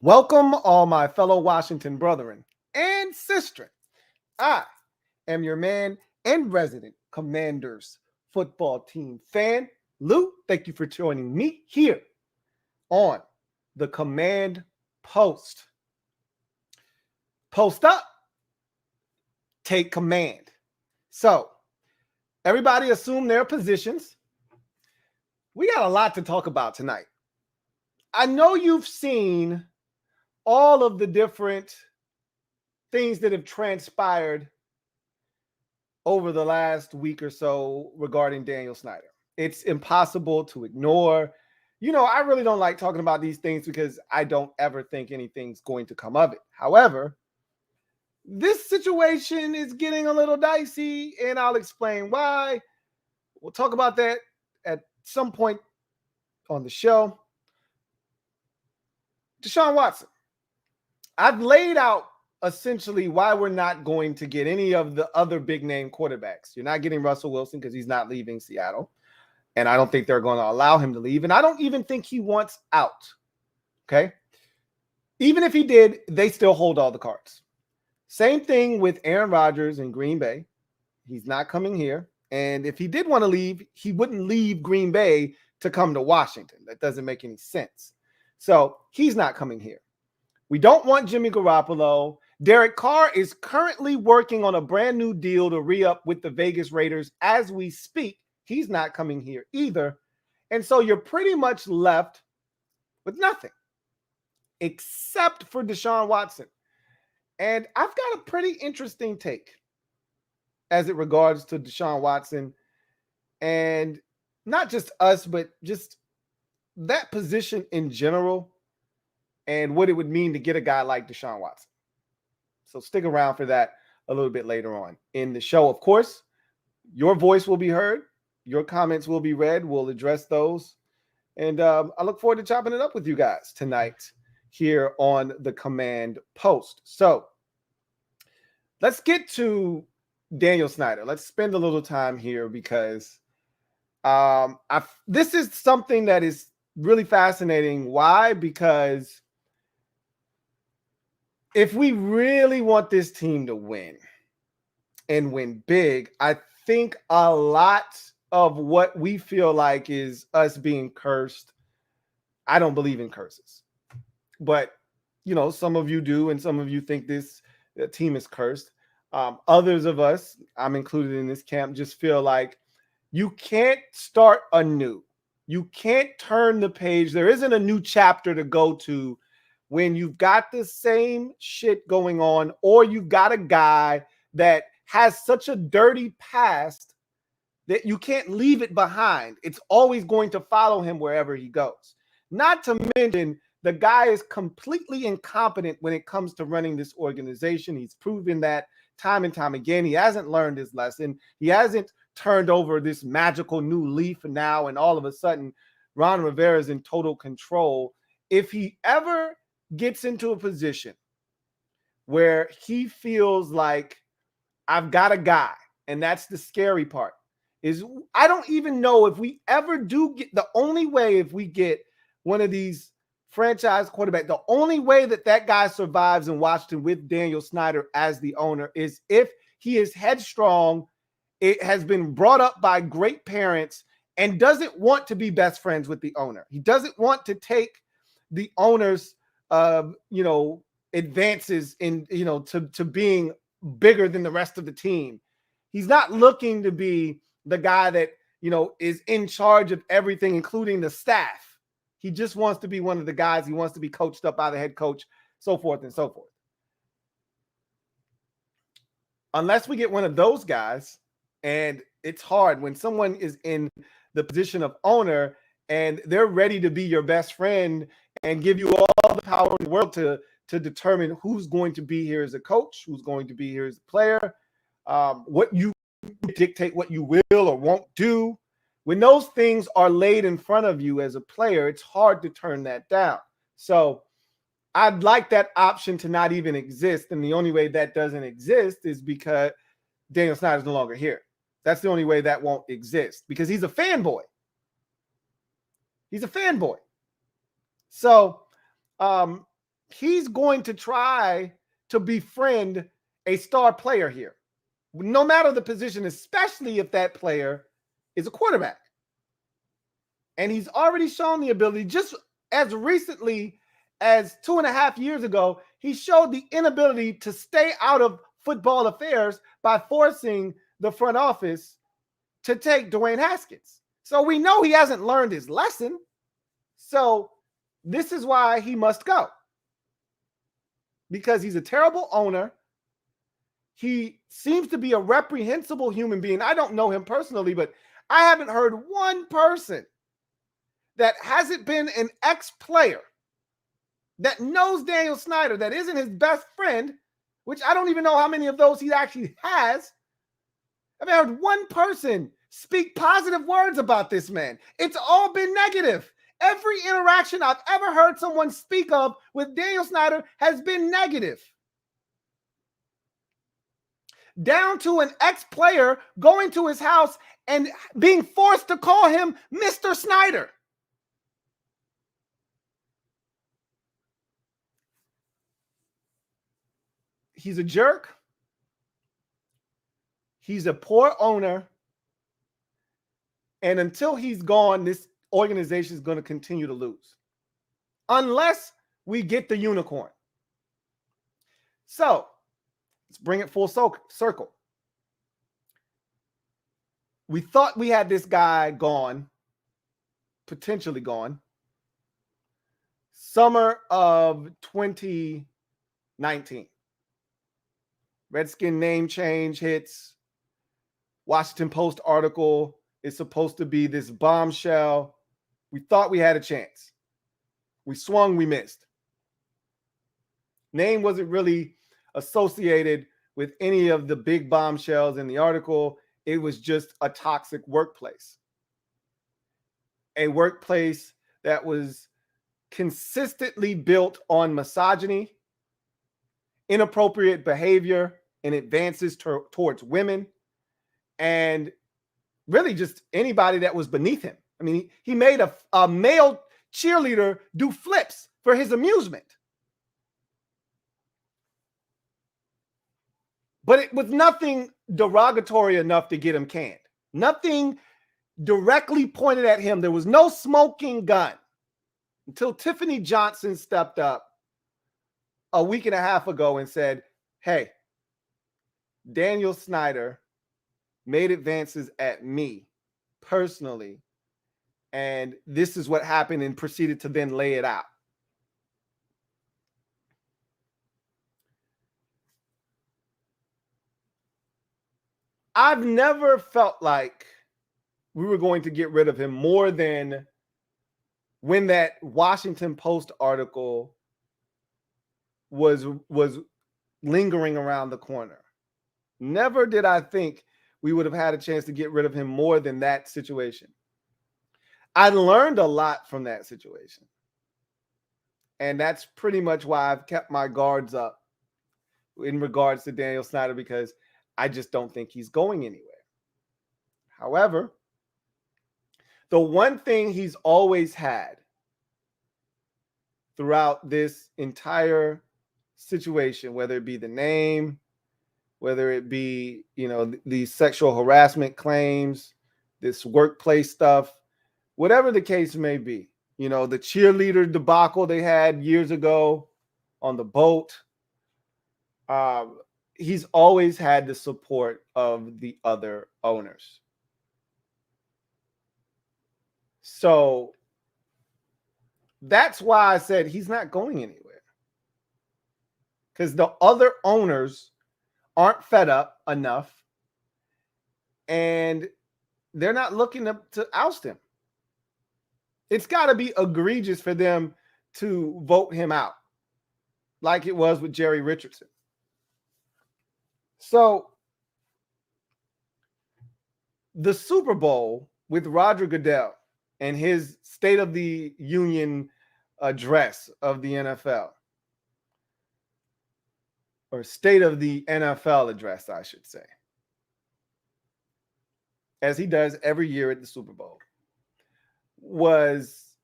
Welcome, all my fellow Washington brethren and sistren. I am your man and resident Commanders football team fan, Lou. Thank you for joining me here on the Command Post. Post up, take command. So, everybody assume their positions. We got a lot to talk about tonight. I know you've seen all of the different things that have transpired over the last week or so regarding Daniel Snyder. It's impossible to ignore. I really don't like talking about these things because I don't ever think anything's going to come of it. However, this situation is getting a little dicey, and I'll explain why. We'll talk about that at some point on the show. Deshaun Watson. I've laid out essentially why we're not going to get any of the other big name quarterbacks. You're not getting Russell Wilson because he's not leaving Seattle. And I don't think they're going to allow him to leave. And I don't even think he wants out. Okay. Even if he did, they still hold all the cards. Same thing with Aaron Rodgers in Green Bay. He's not coming here. And if he did want to leave, he wouldn't leave Green Bay to come to Washington. That doesn't make any sense. So he's not coming here. We don't want Jimmy Garoppolo. Derek Carr is currently working on a brand new deal to re-up with the Vegas Raiders as we speak. He's not coming here either. And so you're pretty much left with nothing except for Deshaun Watson. And I've got a pretty interesting take as it regards to Deshaun Watson, and not just us, but just that position in general and what it would mean to get a guy like Deshaun Watson. So stick around for that a little bit later on in the show. Of course, your voice will be heard. Your comments will be read. We'll address those. And I look forward to chopping it up with you guys tonight here on the Command Post. So let's get to Daniel Snyder. Let's spend a little time here because this is something that is really fascinating. Why? Because if we really want this team to win and win big, I think a lot of what we feel like is us being cursed. I don't believe in curses, but some of you do, and some of you think this team is cursed. Others of us, I'm included in this camp, just feel like you can't start anew. You can't turn the page. There isn't a new chapter to go to when you've got the same shit going on, or you've got a guy that has such a dirty past that you can't leave it behind. It's always going to follow him wherever he goes. Not to mention, the guy is completely incompetent when it comes to running this organization. He's proven that time and time again. He hasn't learned his lesson. He hasn't turned over this magical new leaf now, and all of a sudden, Ron Rivera is in total control. If he ever gets into a position where he feels like I've got a guy, and that's the scary part, is I don't even know if we ever do get, the only way if we get one of these franchise quarterback, the only way that that guy survives in Washington with Daniel Snyder as the owner is if he is headstrong, it has been brought up by great parents, and doesn't want to be best friends with the owner. He doesn't want to take the owner's advances in, to being bigger than the rest of the team. He's not looking to be the guy that, is in charge of everything, including the staff. He just wants to be one of the guys. He wants to be coached up by the head coach, so forth and so forth. Unless we get one of those guys, and it's hard when someone is in the position of owner and they're ready to be your best friend and give you all the power in the world to determine who's going to be here as a coach, who's going to be here as a player, what you dictate, what you will or won't do. When those things are laid in front of you as a player, it's hard to turn that down. So I'd like that option to not even exist. And the only way that doesn't exist is because Daniel Snyder's no longer here. That's the only way that won't exist, because he's a fanboy. He's a fanboy. So he's going to try to befriend a star player here, no matter the position, especially if that player is a quarterback. And he's already shown the ability, just as recently as 2.5 years ago, he showed the inability to stay out of football affairs by forcing the front office to take Dwayne Haskins. So we know he hasn't learned his lesson. So this is why he must go. Because he's a terrible owner. He seems to be a reprehensible human being. I don't know him personally, but I haven't heard one person that hasn't been an ex-player that knows Daniel Snyder, that isn't his best friend, which I don't even know how many of those he actually has. I've heard one person speak positive words about this man. It's all been negative. Every interaction I've ever heard someone speak of with Daniel Snyder has been negative. Down to an ex-player going to his house and being forced to call him Mr. Snyder. He's a jerk. He's a poor owner. And until he's gone, this organization is going to continue to lose. Unless we get the unicorn. So, let's bring it full circle. We thought we had this guy gone, potentially gone, summer of 2019. Redskin name change hits. Washington Post article is supposed to be this bombshell. We thought we had a chance. We swung, we missed. Name wasn't really associated with any of the big bombshells in the article. It was just a toxic workplace. A workplace that was consistently built on misogyny, inappropriate behavior, and advances towards women, and really just anybody that was beneath him. I mean, he made a male cheerleader do flips for his amusement. But it was nothing derogatory enough to get him canned. Nothing directly pointed at him. There was no smoking gun until Tiffany Johnson stepped up a week and a half ago and said, hey, Daniel Snyder made advances at me personally, and this is what happened, and proceeded to then lay it out. I've never felt like we were going to get rid of him more than when that Washington Post article was lingering around the corner. Never did I think we would have had a chance to get rid of him more than that situation. I learned a lot from that situation. And that's pretty much why I've kept my guards up in regards to Daniel Snyder, because I just don't think he's going anywhere. However, the one thing he's always had throughout this entire situation, whether it be the name, whether it be, the sexual harassment claims, this workplace stuff, whatever the case may be, the cheerleader debacle they had years ago on the boat, he's always had the support of the other owners. So that's why I said he's not going anywhere. Because the other owners aren't fed up enough, and they're not looking to oust him. It's got to be egregious for them to vote him out, like it was with Jerry Richardson. So the Super Bowl with Roger Goodell and his State of the Union address of the NFL, or State of the NFL address, I should say, as he does every year at the Super Bowl, was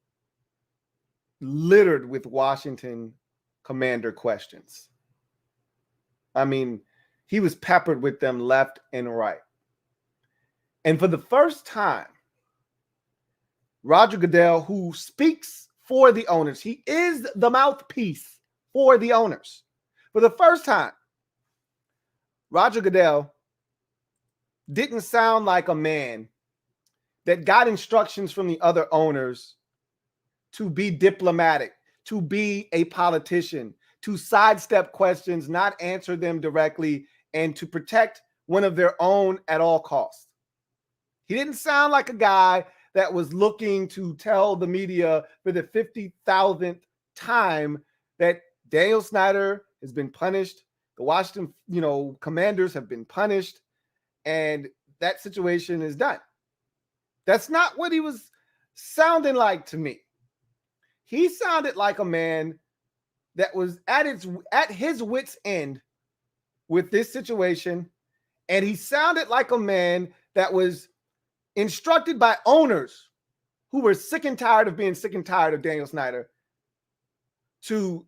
littered with Washington Commander questions. I mean, he was peppered with them left and right. And for the first time, Roger Goodell, who speaks for the owners, he is the mouthpiece for the owners. For the first time, Roger Goodell didn't sound like a man that got instructions from the other owners to be diplomatic, to be a politician, to sidestep questions, not answer them directly, and to protect one of their own at all costs. He didn't sound like a guy that was looking to tell the media for the 50,000th time that Daniel Snyder has been punished, the Washington, Commanders have been punished, and that situation is done. That's not what he was sounding like to me. He sounded like a man that was at his wit's end with this situation, and he sounded like a man that was instructed by owners who were sick and tired of being sick and tired of Daniel Snyder to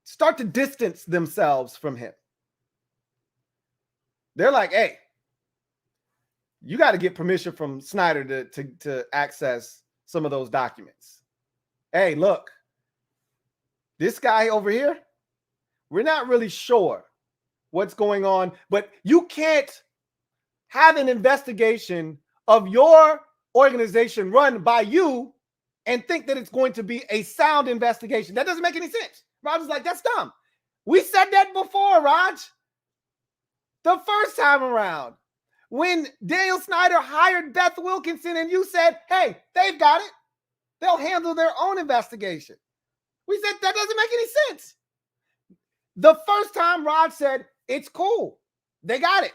start to distance themselves from him. They're like, hey, you got to get permission from Snyder to access some of those documents. Hey, look, this guy over here, we're not really sure what's going on, but you can't have an investigation of your organization run by you and think that it's going to be a sound investigation. That doesn't make any sense. Raj was like, that's dumb. We said that before, Raj. The first time around, when Daniel Snyder hired Beth Wilkinson and you said, hey, they've got it. They'll handle their own investigation. We said that doesn't make any sense. The first time Raj said, it's cool. They got it.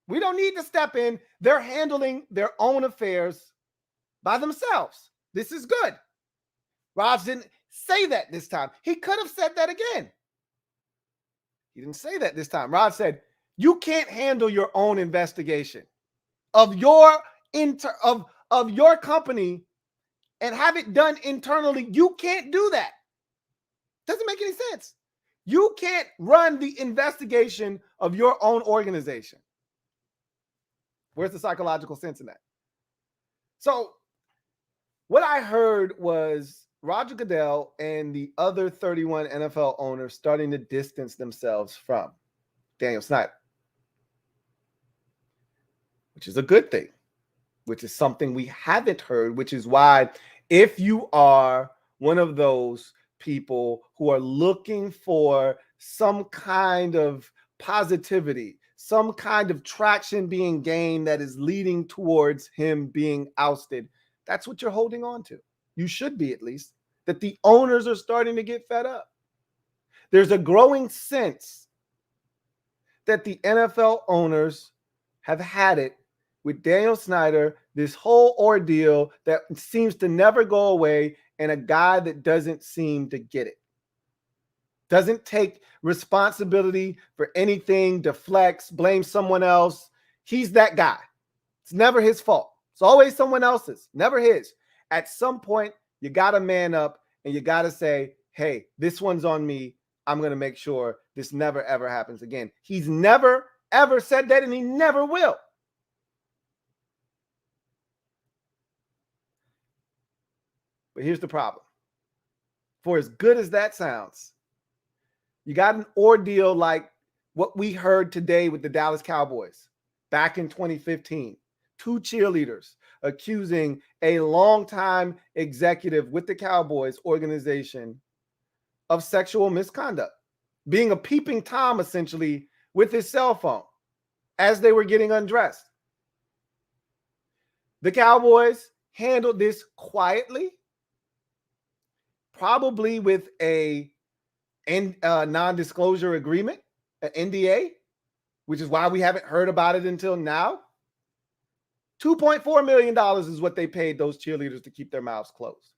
We don't need to step in. They're handling their own affairs by themselves. This is good. Raj didn't say that this time. He could have said that again. He didn't say that this time. Raj said, you can't handle your own investigation of your of your company and have it done internally. You can't do that. Doesn't make any sense. You can't run the investigation of your own organization. Where's the psychological sense in that? So what I heard was Roger Goodell and the other 31 NFL owners starting to distance themselves from Daniel Snyder, which is a good thing, which is something we haven't heard, which is why if you are one of those people who are looking for some kind of positivity, some kind of traction being gained that is leading towards him being ousted, that's what you're holding on to. You should be, at least, that the owners are starting to get fed up. There's a growing sense that the NFL owners have had it with Daniel Snyder, this whole ordeal that seems to never go away, and a guy that doesn't seem to get it. Doesn't take responsibility for anything, deflects, blames someone else. He's that guy. It's never his fault. It's always someone else's, never his. At some point, you got to man up and you got to say, hey, this one's on me. I'm going to make sure this never, ever happens again. He's never, ever said that, and he never will. But here's the problem. For as good as that sounds, you got an ordeal like what we heard today with the Dallas Cowboys back in 2015. 2 cheerleaders accusing a longtime executive with the Cowboys organization of sexual misconduct, being a peeping Tom essentially with his cell phone as they were getting undressed. The Cowboys handled this quietly, probably with a non-disclosure agreement, an NDA, which is why we haven't heard about it until now. $2.4 million is what they paid those cheerleaders to keep their mouths closed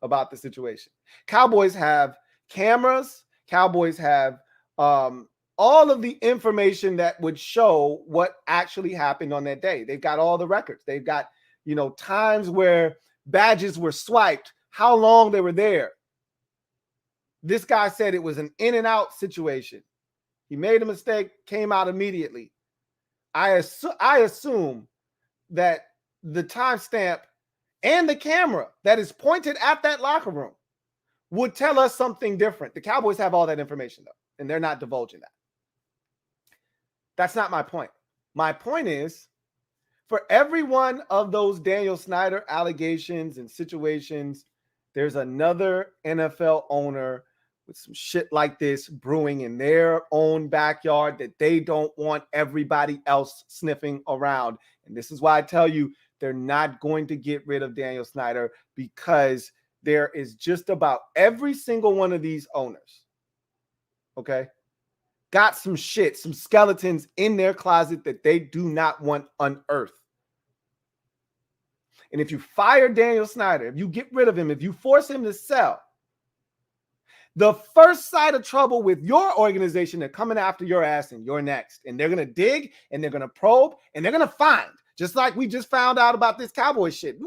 about the situation. Cowboys have cameras. Cowboys have all of the information that would show what actually happened on that day. They've got all the records. They've got, times where badges were swiped, how long they were there. This guy said it was an in and out situation. He made a mistake, came out immediately. I assume that the timestamp and the camera that is pointed at that locker room would tell us something different. The Cowboys have all that information, though, and they're not divulging that. That's not my point. My point is, for every one of those Daniel Snyder allegations and situations, there's another NFL owner with some shit like this brewing in their own backyard that they don't want everybody else sniffing around. And this is why I tell you, they're not going to get rid of Daniel Snyder, because there is just about every single one of these owners, okay, got some shit, some skeletons in their closet that they do not want unearthed. And if you fire Daniel Snyder, if you get rid of him, if you force him to sell, the first sight of trouble with your organization, they're coming after your ass and you're next. And they're going to dig and they're going to probe and they're going to find. Just like we just found out about this Cowboy shit.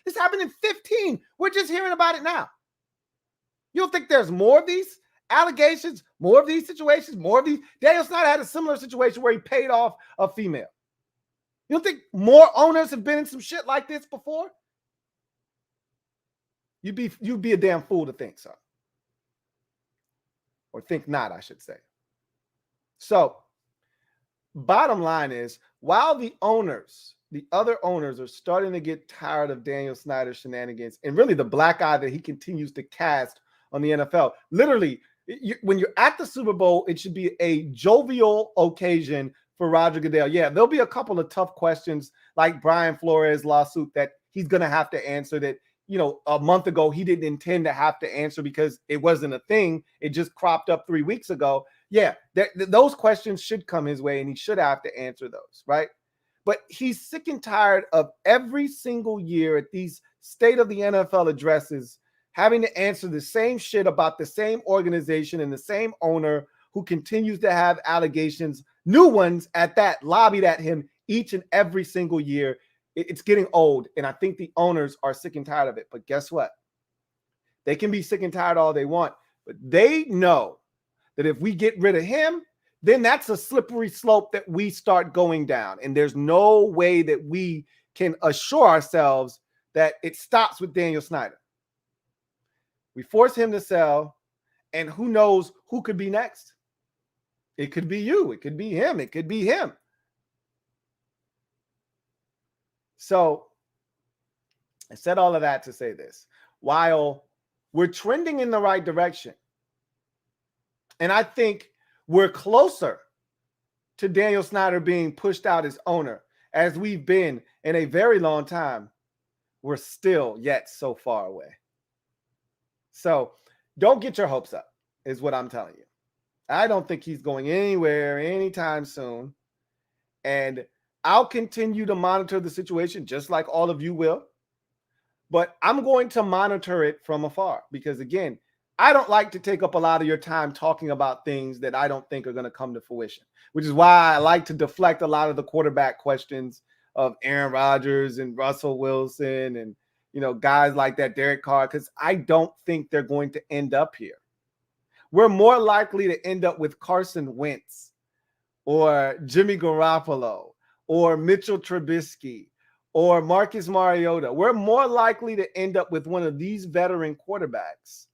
This happened in 15. We're just hearing about it now. You don't think there's more of these allegations, more of these situations, more of these? Daniel Snyder had a similar situation where he paid off a female. You don't think more owners have been in some shit like this before? You'd be a damn fool to think so. Or think not, I should say. So, bottom line is, while the other owners are starting to get tired of Daniel Snyder's shenanigans and really the black eye that he continues to cast on the NFL. Literally, when you're at the Super Bowl, it should be a jovial occasion for Roger Goodell. Yeah, there'll be a couple of tough questions like Brian Flores' lawsuit that he's going to have to answer that, a month ago he didn't intend to have to answer because it wasn't a thing. It just cropped up 3 weeks ago. Yeah, those questions should come his way and he should have to answer those, right? But he's sick and tired of every single year at these State of the NFL addresses having to answer the same shit about the same organization and the same owner who continues to have allegations, new ones at that, lobbied at him each and every single year. It's getting old, and I think the owners are sick and tired of it. But guess what? They can be sick and tired all they want, but they know that if we get rid of him, then that's a slippery slope that we start going down. And there's no way that we can assure ourselves that it stops with Daniel Snyder. We force him to sell, and who knows who could be next? It could be you. It could be him. It could be him. So I said all of that to say this. While we're trending in the right direction, and I think we're closer to Daniel Snyder being pushed out as owner as we've been in a very long time, we're still yet so far away. So don't get your hopes up, is what I'm telling you. I don't think he's going anywhere anytime soon. And I'll continue to monitor the situation just like all of you will. But I'm going to monitor it from afar because, again, I don't like to take up a lot of your time talking about things that I don't think are going to come to fruition, which is why I like to deflect a lot of the quarterback questions of Aaron Rodgers and Russell Wilson and, guys like that, Derek Carr, because I don't think they're going to end up here. We're more likely to end up with Carson Wentz or Jimmy Garoppolo or Mitchell Trubisky or Marcus Mariota. We're more likely to end up with one of these veteran quarterbacks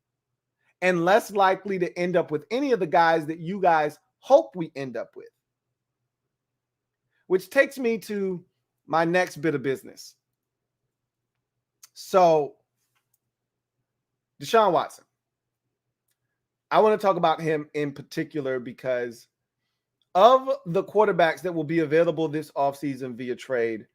and less likely to end up with any of the guys that you guys hope we end up with. Which takes me to my next bit of business. So, Deshaun Watson. I want to talk about him in particular because of the quarterbacks that will be available this offseason via trade,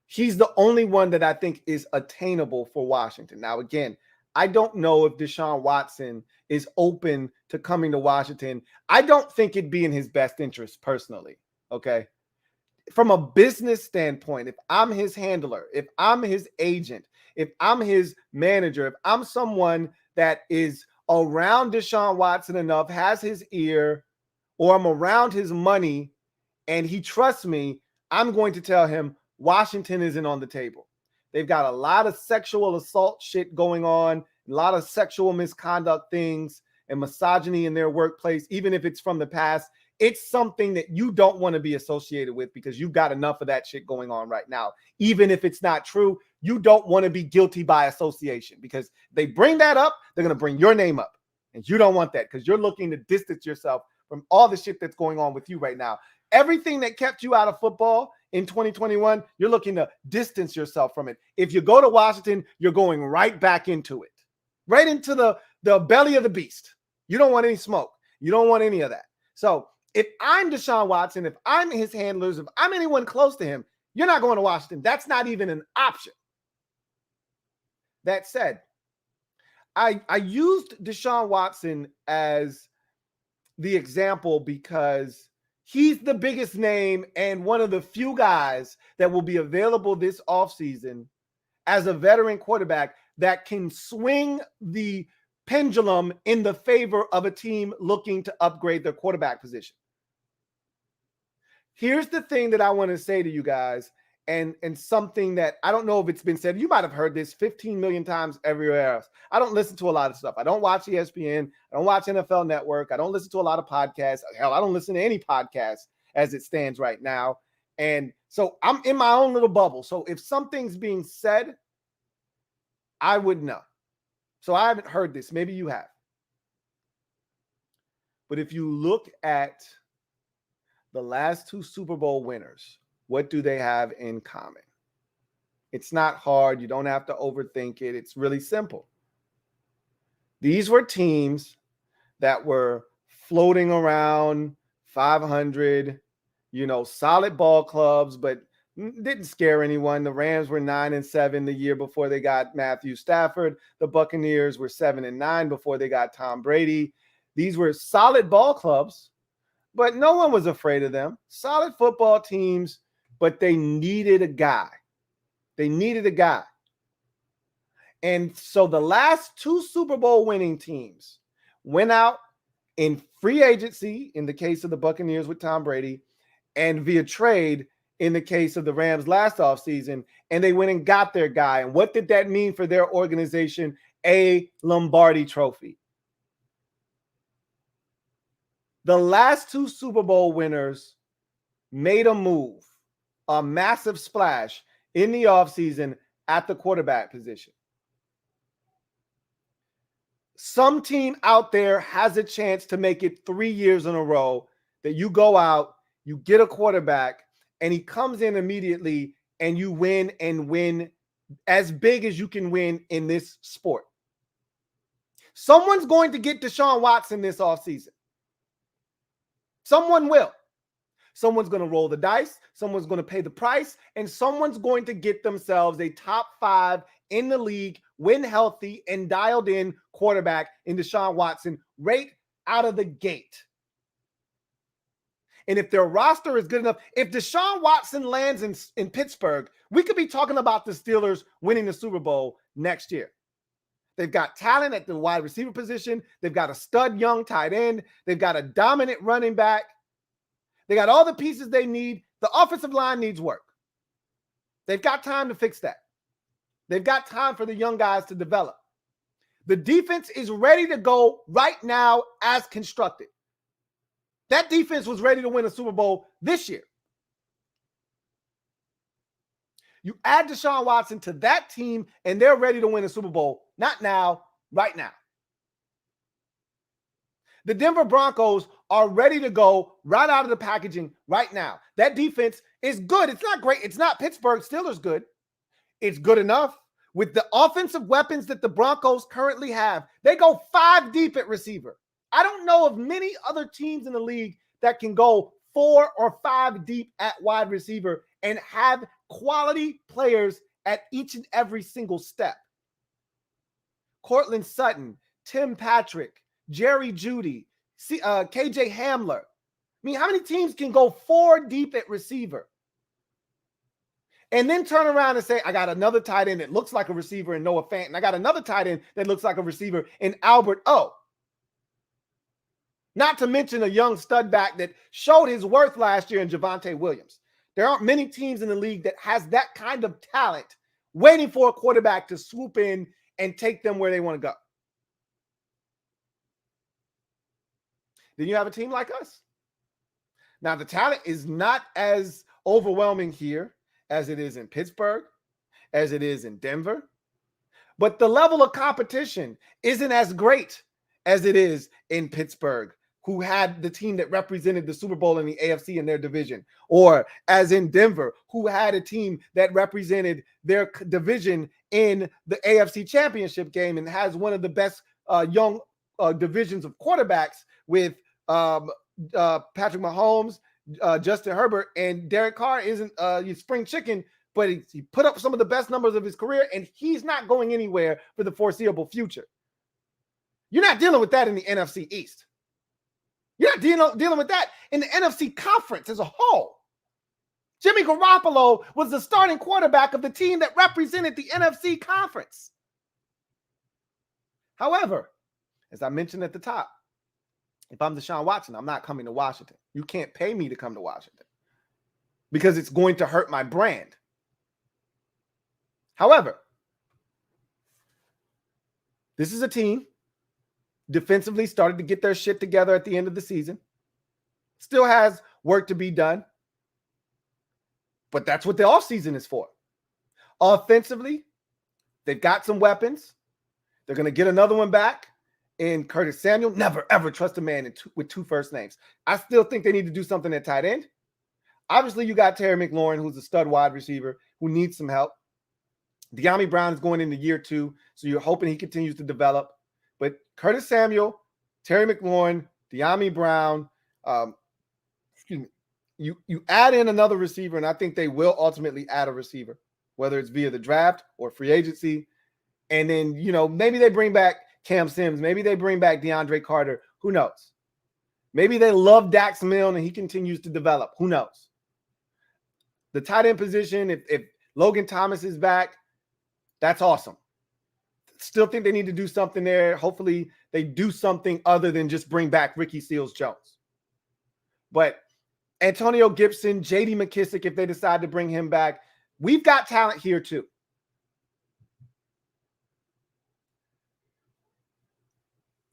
he's the only one that I think is attainable for Washington. Now, again, I don't know if Deshaun Watson is open to coming to Washington. I don't think it'd be in his best interest personally, okay? From a business standpoint, if I'm his handler, if I'm his agent, if I'm his manager, if I'm someone that is around Deshaun Watson enough, has his ear, or I'm around his money and he trusts me, I'm going to tell him Washington isn't on the table. They've got a lot of sexual assault shit going on, a lot of sexual misconduct things, and misogyny in their workplace, even if it's from the past, it's something that you don't want to be associated with because you've got enough of that shit going on right now. Even if it's not true, you don't want to be guilty by association because they bring that up, they're going to bring your name up. And you don't want that because you're looking to distance yourself from all the shit that's going on with you right now. Everything that kept you out of football in 2021, you're looking to distance yourself from it. If you go to Washington, you're going right back into it, right into the belly of the beast. You don't want any smoke. You don't want any of that. So if I'm Deshaun Watson, if I'm his handlers, if I'm anyone close to him, you're not going to Washington. That's not even an option. That said, I used Deshaun Watson as the example because he's the biggest name and one of the few guys that will be available this offseason as a veteran quarterback that can swing the pendulum in the favor of a team looking to upgrade their quarterback position. Here's the thing that I want to say to you guys, and something that I don't know if it's been said. You might have heard this 15 million times everywhere else. I don't listen to a lot of stuff. I don't watch ESPN. I don't watch NFL Network. I don't listen to a lot of podcasts. Hell, I don't listen to any podcasts as it stands right now. And so I'm in my own little bubble. So if something's being said, I would know. So I haven't heard this. Maybe you have. But if you look at the last two Super Bowl winners, what do they have in common? It's not hard. You don't have to overthink it. It's really simple. These were teams that were floating around 500, solid ball clubs, but didn't scare anyone. The Rams were 9-7 the year before they got Matthew Stafford. The Buccaneers were 7-9 before they got Tom Brady. These were solid ball clubs, but no one was afraid of them. Solid football teams, but they needed a guy. They needed a guy. And so the last two Super Bowl winning teams went out in free agency in the case of the Buccaneers with Tom Brady and via trade in the case of the Rams last offseason, and they went and got their guy. And what did that mean for their organization? A Lombardi trophy. The last two Super Bowl winners made a move, a massive splash in the offseason at the quarterback position. Some team out there has a chance to make it 3 years in a row that you go out, you get a quarterback, and he comes in immediately and you win and win as big as you can win in this sport. Someone's going to get Deshaun Watson this offseason. Someone will. Someone's going to roll the dice. Someone's going to pay the price. And someone's going to get themselves a top 5 in the league, win healthy and dialed in quarterback in Deshaun Watson right out of the gate. And if their roster is good enough, if Deshaun Watson lands in Pittsburgh, we could be talking about the Steelers winning the Super Bowl next year. They've got talent at the wide receiver position. They've got a stud young tight end. They've got a dominant running back. They got all the pieces they need. The offensive line needs work. They've got time to fix that. They've got time for the young guys to develop. The defense is ready to go right now as constructed. That defense was ready to win a Super Bowl this year. You add Deshaun Watson to that team, and they're ready to win a Super Bowl. Not now, right now. The Denver Broncos are ready to go right out of the packaging right now. That defense is good. It's not great. It's not Pittsburgh Steelers good. It's good enough. With the offensive weapons that the Broncos currently have, they go 5 deep at receiver. I don't know of many other teams in the league that can go 4 or 5 deep at wide receiver and have quality players at each and every single step. Cortland Sutton, Tim Patrick, Jerry Jeudy, KJ Hamler. I mean, how many teams can go 4 deep at receiver? And then turn around and say, I got another tight end that looks like a receiver in Noah Fant. And I got another tight end that looks like a receiver in Albert O. Not to mention a young stud back that showed his worth last year in Javonte Williams. There aren't many teams in the league that has that kind of talent waiting for a quarterback to swoop in and take them where they want to go. then you have a team like us. Now, the talent is not as overwhelming here as it is in Pittsburgh, as it is in Denver, but the level of competition isn't as great as it is in Pittsburgh, who had the team that represented the Super Bowl in the AFC in their division, or as in Denver, who had a team that represented their division in the AFC Championship game and has one of the best young divisions of quarterbacks with Patrick Mahomes, Justin Herbert, and Derek Carr isn't spring chicken, but he put up some of the best numbers of his career, and he's not going anywhere for the foreseeable future. You're not dealing with that in the NFC East. You're not dealing with that in the NFC conference as a whole. Jimmy Garoppolo was the starting quarterback of the team that represented the NFC conference. However, as I mentioned at the top, if I'm Deshaun Watson, I'm not coming to Washington. You can't pay me to come to Washington because it's going to hurt my brand. However, this is a team defensively started to get their shit together at the end of the season. Still has work to be done, but that's what the offseason is for. Offensively, they've got some weapons. They're going to get another one back in Curtis Samuel. Never, ever trust a man with two first names. I still think they need to do something at tight end. Obviously, you got Terry McLaurin, who's a stud wide receiver who needs some help. De'Ami Brown is going into year 2, so you're hoping he continues to develop. But Curtis Samuel, Terry McLaurin, De'Ami Brown, you add in another receiver, and I think they will ultimately add a receiver, whether it's via the draft or free agency. And then, maybe they bring back Cam Sims. Maybe they bring back DeAndre Carter. Who knows? Maybe they love Dax Milne and he continues to develop. Who knows? The tight end position, if Logan Thomas is back, that's awesome. Still think they need to do something there. Hopefully they do something other than just bring back Ricky Seals-Jones. But Antonio Gibson, J.D. McKissick, if they decide to bring him back, we've got talent here too.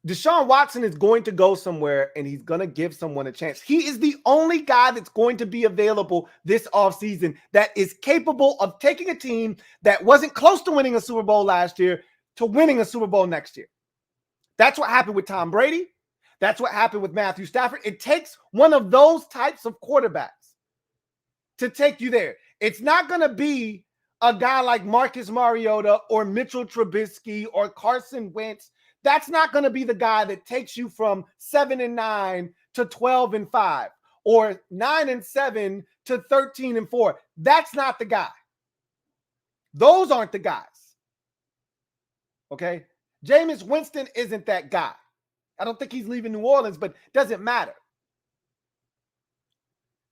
Deshaun Watson is going to go somewhere and he's going to give someone a chance. He is the only guy that's going to be available this offseason that is capable of taking a team that wasn't close to winning a Super Bowl last year to winning a Super Bowl next year. That's what happened with Tom Brady. That's what happened with Matthew Stafford. It takes one of those types of quarterbacks to take you there. It's not going to be a guy like Marcus Mariota or Mitchell Trubisky or Carson Wentz. That's not going to be the guy that takes you from 7-9 to 12-5 or 9-7 to 13-4. That's not the guy. Those aren't the guys. Okay? Jameis Winston isn't that guy. I don't think he's leaving New Orleans, but doesn't matter.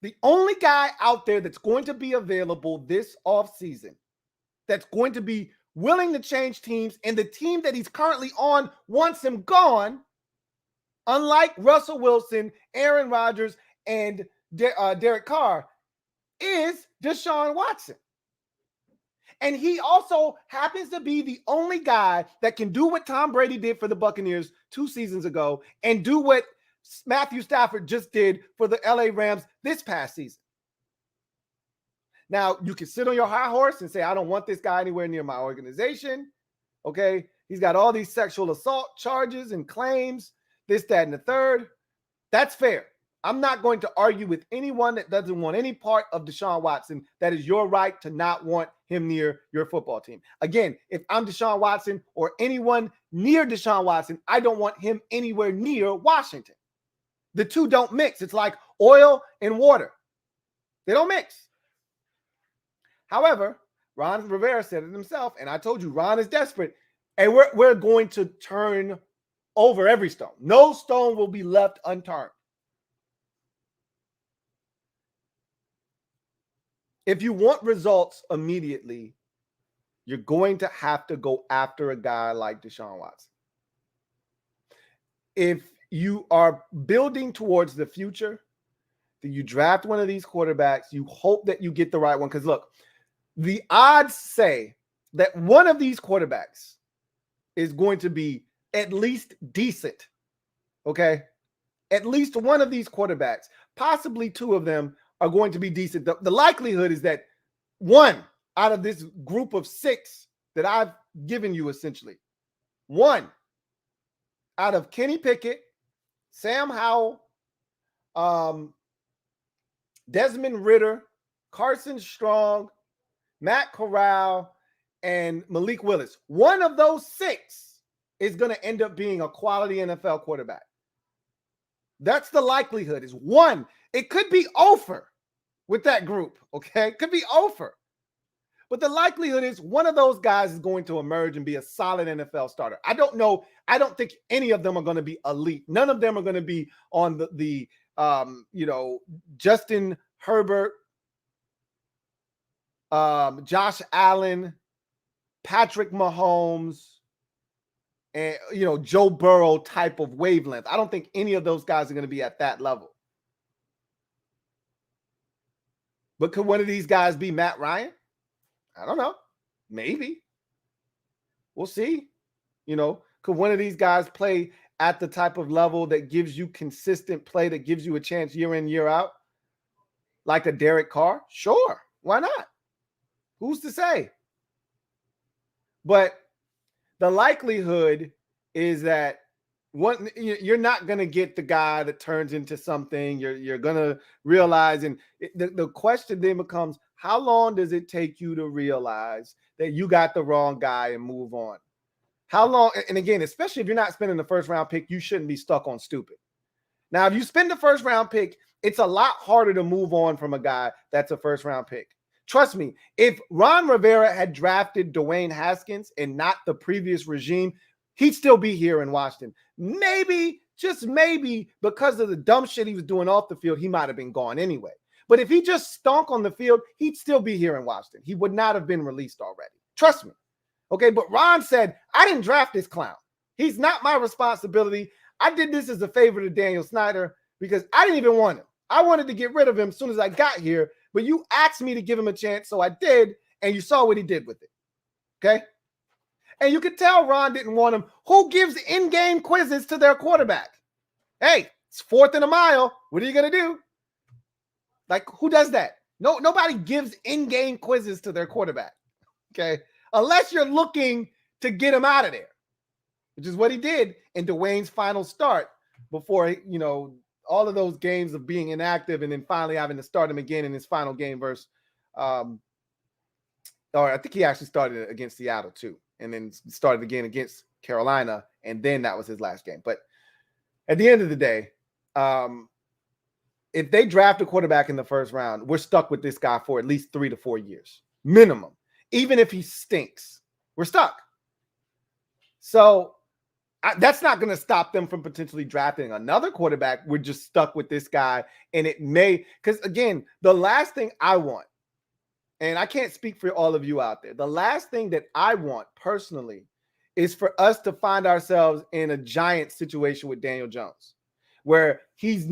The only guy out there that's going to be available this offseason, that's going to be willing to change teams, and the team that he's currently on wants him gone, unlike Russell Wilson, Aaron Rodgers, and Derek Carr, is Deshaun Watson. And he also happens to be the only guy that can do what Tom Brady did for the Buccaneers 2 seasons ago and do what Matthew Stafford just did for the LA Rams this past season. Now, you can sit on your high horse and say, I don't want this guy anywhere near my organization. Okay? He's got all these sexual assault charges and claims, this, that, and the third. That's fair. I'm not going to argue with anyone that doesn't want any part of Deshaun Watson. That is your right to not want him near your football team. Again, if I'm Deshaun Watson or anyone near Deshaun Watson, I don't want him anywhere near Washington. The two don't mix. It's like oil and water. They don't mix. However, Ron Rivera said it himself, and I told you, Ron is desperate, and we're going to turn over every stone. No stone will be left unturned. If you want results immediately, you're going to have to go after a guy like Deshaun Watson. If you are building towards the future, then you draft one of these quarterbacks, you hope that you get the right one. Because look, the odds say that one of these quarterbacks is going to be at least decent, okay? at least one of these quarterbacks, possibly two of them, are going to be decent. The likelihood is that one out of this group of six that I've given you, essentially, one out of Kenny Pickett, Sam Howell, Desmond Ridder, Carson Strong, Matt Corral, and Malik Willis, one of those six is going to end up being a quality NFL quarterback. That's the likelihood, is one. It could be over with that group, okay? It could be over. But the likelihood is one of those guys is going to emerge and be a solid NFL starter. I don't know. I don't think any of them are going to be elite. None of them are going to be on the Justin Herbert, Josh Allen, Patrick Mahomes, and Joe Burrow type of wavelength. I don't think any of those guys are going to be at that level. But could one of these guys be Matt Ryan? I don't know. Maybe. We'll see. Could one of these guys play at the type of level that gives you consistent play, that gives you a chance year in, year out? Like a Derek Carr? Sure. Why not? Who's to say? But the likelihood is that you're not going to get the guy that turns into something. You're going to realize, and the question then becomes, how long does it take you to realize that you got the wrong guy and move on? How long? And again, especially if you're not spending the first round pick, you shouldn't be stuck on stupid. Now, if you spend the first round pick, it's a lot harder to move on from a guy that's a first round pick. Trust me, if Ron Rivera had drafted Dwayne Haskins and not the previous regime, he'd still be here in Washington. Maybe, just maybe, because of the dumb shit he was doing off the field, he might have been gone anyway. But if he just stunk on the field, he'd still be here in Washington. He would not have been released already. Trust me. Okay, but Ron said, I didn't draft this clown. He's not my responsibility. I did this as a favor to Daniel Snyder because I didn't even want him. I wanted to get rid of him as soon as I got here, but you asked me to give him a chance, so I did, and you saw what he did with it. Okay? And you could tell Ron didn't want him. Who gives in-game quizzes to their quarterback? Hey, it's 4th and a mile. What are you going to do? Like, who does that? Nobody gives in-game quizzes to their quarterback. Okay? Unless you're looking to get him out of there, which is what he did in Dwayne's final start before, all of those games of being inactive and then finally having to start him again in his final game versus, or I think he actually started against Seattle too, and then started again against Carolina, and then that was his last game. But at the end of the day, if they draft a quarterback in the first round, we're stuck with this guy for at least 3 to 4 years minimum. Even if he stinks, we're stuck. So that's not going to stop them from potentially drafting another quarterback. We're just stuck with this guy. And it may, because again, the last thing I want, and I can't speak for all of you out there, the last thing that I want personally is for us to find ourselves in a giant situation with Daniel Jones, where he's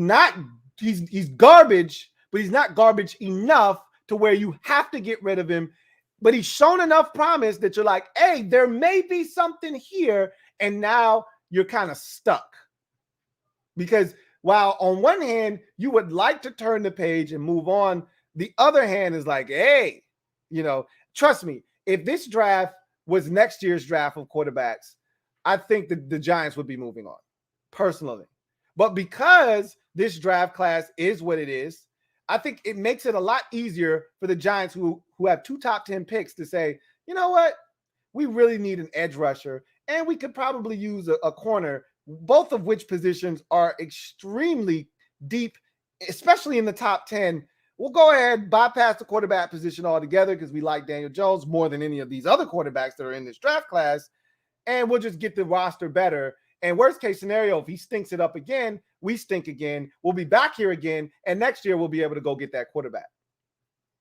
garbage, but he's not garbage enough to where you have to get rid of him. But he's shown enough promise that you're like, hey, there may be something here. And now you're kind of stuck. Because while on one hand, you would like to turn the page and move on, the other hand is like, hey, trust me, if this draft was next year's draft of quarterbacks, I think that the Giants would be moving on, personally. But because this draft class is what it is, I think it makes it a lot easier for the Giants who have 2 top 10 picks to say, you know what? We really need an edge rusher, and we could probably use a corner, both of which positions are extremely deep, especially in the top 10. We'll go ahead, bypass the quarterback position altogether because we like Daniel Jones more than any of these other quarterbacks that are in this draft class, and we'll just get the roster better. And worst case scenario, if he stinks it up again, we stink again. We'll be back here again, and next year we'll be able to go get that quarterback.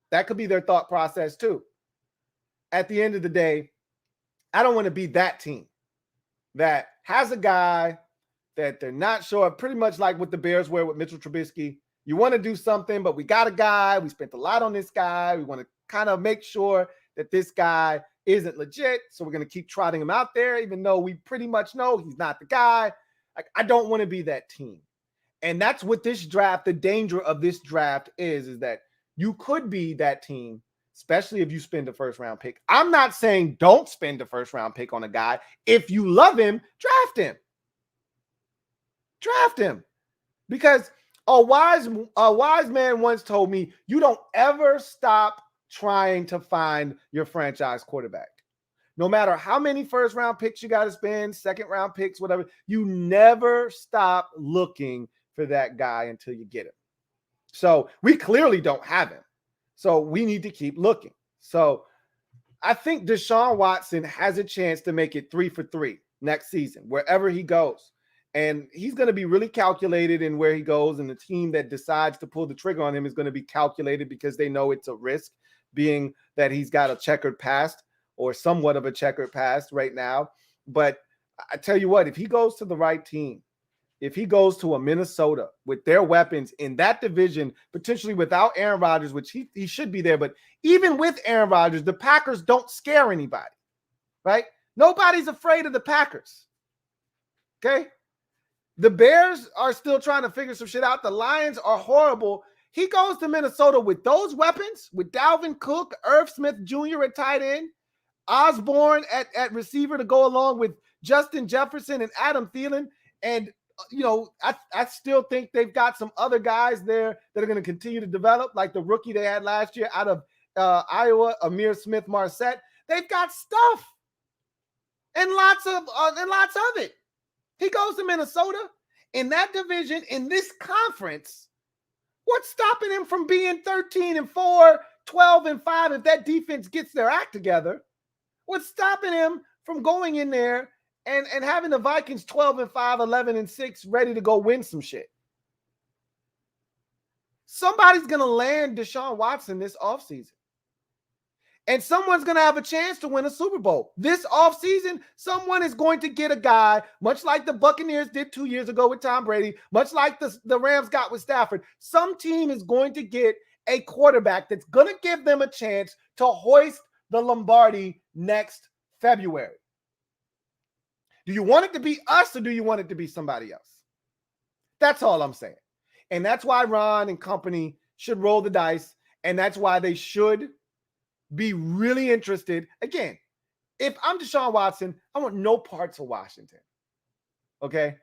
That could be their thought process too. At the end of the day, I don't want to be that team that has a guy that they're not sure, pretty much like what the Bears were with Mitchell Trubisky. You want to do something, but we got a guy. We spent a lot on this guy. We want to kind of make sure that this guy isn't legit. So we're going to keep trotting him out there, even though we pretty much know he's not the guy. Like, I don't want to be that team. And that's what this draft, the danger of this draft is that you could be that team, especially if you spend a first round pick. I'm not saying don't spend a first round pick on a guy. If you love him, draft him. Draft him. Because a wise man once told me, you don't ever stop trying to find your franchise quarterback. No matter how many first round picks you got to spend, second round picks, whatever, you never stop looking for that guy until you get him. So we clearly don't have him. So we need to keep looking. So I think Deshaun Watson has a chance to make it 3 for 3 next season, wherever he goes. And he's going to be really calculated in where he goes. And the team that decides to pull the trigger on him is going to be calculated because they know it's a risk, being that he's got a checkered past or somewhat of a checkered past right now. But I tell you what, if he goes to the right team, if he goes to a Minnesota with their weapons in that division, potentially without Aaron Rodgers, which he should be there, but even with Aaron Rodgers, the Packers don't scare anybody, right? Nobody's afraid of the Packers, okay? The Bears are still trying to figure some shit out. The Lions are horrible. He goes to Minnesota with those weapons, with Dalvin Cook, Irv Smith Jr. at tight end, Osborne at receiver to go along with Justin Jefferson and Adam Thielen. And, you know, I still think they've got some other guys there that are going to continue to develop, like the rookie they had last year out of Iowa, Amir Smith-Marset. They've got stuff and lots of it. He goes to Minnesota in that division, in this conference. What's stopping him from being 13-4, 12-5 if that defense gets their act together? What's stopping him from going in there and having the Vikings 12-5, 11-6, ready to go win some shit? Somebody's going to land Deshaun Watson this offseason. And someone's going to have a chance to win a Super Bowl. This offseason, someone is going to get a guy, much like the Buccaneers did 2 years ago with Tom Brady, much like the Rams got with Stafford. Some team is going to get a quarterback that's going to give them a chance to hoist the Lombardi next February. Do you want it to be us or do you want it to be somebody else? That's all I'm saying. And that's why Ron and company should roll the dice. And that's why they should be really interested. Again, if I'm Deshaun Watson, I want no parts of Washington. Okay?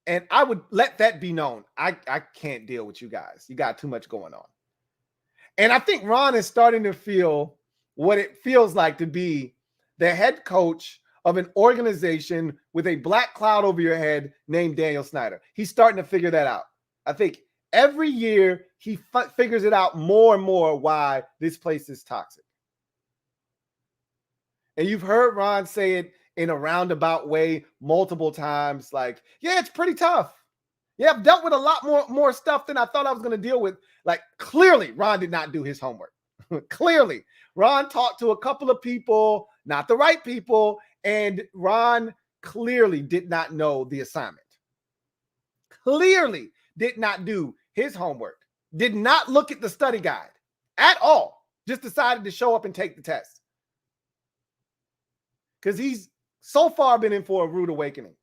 And I would let that be known. I can't deal with you guys. You got too much going on. And I think Ron is starting to feel what it feels like to be the head coach of an organization with a black cloud over your head named Daniel Snyder. He's starting to figure that out. I think every year he figures it out more and more why this place is toxic. And you've heard Ron say it in a roundabout way multiple times, like, yeah, it's pretty tough. Yeah, I've dealt with a lot more stuff than I thought I was going to deal with. Like, clearly, Ron did not do his homework. Clearly, Ron talked to a couple of people, not the right people, and Ron clearly did not know the assignment. Clearly did not do his homework, did not look at the study guide at all, just decided to show up and take the test. Because he's so far been in for a rude awakening.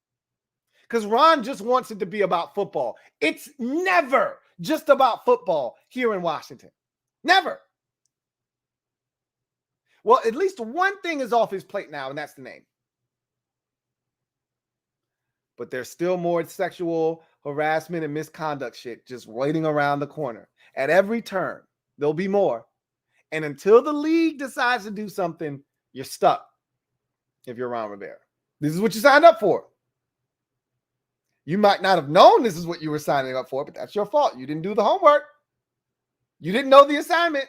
Because Ron just wants it to be about football. It's never just about football here in Washington. Never. Well, at least one thing is off his plate now, and that's the name. But there's still more sexual harassment and misconduct shit just waiting around the corner. At every turn, there'll be more. And until the league decides to do something, you're stuck if you're Ron Rivera. This is what you signed up for. You might not have known this is what you were signing up for, but that's your fault. You didn't do the homework. You didn't know the assignment.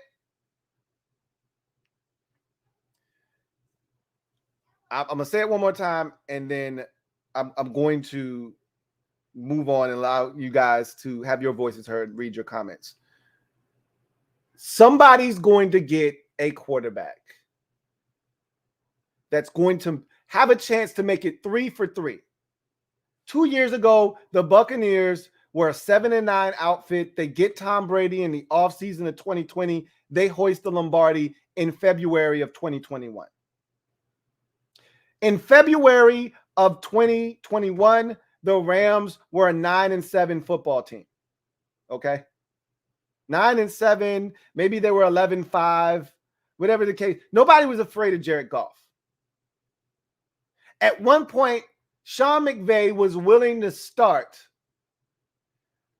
I'm going to say it one more time, and then I'm going to move on and allow you guys to have your voices heard, read your comments. Somebody's going to get a quarterback that's going to have a chance to make it 3 for 3. 2 years ago, the Buccaneers were a 7-9 outfit. They get Tom Brady in the offseason of 2020. They hoist the Lombardi in February of 2021. In February of 2021, the Rams were a 9-7 football team. Okay. 9-7, maybe they were 11-5, whatever the case. Nobody was afraid of Jared Goff. At one point, Sean McVay was willing to start.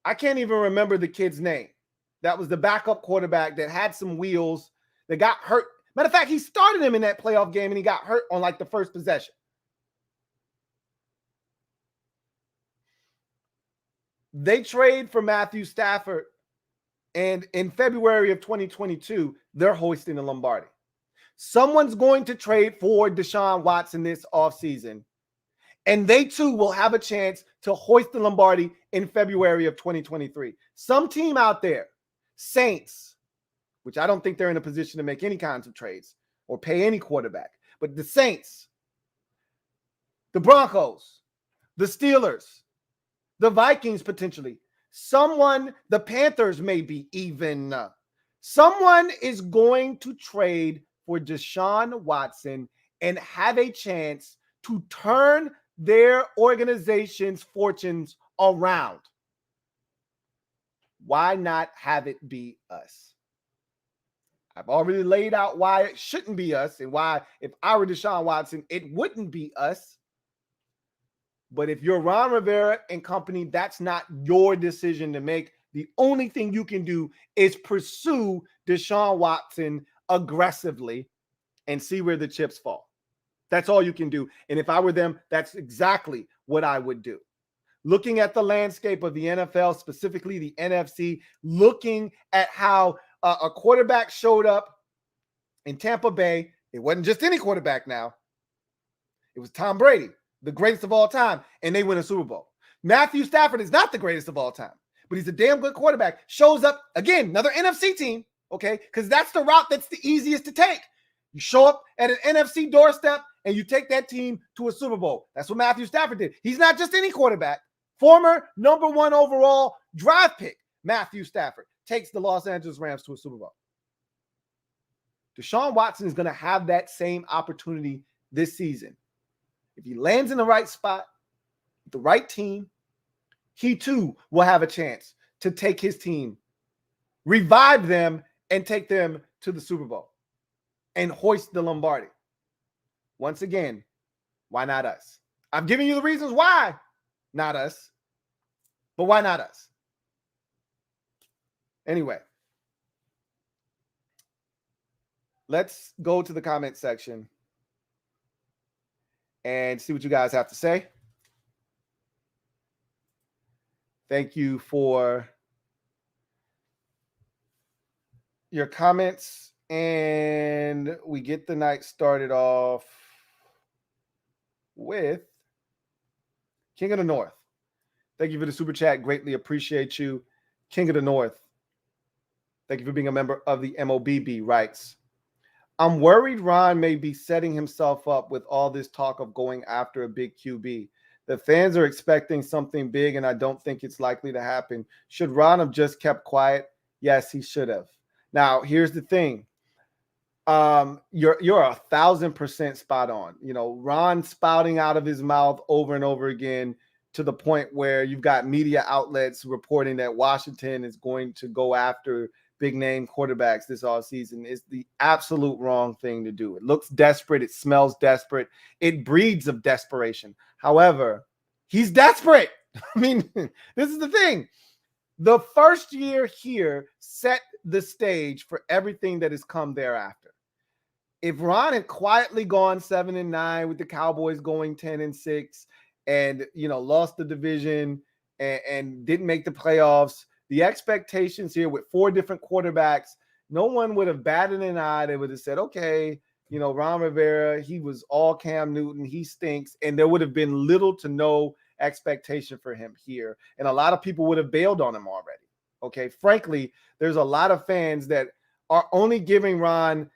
I can't even remember the kid's name. That was the backup quarterback that had some wheels, that got hurt. Matter of fact, he started him in that playoff game and he got hurt on like the first possession. They trade for Matthew Stafford, and in February of 2022, they're hoisting the Lombardi. Someone's going to trade for Deshaun Watson this offseason, and they too will have a chance to hoist the Lombardi in February of 2023. Some team out there, Saints, which I don't think they're in a position to make any kinds of trades or pay any quarterback, but the Saints, the Broncos, the Steelers, the Vikings potentially, someone, the Panthers maybe even, someone is going to trade for Deshaun Watson and have a chance to turn their organization's fortunes around. Why not have it be us? I've already laid out why it shouldn't be us and why, if I were Deshaun Watson, it wouldn't be us. But if you're Ron Rivera and company, that's not your decision to make. The only thing you can do is pursue Deshaun Watson aggressively and see where the chips fall. That's all you can do. And if I were them, that's exactly what I would do. Looking at the landscape of the NFL, specifically the NFC, looking at how a quarterback showed up in Tampa Bay. It wasn't just any quarterback now. It was Tom Brady, the greatest of all time, and they win a Super Bowl. Matthew Stafford is not the greatest of all time, but he's a damn good quarterback. Shows up, again, another NFC team, okay? Because that's the route that's the easiest to take. You show up at an NFC doorstep and you take that team to a Super Bowl. That's what Matthew Stafford did. He's not just any quarterback. Former number 1 overall draft pick, Matthew Stafford, takes the Los Angeles Rams to a Super Bowl. Deshaun Watson is going to have that same opportunity this season. If he lands in the right spot, the right team, he too will have a chance to take his team, revive them, and take them to the Super Bowl and hoist the Lombardi. Once again, why not us? I've given you the reasons why not us, but why not us? Anyway, let's go to the comment section and see what you guys have to say. Thank you for your comments. And we get the night started off with King of the North. Thank you for the super chat. Greatly appreciate you. King of the North. Thank you for being a member of the MOBB. Writes, I'm worried Ron may be setting himself up with all this talk of going after a big QB. The fans are expecting something big, and I don't think it's likely to happen. Should Ron have just kept quiet? Yes, he should have. Now, here's the thing. You're 1,000% spot on. You know, Ron spouting out of his mouth over and over again to the point where you've got media outlets reporting that Washington is going to go after big name quarterbacks this offseason is the absolute wrong thing to do. It looks desperate. It smells desperate. It breeds of desperation. However, he's desperate. I mean, this is the thing. The first year here set the stage for everything that has come thereafter. If Ron had quietly gone 7-9 with the Cowboys going 10-6 and, you know, lost the division and didn't make the playoffs, the expectations here with 4 different quarterbacks, no one would have batted an eye. They would have said, okay, you know, Ron Rivera, he was all Cam Newton. He stinks. And there would have been little to no expectation for him here. And a lot of people would have bailed on him already. Okay. Frankly, there's a lot of fans that are only giving Ron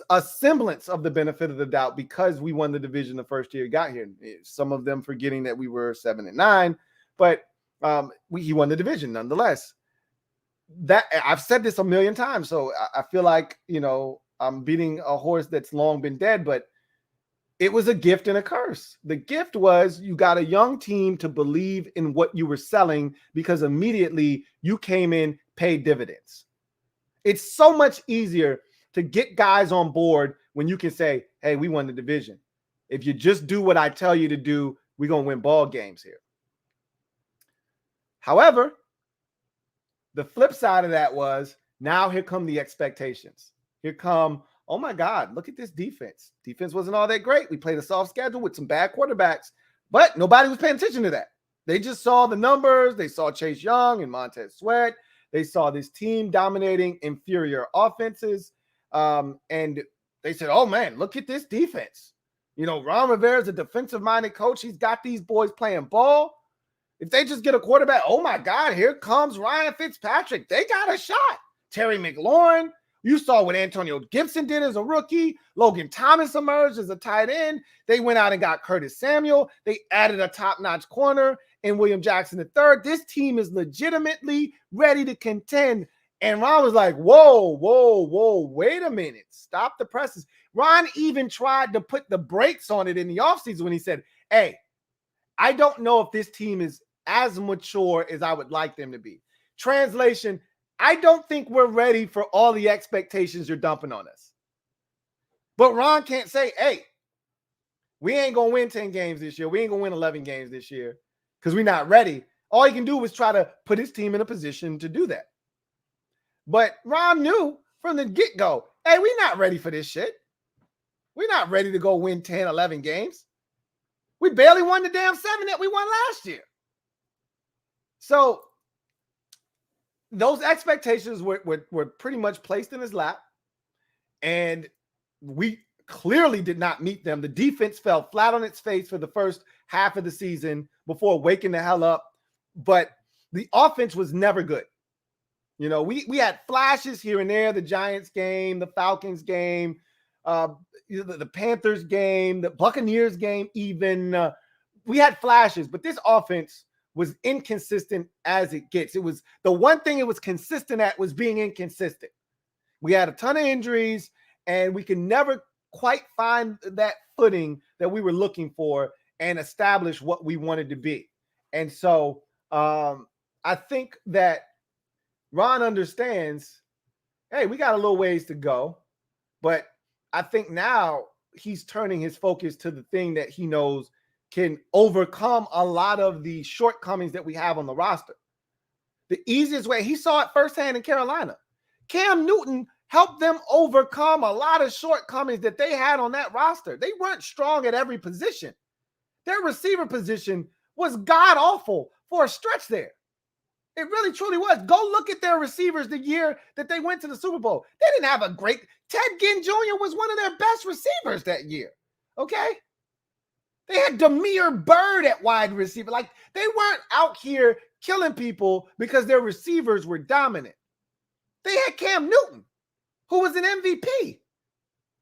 a semblance of the benefit of the doubt because we won the division the first year he got here. Some of them forgetting that we were 7-9, but he won the division nonetheless. That I've said this a million times, so I feel like, you know, I'm beating a horse that's long been dead, but it was a gift and a curse. The gift was you got a young team to believe in what you were selling because immediately you came in, paid dividends. It's so much easier to get guys on board when you can say, hey, we won the division. If you just do what I tell you to do, we're going to win ball games here. However, the flip side of that was now here come the expectations. Here come, oh my God, look at this defense. Defense wasn't all that great. We played a soft schedule with some bad quarterbacks, but nobody was paying attention to that. They just saw the numbers. They saw Chase Young and Montez Sweat. They saw this team dominating inferior offenses. And they said, oh man, look at this defense. You know, Ron Rivera's a defensive-minded coach. He's got these boys playing ball. If they just get a quarterback, oh my God, here comes Ryan Fitzpatrick. They got a shot. Terry McLaurin. You saw what Antonio Gibson did as a rookie. Logan Thomas emerged as a tight end. They went out and got Curtis Samuel. They added a top-notch corner in William Jackson III. This team is legitimately ready to contend. And Ron was like, whoa, wait a minute. Stop the presses. Ron even tried to put the brakes on it in the offseason when he said, hey, I don't know if this team is as mature as I would like them to be. Translation, I don't think we're ready for all the expectations you're dumping on us. But Ron can't say, hey, we ain't going to win 10 games this year. We ain't going to win 11 games this year because we're not ready. All he can do is try to put his team in a position to do that. But Ron knew from the get-go, hey, we're not ready for this shit. We're not ready to go win 10, 11 games. We barely won the damn 7 that we won last year. So those expectations were pretty much placed in his lap, and we clearly did not meet them. The defense fell flat on its face for the first half of the season before waking the hell up, but the offense was never good. You know, we had flashes here and there, the Giants game, the Falcons game, the Panthers game, the Buccaneers game even. We had flashes, but this offense was inconsistent as it gets. It was the one thing it was consistent at was being inconsistent. We had a ton of injuries, and we could never quite find that footing that we were looking for and establish what we wanted to be. And so I think that Ron understands, hey, we got a little ways to go, but I think now he's turning his focus to the thing that he knows can overcome a lot of the shortcomings that we have on the roster. The easiest way, he saw it firsthand in Carolina. Cam Newton helped them overcome a lot of shortcomings that they had on that roster. They weren't strong at every position. Their receiver position was god-awful for a stretch there. It really, truly was. Go look at their receivers the year that they went to the Super Bowl. They didn't have a great – Ted Ginn Jr. was one of their best receivers that year, okay? They had Damiere Byrd at wide receiver. Like, they weren't out here killing people because their receivers were dominant. They had Cam Newton, who was an MVP,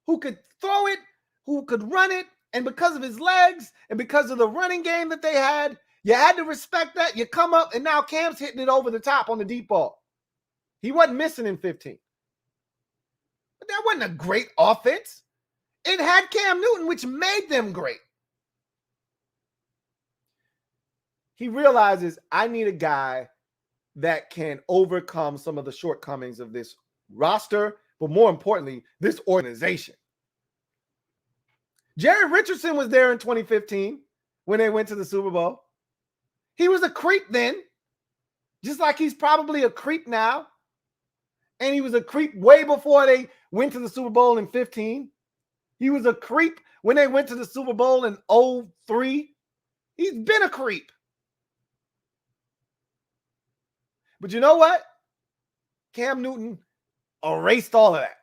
who could throw it, who could run it, and because of his legs and because of the running game that they had, you had to respect that. You come up, and now Cam's hitting it over the top on the deep ball. He wasn't missing in 15. But that wasn't a great offense. It had Cam Newton, which made them great. He realizes, I need a guy that can overcome some of the shortcomings of this roster, but more importantly, this organization. Jerry Richardson was there in 2015 when they went to the Super Bowl. He was a creep then, just like he's probably a creep now. And he was a creep way before they went to the Super Bowl in 15. He was a creep when they went to the Super Bowl in 03. He's been a creep. But you know what? Cam Newton erased all of that.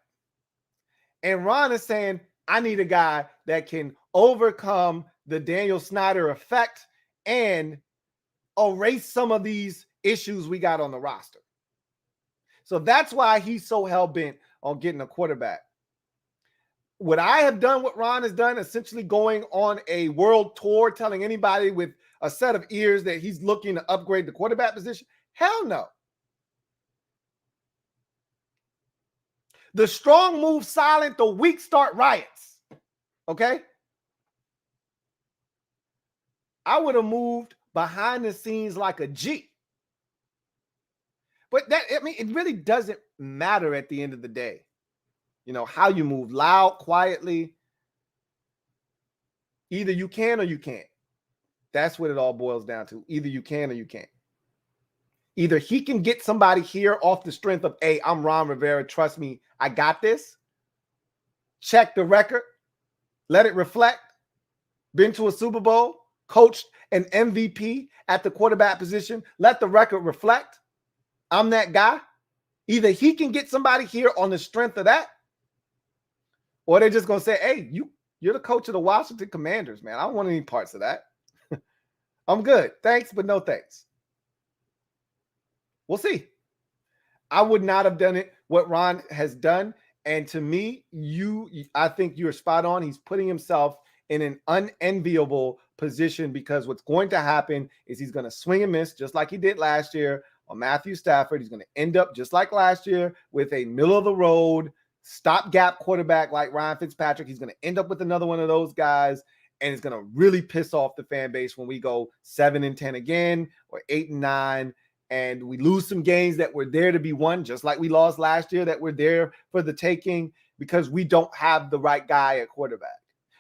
And Ron is saying, I need a guy that can overcome the Daniel Snyder effect and erase some of these issues we got on the roster. So that's why he's so hell-bent on getting a quarterback. Would I have done what Ron has done, essentially going on a world tour, telling anybody with a set of ears that he's looking to upgrade the quarterback position? Hell no. The strong move silent, the weak start riots. Okay? I would have moved behind the scenes like a G. But it really doesn't matter at the end of the day. How you move, loud, quietly. Either you can or you can't. That's what it all boils down to. Either you can or you can't. Either he can get somebody here off the strength of, hey, I'm Ron Rivera. Trust me, I got this. Check the record. Let it reflect. Been to a Super Bowl. Coached an MVP at the quarterback position. Let the record reflect. I'm that guy. Either he can get somebody here on the strength of that, or they're just going to say, hey, you're the coach of the Washington Commanders, man. I don't want any parts of that. I'm good. Thanks, but no thanks. We'll see. I would not have done it what Ron has done. And to me, I think you're spot on. He's putting himself in an unenviable position, because what's going to happen is he's going to swing and miss just like he did last year on Matthew Stafford. He's going to end up just like last year with a middle of the road stopgap quarterback like Ryan Fitzpatrick. He's going to end up with another one of those guys, and it's going to really piss off the fan base when we go 7-10 again or 8-9. And we lose some games that were there to be won, just like we lost last year, that were there for the taking, because we don't have the right guy at quarterback.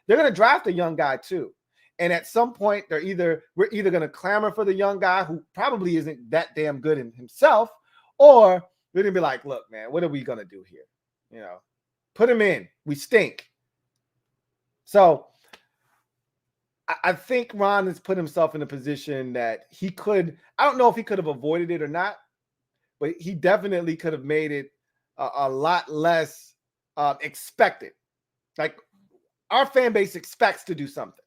They're going to draft a young guy too. And at some point, we're either going to clamor for the young guy who probably isn't that damn good in himself, or we're going to be like, look, man, what are we going to do here? Put him in. We stink. So I think Ron has put himself in a position that he could, I don't know if he could have avoided it or not, but he definitely could have made it a lot less expected. Like, our fan base expects to do something.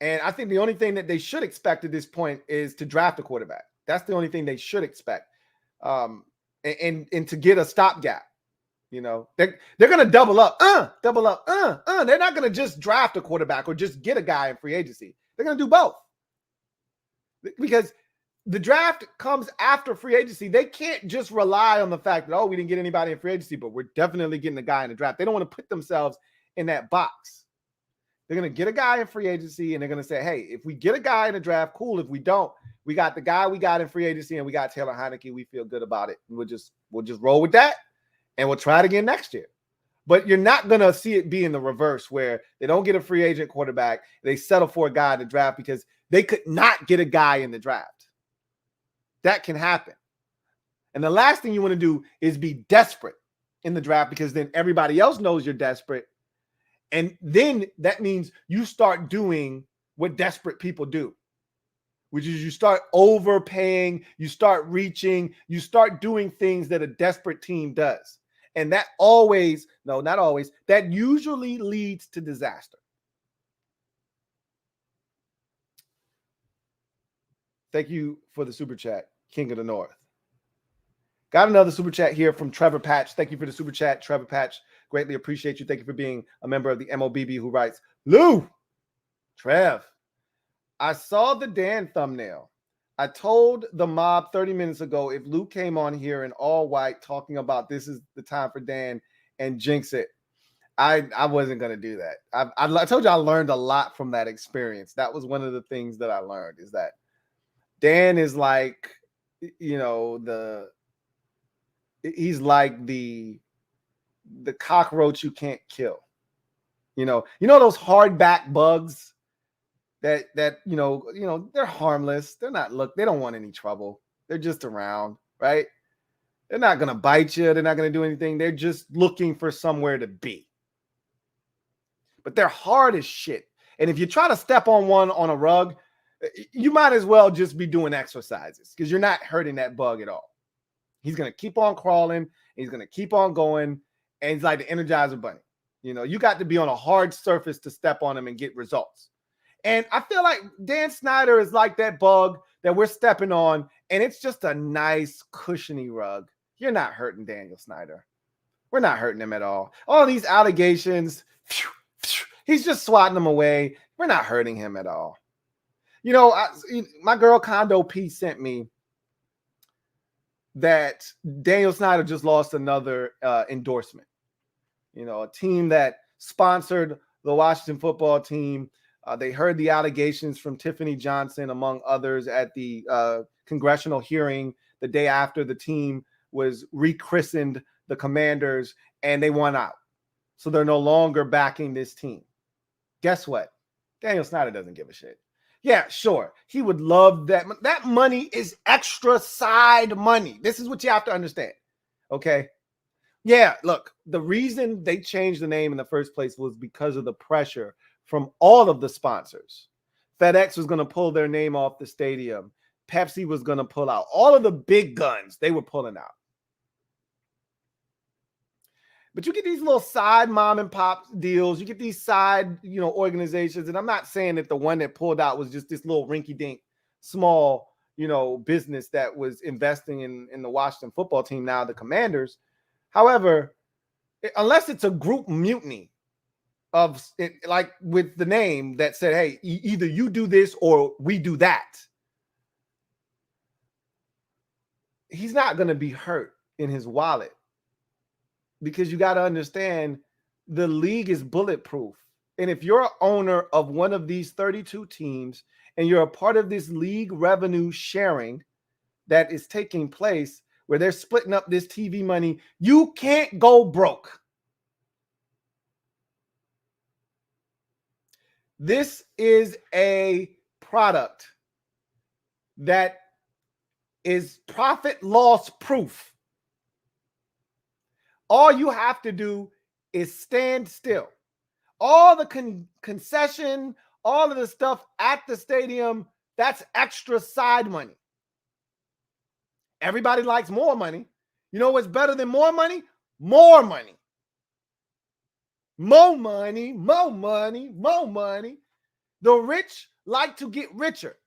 And I think the only thing that they should expect at this point is to draft a quarterback. That's the only thing they should expect. And to get a stopgap. They're going to double up. They're not going to just draft a quarterback or just get a guy in free agency. They're going to do both. Because the draft comes after free agency. They can't just rely on the fact that, we didn't get anybody in free agency, but we're definitely getting a guy in the draft. They don't want to put themselves in that box. They're going to get a guy in free agency, and they're going to say, hey, if we get a guy in the draft, cool. If we don't, we got the guy we got in free agency, and we got Taylor Heineke. We feel good about it. We'll just roll with that, and we'll try it again next year. But you're not going to see it be in the reverse, where they don't get a free agent quarterback. They settle for a guy in the draft because they could not get a guy in the draft. That can happen. And the last thing you want to do is be desperate in the draft, because then everybody else knows you're desperate. And then that means you start doing what desperate people do, which is you start overpaying, you start reaching, you start doing things that a desperate team does. And that that usually leads to disaster. Thank you for the super chat, King of the North. Got another super chat here from Trevor Patch. Thank you for the super chat, Trevor Patch. Greatly appreciate you. Thank you for being a member of the MOBB, who writes, Lou, Trev, I saw the Dan thumbnail. I told the mob 30 minutes ago, if Lou came on here in all white talking about this is the time for Dan and jinx it, I wasn't going to do that. I told you I learned a lot from that experience. That was one of the things that I learned, is that Dan is like, he's like the cockroach you can't kill. Those hardback bugs that they're harmless. They don't want any trouble. They're just around, right? They're not going to bite you. They're not going to do anything. They're just looking for somewhere to be. But they're hard as shit. And if you try to step on one on a rug, you might as well just be doing exercises, because you're not hurting that bug at all. He's going to keep on crawling. He's going to keep on going. And he's like the Energizer Bunny. You got to be on a hard surface to step on him and get results. And I feel like Dan Snyder is like that bug that we're stepping on, and it's just a nice, cushiony rug. You're not hurting Daniel Snyder. We're not hurting him at all. All these allegations, he's just swatting them away. We're not hurting him at all. My girl Condo P sent me that Daniel Snyder just lost another endorsement. A team that sponsored the Washington football team They heard the allegations from Tiffany Johnson, among others, at the congressional hearing the day after the team was rechristened the Commanders, and they won out. So they're no longer backing this team. Guess what? Daniel Snyder doesn't give a shit. Yeah, sure. He would love that. That money is extra side money. This is what you have to understand. Okay? Yeah, look, the reason they changed the name in the first place was because of the pressure from all of the sponsors. FedEx was going to pull their name off the stadium. Pepsi was going to pull out. All of the big guns, they were pulling out. But you get these little side mom and pop deals. You get these side, organizations. And I'm not saying that the one that pulled out was just this little rinky-dink small, business that was investing in the Washington football team, now the Commanders. However, unless it's a group mutiny of it, like with the name that said, hey, either you do this or we do that, he's not going to be hurt in his wallet. Because you got to understand, the league is bulletproof. And if you're an owner of one of these 32 teams and you're a part of this league revenue sharing that is taking place where they're splitting up this TV money, you can't go broke. This is a product that is profit loss proof. All you have to do is stand still. All the concession, all of the stuff at the stadium, that's extra side money. Everybody likes more money. You know what's better than more money? More money. More money, more money, more money. The rich like to get richer.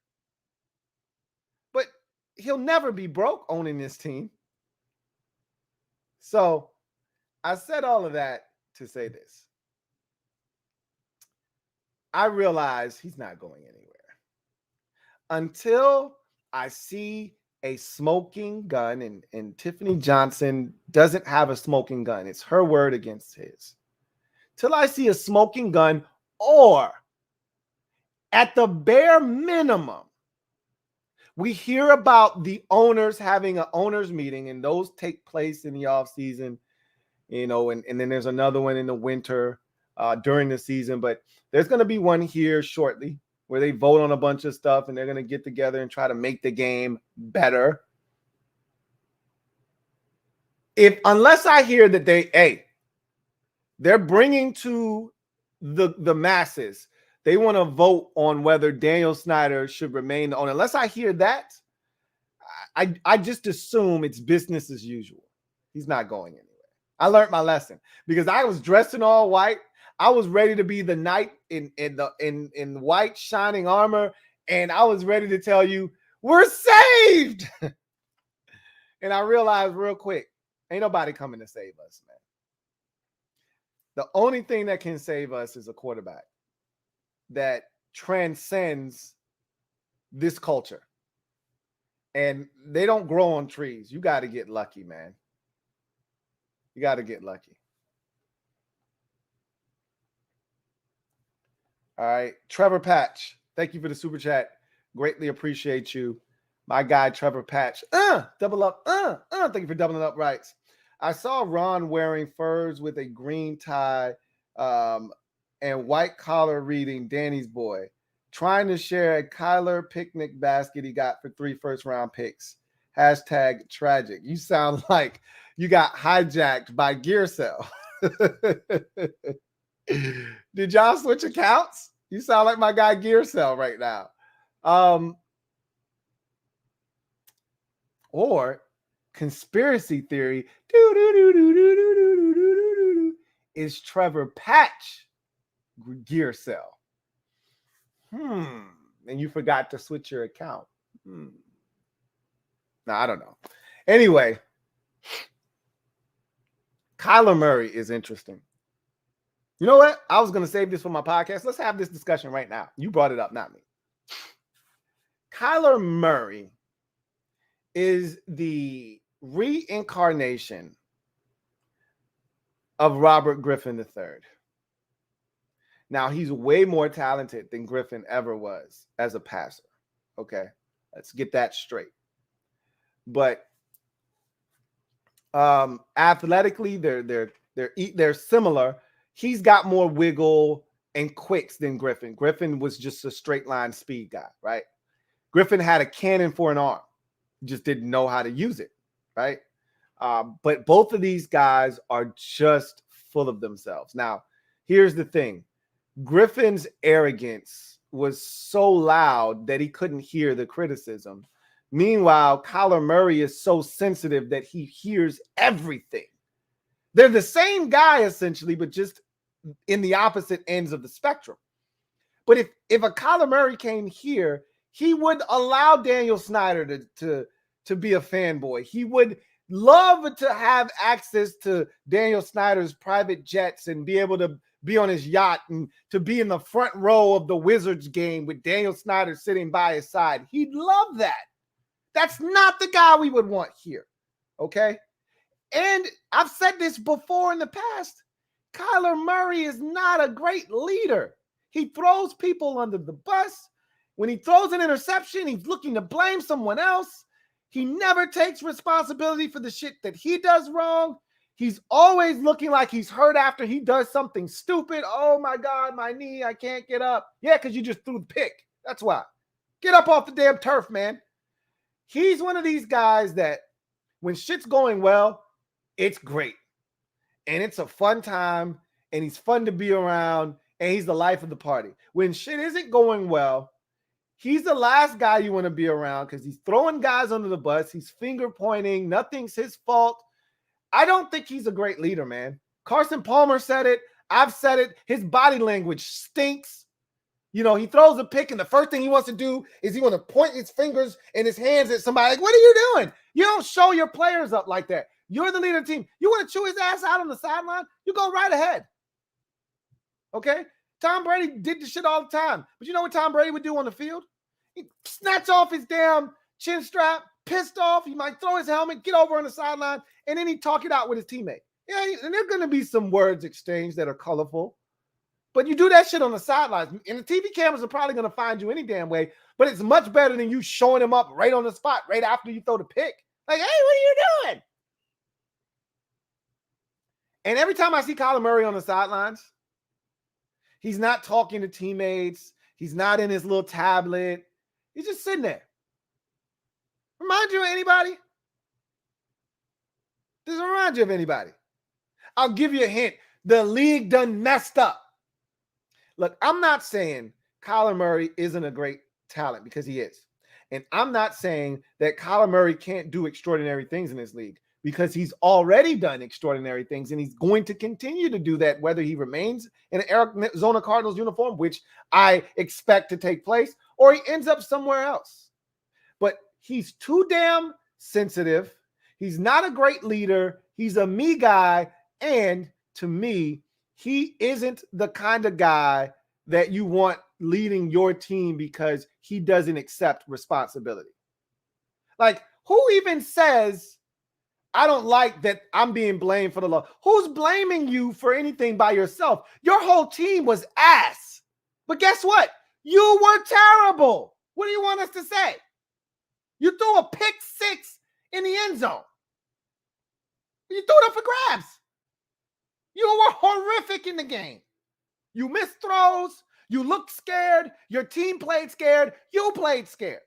But he'll never be broke owning this team. So I said all of that to say this. I realize he's not going anywhere until I see a smoking gun, and Tiffany Johnson doesn't have a smoking gun. It's her word against his. Till I see a smoking gun, or at the bare minimum, we hear about the owners having an owners meeting, and those take place in the offseason, and then there's another one in the winter during the season. But there's going to be one here shortly where they vote on a bunch of stuff, and they're going to get together and try to make the game better. Unless I hear that they're bringing to the masses, they want to vote on whether Daniel Snyder should remain the owner. Unless I hear that, I just assume it's business as usual. He's not going anywhere. I learned my lesson because I was dressed in all white. I was ready to be the knight in white shining armor, and I was ready to tell you we're saved. And I realized real quick, ain't nobody coming to save us, man. The only thing that can save us is a quarterback that transcends this culture. And they don't grow on trees. You got to get lucky, man. You got to get lucky. All right. Trevor Patch, thank you for the super chat. Greatly appreciate you. My guy, Trevor Patch. Double up. Thank you for doubling up rights. I saw Ron wearing furs with a green tie and white collar reading Danny's Boy, trying to share a Kyler picnic basket he got for 3 first-round picks. Hashtag tragic. You sound like you got hijacked by Gear Cell. Did y'all switch accounts? You sound like my guy Gear Cell right now. Or conspiracy theory is Trevor Patch Gear Cell. And you forgot to switch your account. No, I don't know. Anyway, Kyler Murray is interesting. You know what? I was going to save this for my podcast. Let's have this discussion right now. You brought it up, not me. Kyler Murray is the reincarnation of Robert Griffin III. Now, he's way more talented than Griffin ever was as a passer. Okay, let's get that straight. But athletically, they're similar. He's got more wiggle and quicks than Griffin. Griffin was just a straight line speed guy, right? Griffin had a cannon for an arm, just didn't know how to use it, right? But both of these guys are just full of themselves. Now, here's the thing. Griffin's arrogance was so loud that he couldn't hear the criticism. Meanwhile, Kyler Murray is so sensitive that he hears everything. They're the same guy, essentially, but just in the opposite ends of the spectrum. But if a Kyler Murray came here, he would allow Daniel Snyder to be a fanboy. He would love to have access to Daniel Snyder's private jets and be able to be on his yacht and to be in the front row of the Wizards game with Daniel Snyder sitting by his side. He'd love that. That's not the guy we would want here, okay? And I've said this before in the past. Kyler Murray is not a great leader. He throws people under the bus. When he throws an interception, he's looking to blame someone else. He never takes responsibility for the shit that he does wrong. He's always looking like he's hurt after he does something stupid. Oh my God, my knee, I can't get up. Yeah, because you just threw the pick. That's why. Get up off the damn turf, man. He's one of these guys that when shit's going well, it's great. And it's a fun time, and he's fun to be around, and he's the life of the party. When shit isn't going well, he's the last guy you want to be around because he's throwing guys under the bus. He's finger pointing. Nothing's his fault. I don't think he's a great leader, man. Carson Palmer said it. I've said it. His body language stinks. You know, he throws a pick, and the first thing he wants to do is he wants to point his fingers and his hands at somebody. Like, what are you doing? You don't show your players up like that. You're the leader of the team. You want to chew his ass out on the sideline? You go right ahead. Okay? Tom Brady did this shit all the time. But you know what Tom Brady would do on the field? He'd snatch off his damn chin strap, pissed off. He might throw his helmet, get over on the sideline, and then he'd talk it out with his teammate. Yeah, and there are going to be some words exchanged that are colorful. But you do that shit on the sidelines, and the TV cameras are probably going to find you any damn way, but it's much better than you showing him up right on the spot, right after you throw the pick. Like, hey, what are you doing? And every time I see Kyler Murray on the sidelines, he's not talking to teammates. He's not in his little tablet. He's just sitting there. Remind you of anybody? Does it remind you of anybody? I'll give you a hint. The league done messed up. Look, I'm not saying Kyler Murray isn't a great talent because he is. And I'm not saying that Kyler Murray can't do extraordinary things in this league because he's already done extraordinary things and he's going to continue to do that whether he remains in an Arizona Cardinals uniform, which I expect to take place, or he ends up somewhere else. But he's too damn sensitive. He's not a great leader. He's a me guy. And to me, he isn't the kind of guy that you want leading your team because he doesn't accept responsibility. Like, who even says, I don't like that I'm being blamed for the loss? Who's blaming you for anything by yourself? Your whole team was ass. But guess what? You were terrible. What do you want us to say? You threw a pick six in the end zone. You threw it up for grabs. You were horrific in the game. You missed throws. You looked scared. Your team played scared. You played scared.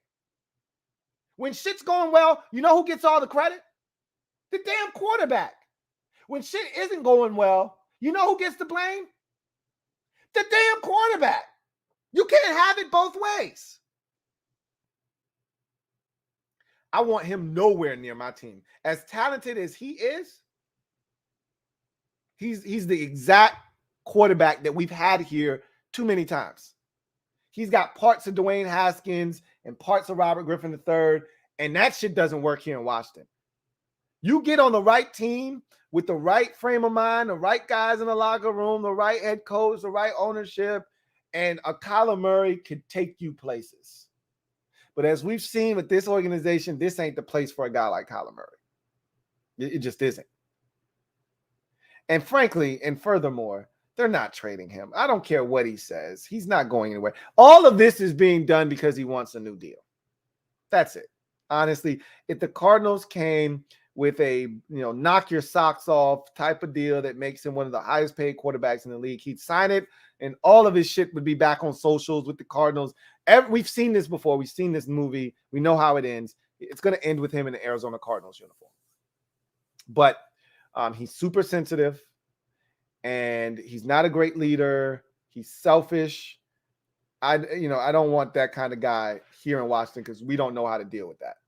When shit's going well, you know who gets all the credit? The damn quarterback. When shit isn't going well, you know who gets the blame? The damn quarterback. You can't have it both ways. I want him nowhere near my team. As talented as he is, he's the exact quarterback that we've had here too many times. He's got parts of Dwayne Haskins and parts of Robert Griffin III, and that shit doesn't work here in Washington. You get on the right team with the right frame of mind, the right guys in the locker room, the right head coach, the right ownership, and a Kyler Murray could take you places. But as we've seen with this organization, this ain't the place for a guy like Kyler Murray. It just isn't. And frankly, and furthermore, They're not trading him. I don't care what he says. He's not going anywhere. All of this is being done because he wants a new deal. That's it. Honestly, if the Cardinals came with a, knock your socks off type of deal that makes him one of the highest paid quarterbacks in the league, he'd sign it and all of his shit would be back on socials with the Cardinals. We've seen this before. We've seen this movie. We know how it ends. It's going to end with him in the Arizona Cardinals uniform. But he's super sensitive and he's not a great leader. He's selfish. I don't want that kind of guy here in Washington because we don't know how to deal with that.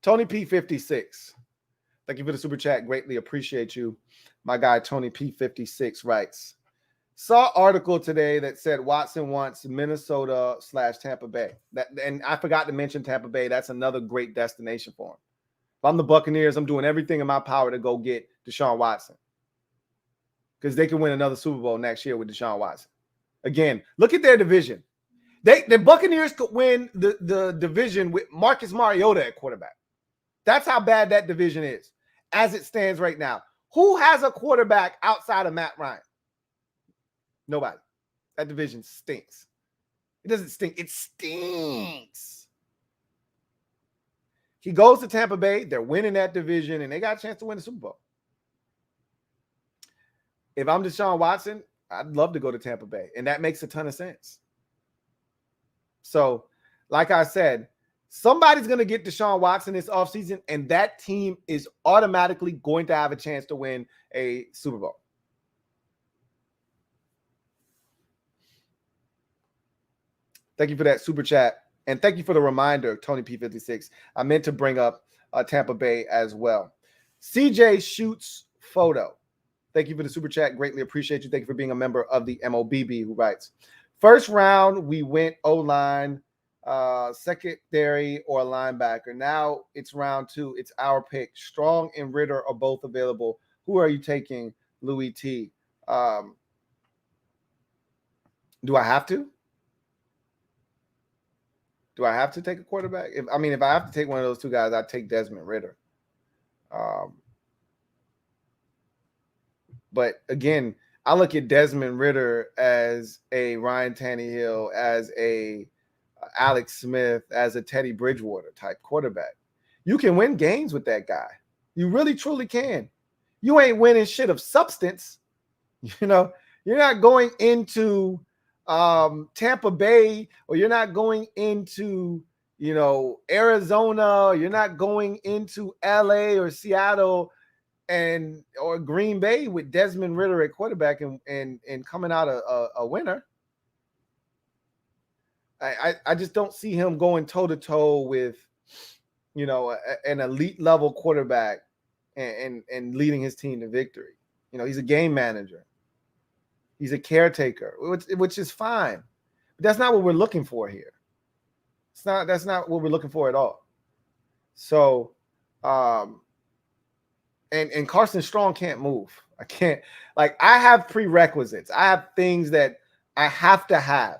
Tony P56. Thank you for the super chat. Greatly appreciate you. My guy, Tony P56 writes, saw article today that said Watson wants Minnesota/Tampa Bay. And I forgot to mention Tampa Bay. That's another great destination for him. If I'm the Buccaneers, I'm doing everything in my power to go get Deshaun Watson. Because they can win another Super Bowl next year with Deshaun Watson. Again, look at their division. The Buccaneers could win the division with Marcus Mariota at quarterback. That's how bad that division is as it stands right now. Who has a quarterback outside of Matt Ryan? Nobody. That division stinks. It doesn't stink. It stinks. He goes to Tampa Bay. They're winning that division, and they got a chance to win the Super Bowl. If I'm Deshaun Watson, I'd love to go to Tampa Bay, and that makes a ton of sense. So, like I said, somebody's going to get Deshaun Watson this offseason, and that team is automatically going to have a chance to win a Super Bowl. Thank you for that super chat. And thank you for the reminder, Tony P56. I meant to bring up Tampa Bay as well. CJ Shoots Photo. Thank you for the super chat. Greatly appreciate you. Thank you for being a member of the MOBB, who writes, first round, we went O-line, secondary, or linebacker. Now it's round 2. It's our pick. Strong and Ritter are both available. Who are you taking, Louis T? Do I have to? Do I have to take a quarterback? If I have to take one of those two guys, I'd take Desmond Ritter. But again, I look at Desmond Ritter as a Ryan Tannehill, as a Alex Smith, as a Teddy Bridgewater type quarterback. You can win games with that guy. You really, truly can. You ain't winning shit of substance. You're not going into Tampa Bay, or you're not going into, Arizona. You're not going into LA or Seattle or Green Bay with Desmond Ritter at quarterback and coming out a winner. I just don't see him going toe-to-toe with, an elite level quarterback and leading his team to victory. He's a game manager. He's a caretaker, which is fine. But that's not what we're looking for here. That's not what we're looking for at all. So, and Carson Strong can't move. I have prerequisites. I have things that I have to have.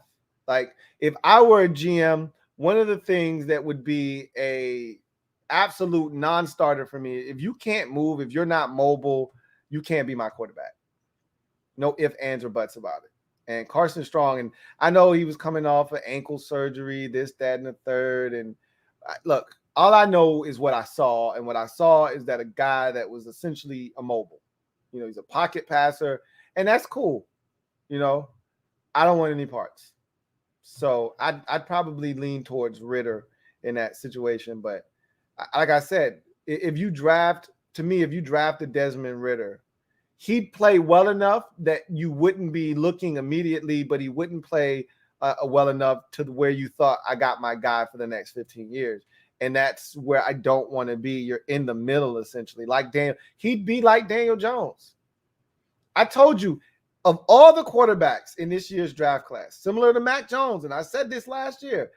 Like, if I were a GM, one of the things that would be a absolute non-starter for me, if you can't move, if you're not mobile, you can't be my quarterback. No ifs, ands, or buts about it. And Carson Strong, and I know he was coming off of ankle surgery, this, that, and the third. And look, all I know is what I saw. And what I saw is that a guy that was essentially immobile. He's a pocket passer, and that's cool. I don't want any parts. So I'd probably lean towards Ritter in that situation. But like I said, if you draft a Desmond Ritter, he'd play well enough that you wouldn't be looking immediately, but he wouldn't play well enough to where you thought, I got my guy for the next 15 years. And that's where I don't want to be. You're in the middle, essentially. He'd be like Daniel Jones. I told you, of all the quarterbacks in this year's draft class, similar to Mac Jones, and I said this last year,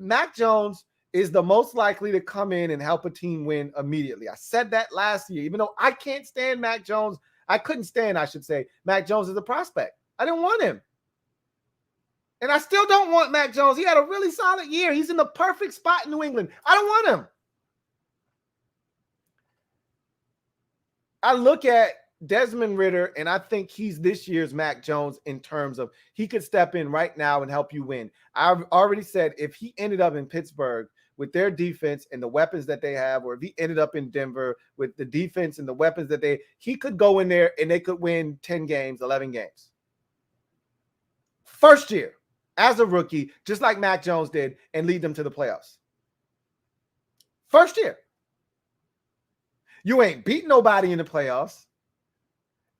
Mac Jones is the most likely to come in and help a team win immediately. I said that last year, even though I can't stand Mac Jones. I couldn't stand, I should say, Mac Jones as a prospect. I didn't want him. And I still don't want Mac Jones. He had a really solid year. He's in the perfect spot in New England. I don't want him. I look at Desmond Ridder, and I think he's this year's Mac Jones in terms of he could step in right now and help you win. I've already said if he ended up in Pittsburgh with their defense and the weapons that they have, or if he ended up in Denver with the defense and the weapons that he could go in there and they could win 10 games, 11 games. First year as a rookie, just like Mac Jones did, and lead them to the playoffs. First year. You ain't beat nobody in the playoffs.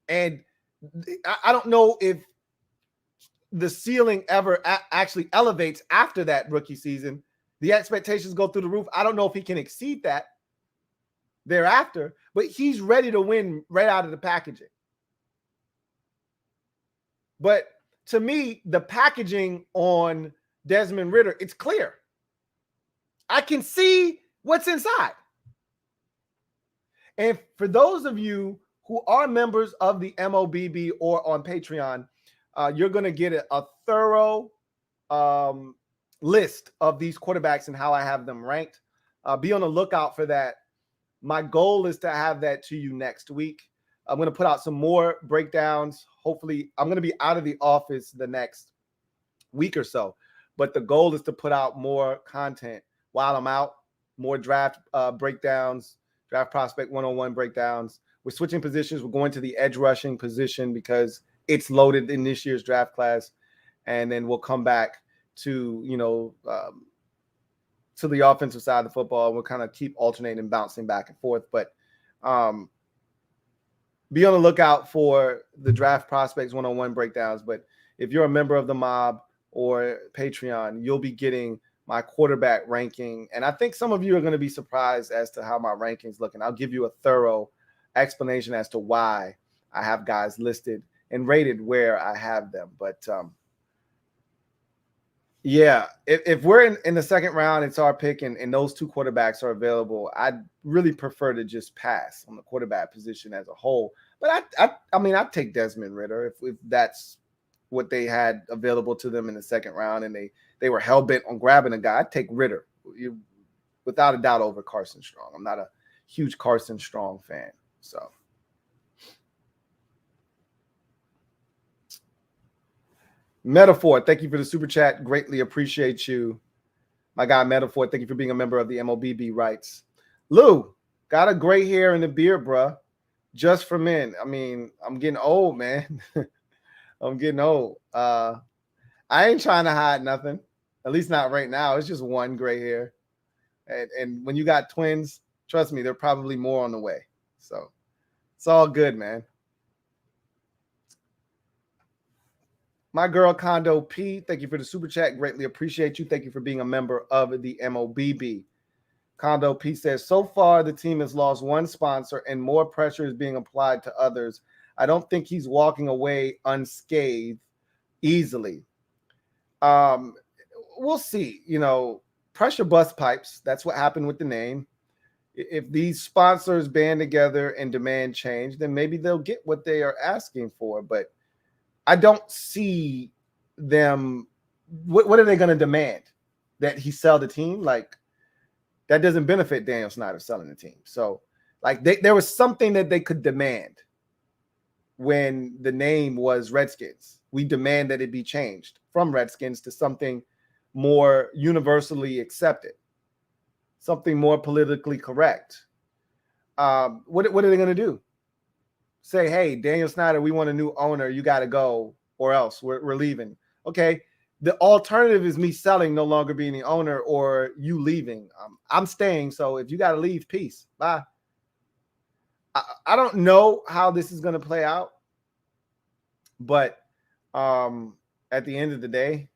And I don't know if the ceiling ever actually elevates after that rookie season. The expectations go through the roof. I don't know if he can exceed that thereafter, but he's ready to win right out of the packaging. But to me, the packaging on Desmond Ridder, it's clear. I can see what's inside. And for those of you who are members of the MOBB or on Patreon, you're going to get a thorough list of these quarterbacks and how I have them ranked. Be on the lookout for that. My goal is to have that to you next week. I'm going to put out some more breakdowns. Hopefully, I'm going to be out of the office the next week or so. But the goal is to put out more content while I'm out, more draft breakdowns, draft prospect 101 breakdowns. We're switching positions. We're going to the edge rushing position because it's loaded in this year's draft class. And then we'll come back to, to the offensive side of the football. We'll kind of keep alternating and bouncing back and forth. But be on the lookout for the draft prospects 101 breakdowns. But if you're a member of the mob or Patreon, you'll be getting my quarterback ranking. And I think some of you are going to be surprised as to how my rankings look. And I'll give you a thorough explanation as to why I have guys listed and rated where I have them. But yeah, if we're in the second round, it's our pick and those two quarterbacks are available, I'd really prefer to just pass on the quarterback position as a whole. But I mean, I'd take Desmond Ridder if that's what they had available to them in the second round and they were hell-bent on grabbing a guy. I'd take Ridder without a doubt over Carson Strong. I'm not a huge Carson Strong fan. So Metaphor, thank you for the super chat. Greatly appreciate you. My guy Metaphor, thank you for being a member of the MOBB Rights. Lou, got a gray hair and a beard, bruh. Just for men. I mean, I'm getting old, man. I'm getting old. I ain't trying to hide nothing. At least not right now. It's just one gray hair. And when you got twins, trust me, they're probably more on the way. So it's all good, man. My girl Condo P, thank you for the super chat. Greatly appreciate you. Thank you for being a member of the MOBB. Condo P says, so far the team has lost one sponsor and more pressure is being applied to others. I don't think he's walking away unscathed easily. We'll see. Pressure bust pipes. That's what happened with the name. If these sponsors band together and demand change, then maybe they'll get what they are asking for. But I don't see them. What are they going to demand? That he sell the team? Like, that doesn't benefit Daniel Snyder selling the team. So, like, there was something that they could demand when the name was Redskins. We demand that it be changed from Redskins to something more universally accepted, something more politically correct. What are they going to do? Say, hey, Daniel Snyder, we want a new owner. You got to go or else we're leaving. Okay. The alternative is me selling, no longer being the owner, or you leaving. I'm staying. So if you got to leave, peace. Bye. I don't know how this is going to play out. But at the end of the day,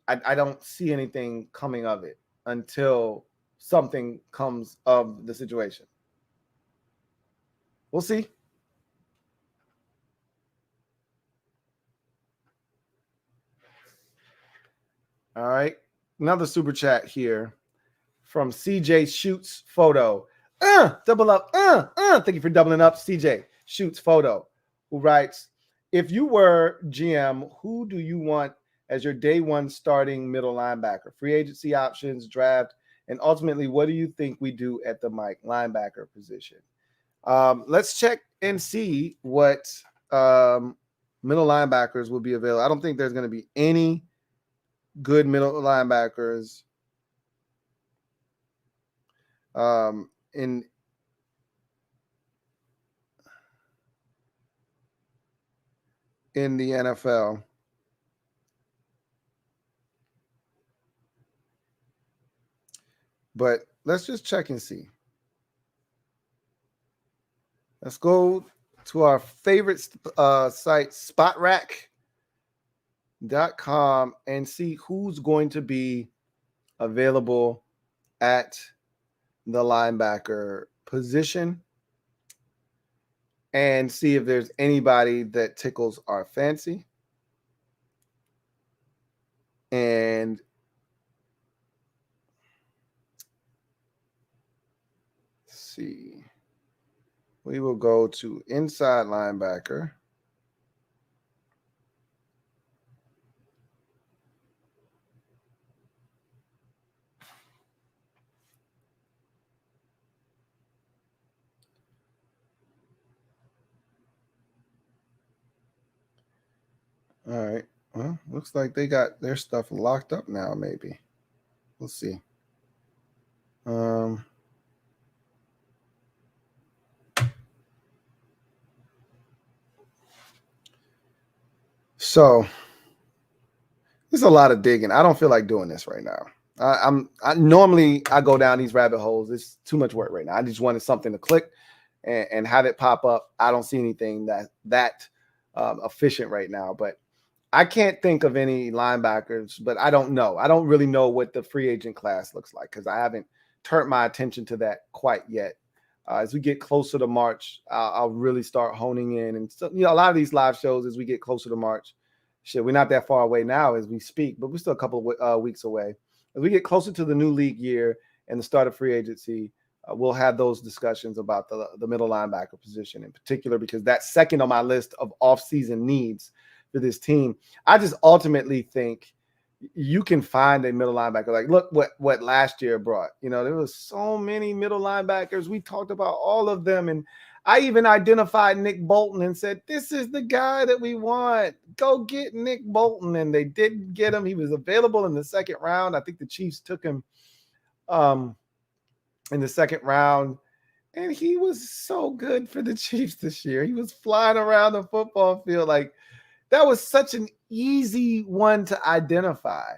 I don't see anything coming of it until something comes of the situation. We'll see. All right. Another super chat here from CJ Shoots Photo. Double up. Thank you for doubling up, CJ Shoots Photo, who writes, if you were GM, who do you want as your day one starting middle linebacker? Free agency options, draft, and ultimately, what do you think we do at the Mike linebacker position? Let's check and see what middle linebackers will be available. I don't think there's going to be any good middle linebackers in the NFL. But let's just check and see. Let's go to our favorite site, spotrack.com, and see who's going to be available at the linebacker position and see if there's anybody that tickles our fancy. And see, we will go to inside linebacker. All right. Well, looks like they got their stuff locked up now, maybe. We'll see. So there's a lot of digging. I don't feel like doing this right now. I normally go down these rabbit holes. It's too much work right now. I just wanted something to click and have it pop up. I don't see anything that efficient right now, but I can't think of any linebackers, but I don't know. I don't really know what the free agent class looks like because I haven't turned my attention to that quite yet. As we get closer to March, I'll really start honing in. And so, a lot of these live shows, as we get closer to March, we're not that far away now as we speak, but we're still a couple of weeks away. As we get closer to the new league year and the start of free agency, we'll have those discussions about the middle linebacker position in particular, because that's second on my list of offseason needs for this team. I just ultimately think you can find a middle linebacker. Like, look what last year brought. There was so many middle linebackers. We talked about all of them, and I even identified Nick Bolton and said, this is the guy that we want. Go get Nick Bolton. And they didn't get him. He was available in the second round. I think the Chiefs took him in the second round. And he was so good for the Chiefs this year. He was flying around the football field. Like, that was such an easy one to identify.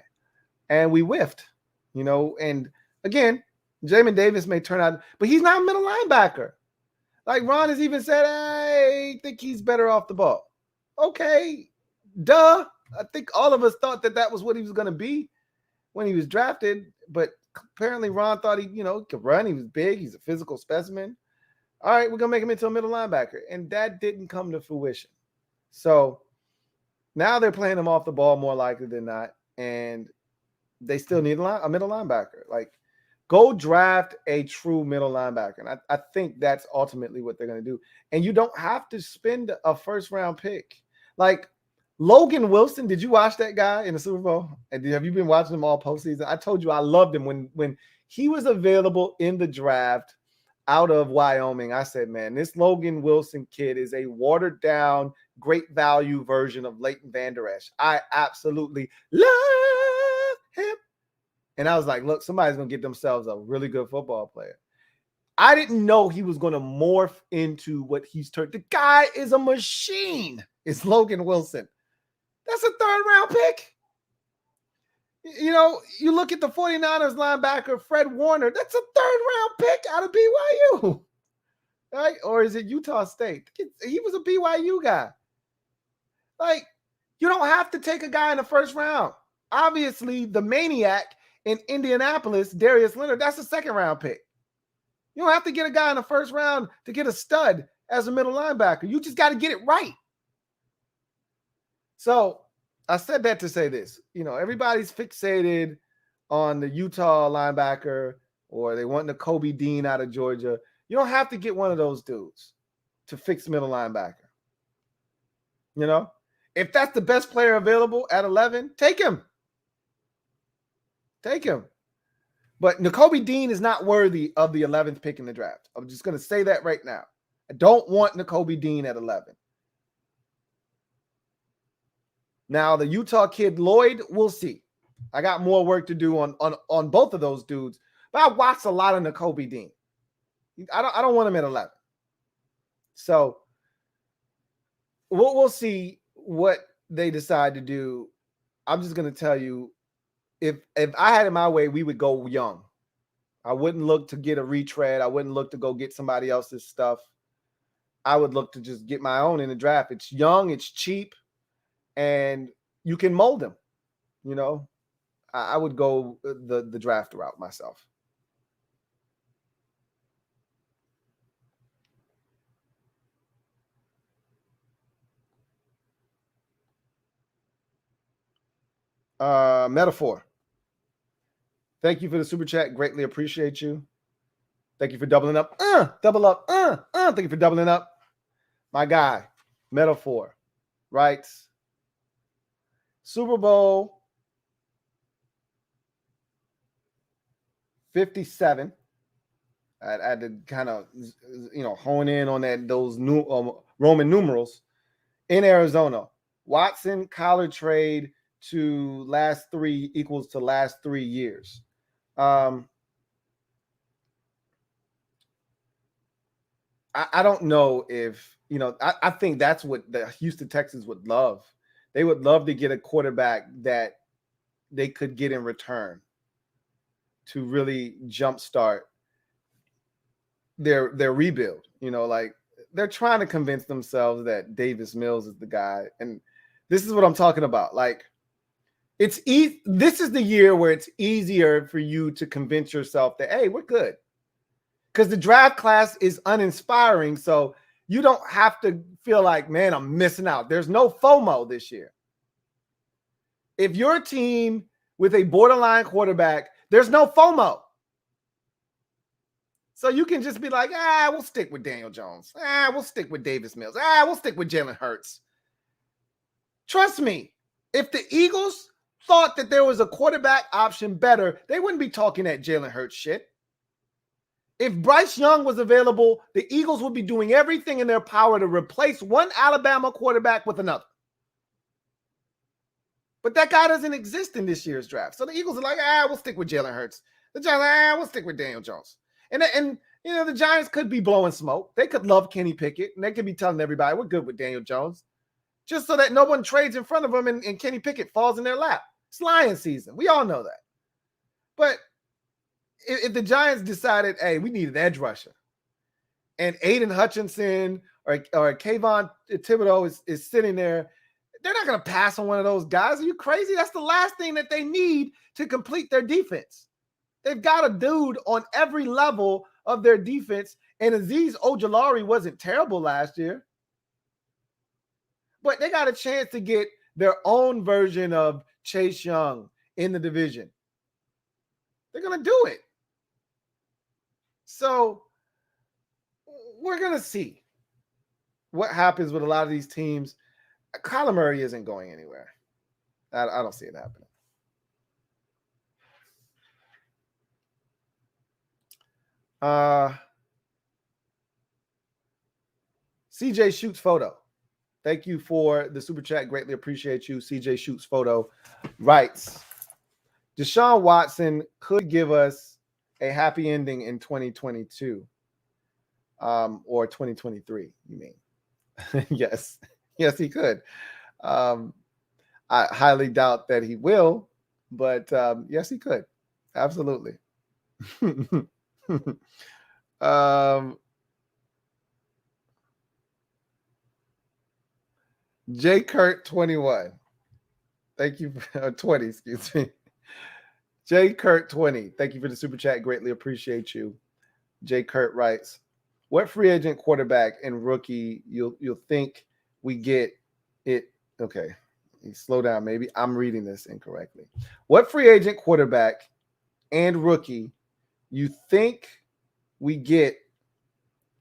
And we whiffed, And again, Jamin Davis may turn out, but he's not a middle linebacker. Like, Ron has even said, I think he's better off the ball. Okay, duh. I think all of us thought that was what he was going to be when he was drafted. But apparently Ron thought he could run. He was big. He's a physical specimen. All right, we're going to make him into a middle linebacker. And that didn't come to fruition. So now they're playing him off the ball more likely than not. And they still need a middle linebacker. Like, go draft a true middle linebacker. And I think that's ultimately what they're going to do. And you don't have to spend a first-round pick. Like, Logan Wilson, did you watch that guy in the Super Bowl? And have you been watching him all postseason? I told you I loved him when he was available in the draft out of Wyoming. I said, man, this Logan Wilson kid is a watered-down, great value version of Leighton Vander Esch. I absolutely love him. And I was like, look, somebody's going to get themselves a really good football player. I didn't know he was going to morph into what he's turned. The guy is a machine. It's Logan Wilson. That's a third-round pick. You look at the 49ers linebacker, Fred Warner. That's a third-round pick out of BYU. Right? Or is it Utah State? He was a BYU guy. Like, you don't have to take a guy in the first round. Obviously, the maniac in Indianapolis, Darius Leonard, that's a second-round pick. You don't have to get a guy in the first round to get a stud as a middle linebacker. You just got to get it right. So I said that to say this. Everybody's fixated on the Utah linebacker, or they want the Kobe Dean out of Georgia. You don't have to get one of those dudes to fix middle linebacker. If that's the best player available at 11, take him. Take him. But Nakobe Dean is not worthy of the 11th pick in the draft. I'm just going to say that right now. I don't want Nakobe Dean at 11. Now, the Utah kid, Lloyd, we'll see. I got more work to do on both of those dudes, but I watched a lot of Nakobe Dean. I don't want him at 11. So we'll see what they decide to do. I'm just going to tell you, if I had it my way, we would go young. I wouldn't look to get a retread. I wouldn't look to go get somebody else's stuff. I would look to just get my own in the draft. It's young, it's cheap, and you can mold them. You know, I would go the draft route myself. Metaphor. Thank you for the super chat. Greatly appreciate you. Thank you for doubling up. Double up. Thank you for doubling up. My guy, Metaphor, writes, Super Bowl 57. I had to kind of, hone in on those new Roman numerals in Arizona. Watson collar trade to last 3 equals to last 3 years. I don't know if, I think that's what the Houston Texans would love. They would love to get a quarterback that they could get in return to really jumpstart their rebuild. Like they're trying to convince themselves that Davis Mills is the guy. And this is what I'm talking about. Like, this is the year where it's easier for you to convince yourself that, hey, we're good. Because the draft class is uninspiring. So you don't have to feel like, man, I'm missing out. There's no FOMO this year. If you're a team with a borderline quarterback, there's no FOMO. So you can just be like, we'll stick with Daniel Jones. We'll stick with Davis Mills. We'll stick with Jalen Hurts. Trust me, if the Eagles thought that there was a quarterback option better, they wouldn't be talking that Jalen Hurts shit. If Bryce Young was available, the Eagles would be doing everything in their power to replace one Alabama quarterback with another. But that guy doesn't exist in this year's draft. So the Eagles are like, we'll stick with Jalen Hurts. The Giants, we'll stick with Daniel Jones. And the Giants could be blowing smoke. They could love Kenny Pickett, and they could be telling everybody, we're good with Daniel Jones, just so that no one trades in front of him and Kenny Pickett falls in their lap. It's Lions season. We all know that. But if the Giants decided, hey, we need an edge rusher, and Aiden Hutchinson or Kayvon Thibodeau is sitting there, they're not going to pass on one of those guys. Are you crazy? That's the last thing that they need to complete their defense. They've got a dude on every level of their defense, and Azeez Ojulari wasn't terrible last year. But they got a chance to get their own version of Chase Young in the division. They're going to do it. So we're going to see what happens with a lot of these teams. Kyler Murray isn't going anywhere. I don't see it happening. CJ Shoots Photo. Thank you for the super chat. Greatly appreciate you. CJ Shoots Photo writes, Deshaun Watson could give us a happy ending in 2022 or 2023, you mean? Yes, he could. I highly doubt that he will, but yes, he could. Absolutely. J. Kurt 21. Thank you for 20, excuse me. J. Kurt 20. Thank you for the super chat. Greatly appreciate you. J. Kurt writes, what free agent quarterback and rookie you'll think we get it? Okay. Slow down, maybe I'm reading this incorrectly. What free agent quarterback and rookie you think we get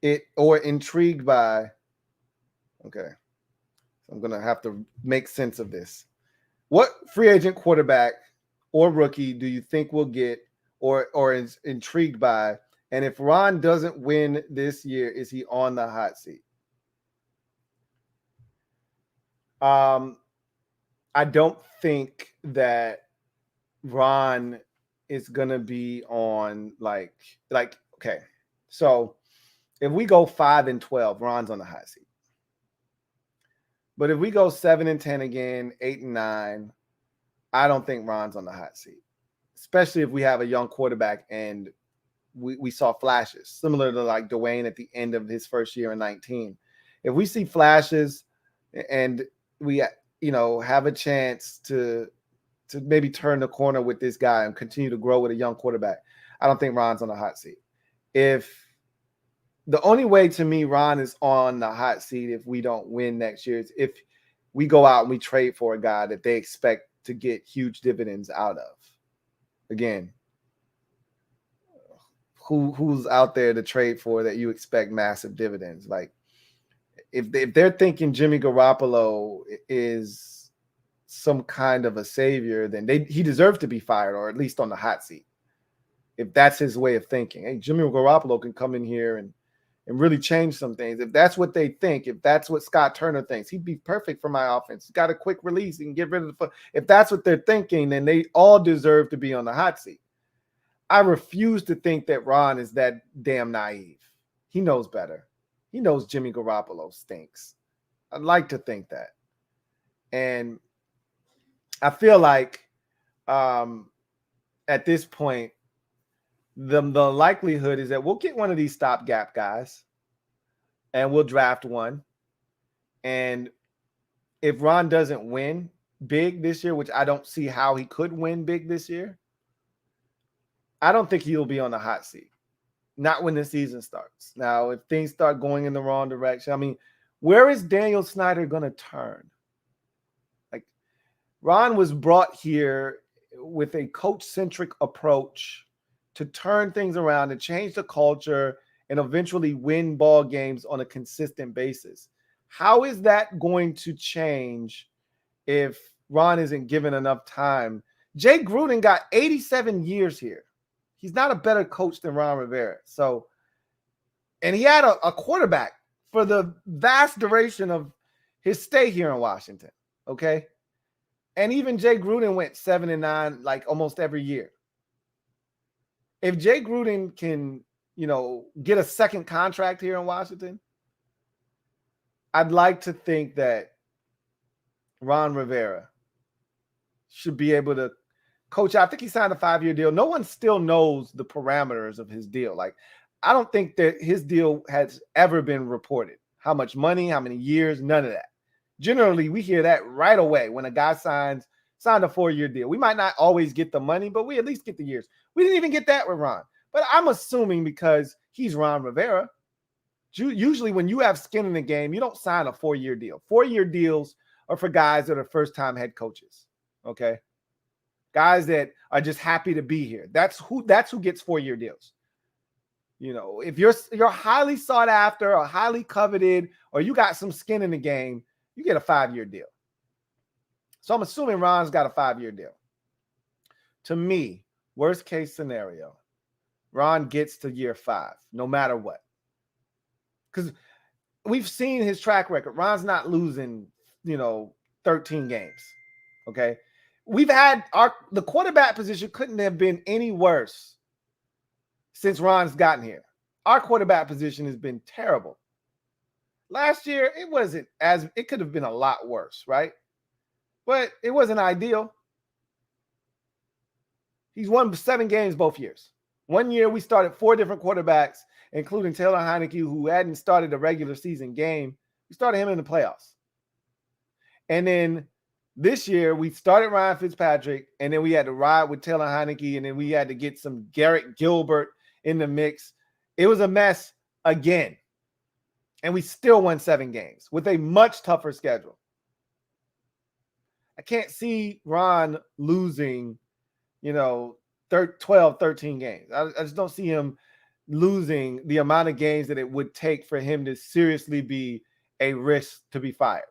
it or intrigued by? Okay. I'm going to have to make sense of this. What free agent quarterback or rookie do you think we'll get or is intrigued by And if Ron doesn't win this year, is he on the hot seat? I don't think that Ron is gonna be on like okay. So if we go 5-12, Ron's on the hot seat. But if we go 7-10 again, 8-9, I don't think Ron's on the hot seat. Especially if we have a young quarterback and we saw flashes, similar to like Dwayne at the end of his first year in 19. If we see flashes and we have a chance to maybe turn the corner with this guy and continue to grow with a young quarterback, I don't think Ron's on the hot seat. If the only way to me Ron is on the hot seat if we don't win next year is if we go out and we trade for a guy that they expect to get huge dividends out of. Again, who's out there to trade for that you expect massive dividends? Like if they're thinking Jimmy Garoppolo is some kind of a savior, then he deserves to be fired or at least on the hot seat. If that's his way of thinking, hey, Jimmy Garoppolo can come in here and really change some things. If that's what they think, if that's what Scott Turner thinks, he'd be perfect for my offense. He's got a quick release. He can get rid of the foot. If that's what they're thinking, then they all deserve to be on the hot seat. I refuse to think that Ron is that damn naive. He knows better. He knows Jimmy Garoppolo stinks. I'd like to think that. And I feel like at this point, the likelihood is that we'll get one of these stopgap guys and we'll draft one. And if Ron doesn't win big this year, which I don't see how he could win big this year, I don't think he'll be on the hot seat. Not when the season starts. Now, if things start going in the wrong direction, I mean, where is Daniel Snyder going to turn? Like, Ron was brought here with a coach-centric approach to turn things around, to change the culture, and eventually win ball games on a consistent basis. How is that going to change if Ron isn't given enough time? Jay Gruden got 87 years here. He's not a better coach than Ron Rivera. So, and he had a quarterback for the vast duration of his stay here in Washington. Okay. And even Jay Gruden went 7-9 like almost every year. If Jay Gruden can, get a second contract here in Washington, I'd like to think that Ron Rivera should be able to coach. I think he signed a 5-year deal. No one still knows the parameters of his deal. Like, I don't think that his deal has ever been reported. How much money, how many years, none of that. Generally, we hear that right away when a guy signed a 4-year deal. We might not always get the money, but we at least get the years. We didn't even get that with Ron. But I'm assuming because he's Ron Rivera, usually when you have skin in the game, you don't sign a 4-year deal. 4-year deals are for guys that are first-time head coaches, okay? Guys that are just happy to be here. That's who gets 4-year deals. If you're highly sought after or highly coveted or you got some skin in the game, you get a 5-year deal. So I'm assuming Ron's got a 5-year deal. To me, worst case scenario, Ron gets to year 5, no matter what. Because we've seen his track record. Ron's not losing, 13 games. Okay. We've had the quarterback position couldn't have been any worse since Ron's gotten here. Our quarterback position has been terrible. Last year, it could have been a lot worse, right? But it wasn't ideal. He's won 7 games both years. One year, we started 4 different quarterbacks, including Taylor Heineke, who hadn't started a regular season game. We started him in the playoffs. And then this year, we started Ryan Fitzpatrick, and then we had to ride with Taylor Heineke, and then we had to get some Garrett Gilbert in the mix. It was a mess again. And we still won 7 games with a much tougher schedule. I can't see Ron losing, 12, 13 games. I just don't see him losing the amount of games that it would take for him to seriously be a risk to be fired.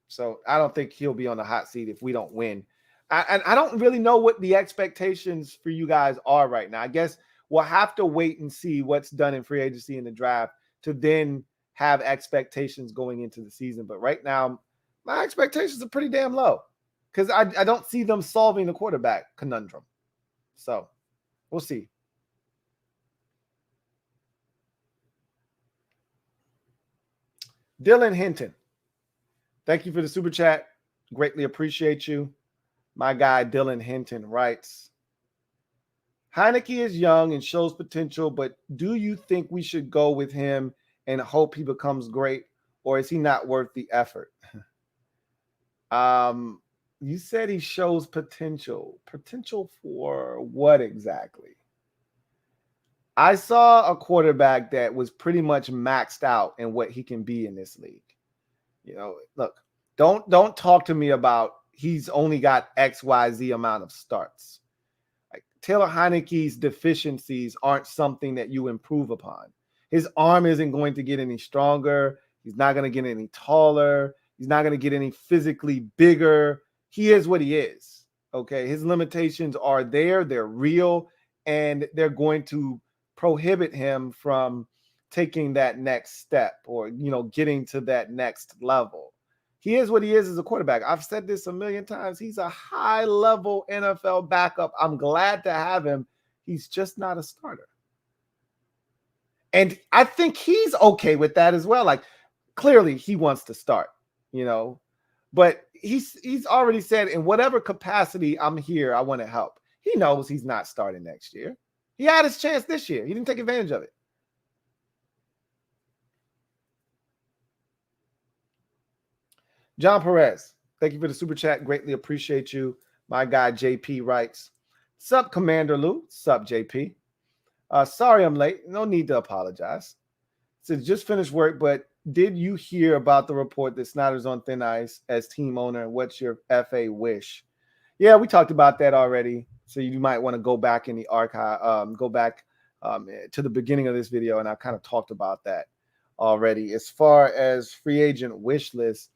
So I don't think he'll be on the hot seat if we don't win. I don't really know what the expectations for you guys are right now. I guess we'll have to wait and see what's done in free agency and the draft to then have expectations going into the season. But right now, my expectations are pretty damn low because I don't see them solving the quarterback conundrum. So we'll see. Dylan Hinton, thank you for the super chat. Greatly appreciate you. My guy Dylan Hinton writes, Heineke is young and shows potential, but do you think we should go with him and hope he becomes great, or is he not worth the effort? You said he shows potential. Potential for what exactly? I saw a quarterback that was pretty much maxed out in what he can be in this league. You know, look, don't talk to me about he's only got XYZ amount of starts. Like Taylor Heineke's deficiencies aren't something that you improve upon. His arm isn't going to get any stronger. He's not going to get any taller. He's not going to get any physically bigger. He is what he is. Okay. His limitations are there. They're real. And they're going to prohibit him from taking that next step or, getting to that next level. He is what he is as a quarterback. I've said this a million times. He's a high-level NFL backup. I'm glad to have him. He's just not a starter. And I think he's okay with that as well. Like, clearly he wants to start, but he's already said in whatever capacity I'm here, I want to help. He knows he's not starting next year. He had his chance this year. He didn't take advantage of it. John Perez, thank you for the super chat. Greatly appreciate you. My guy JP writes, sup, Commander Lou. Sup, JP. Sorry I'm late. No need to apologize. Said just finished work, but did you hear about the report that Snyder's on thin ice as team owner? What's your FA wish? Yeah, we talked about that already. So you might want to go back in the archive, go back to the beginning of this video, and I kind of talked about that already. As far as free agent wish list,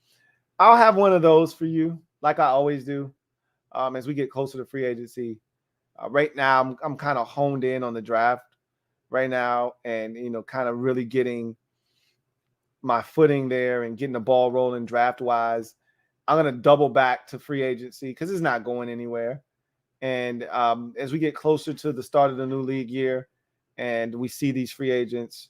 I'll have one of those for you, like I always do, as we get closer to free agency. Right now, I'm kind of honed in on the draft right now, and kind of really getting my footing there and getting the ball rolling draft wise. I'm gonna double back to free agency because it's not going anywhere. And as we get closer to the start of the new league year, and we see these free agents,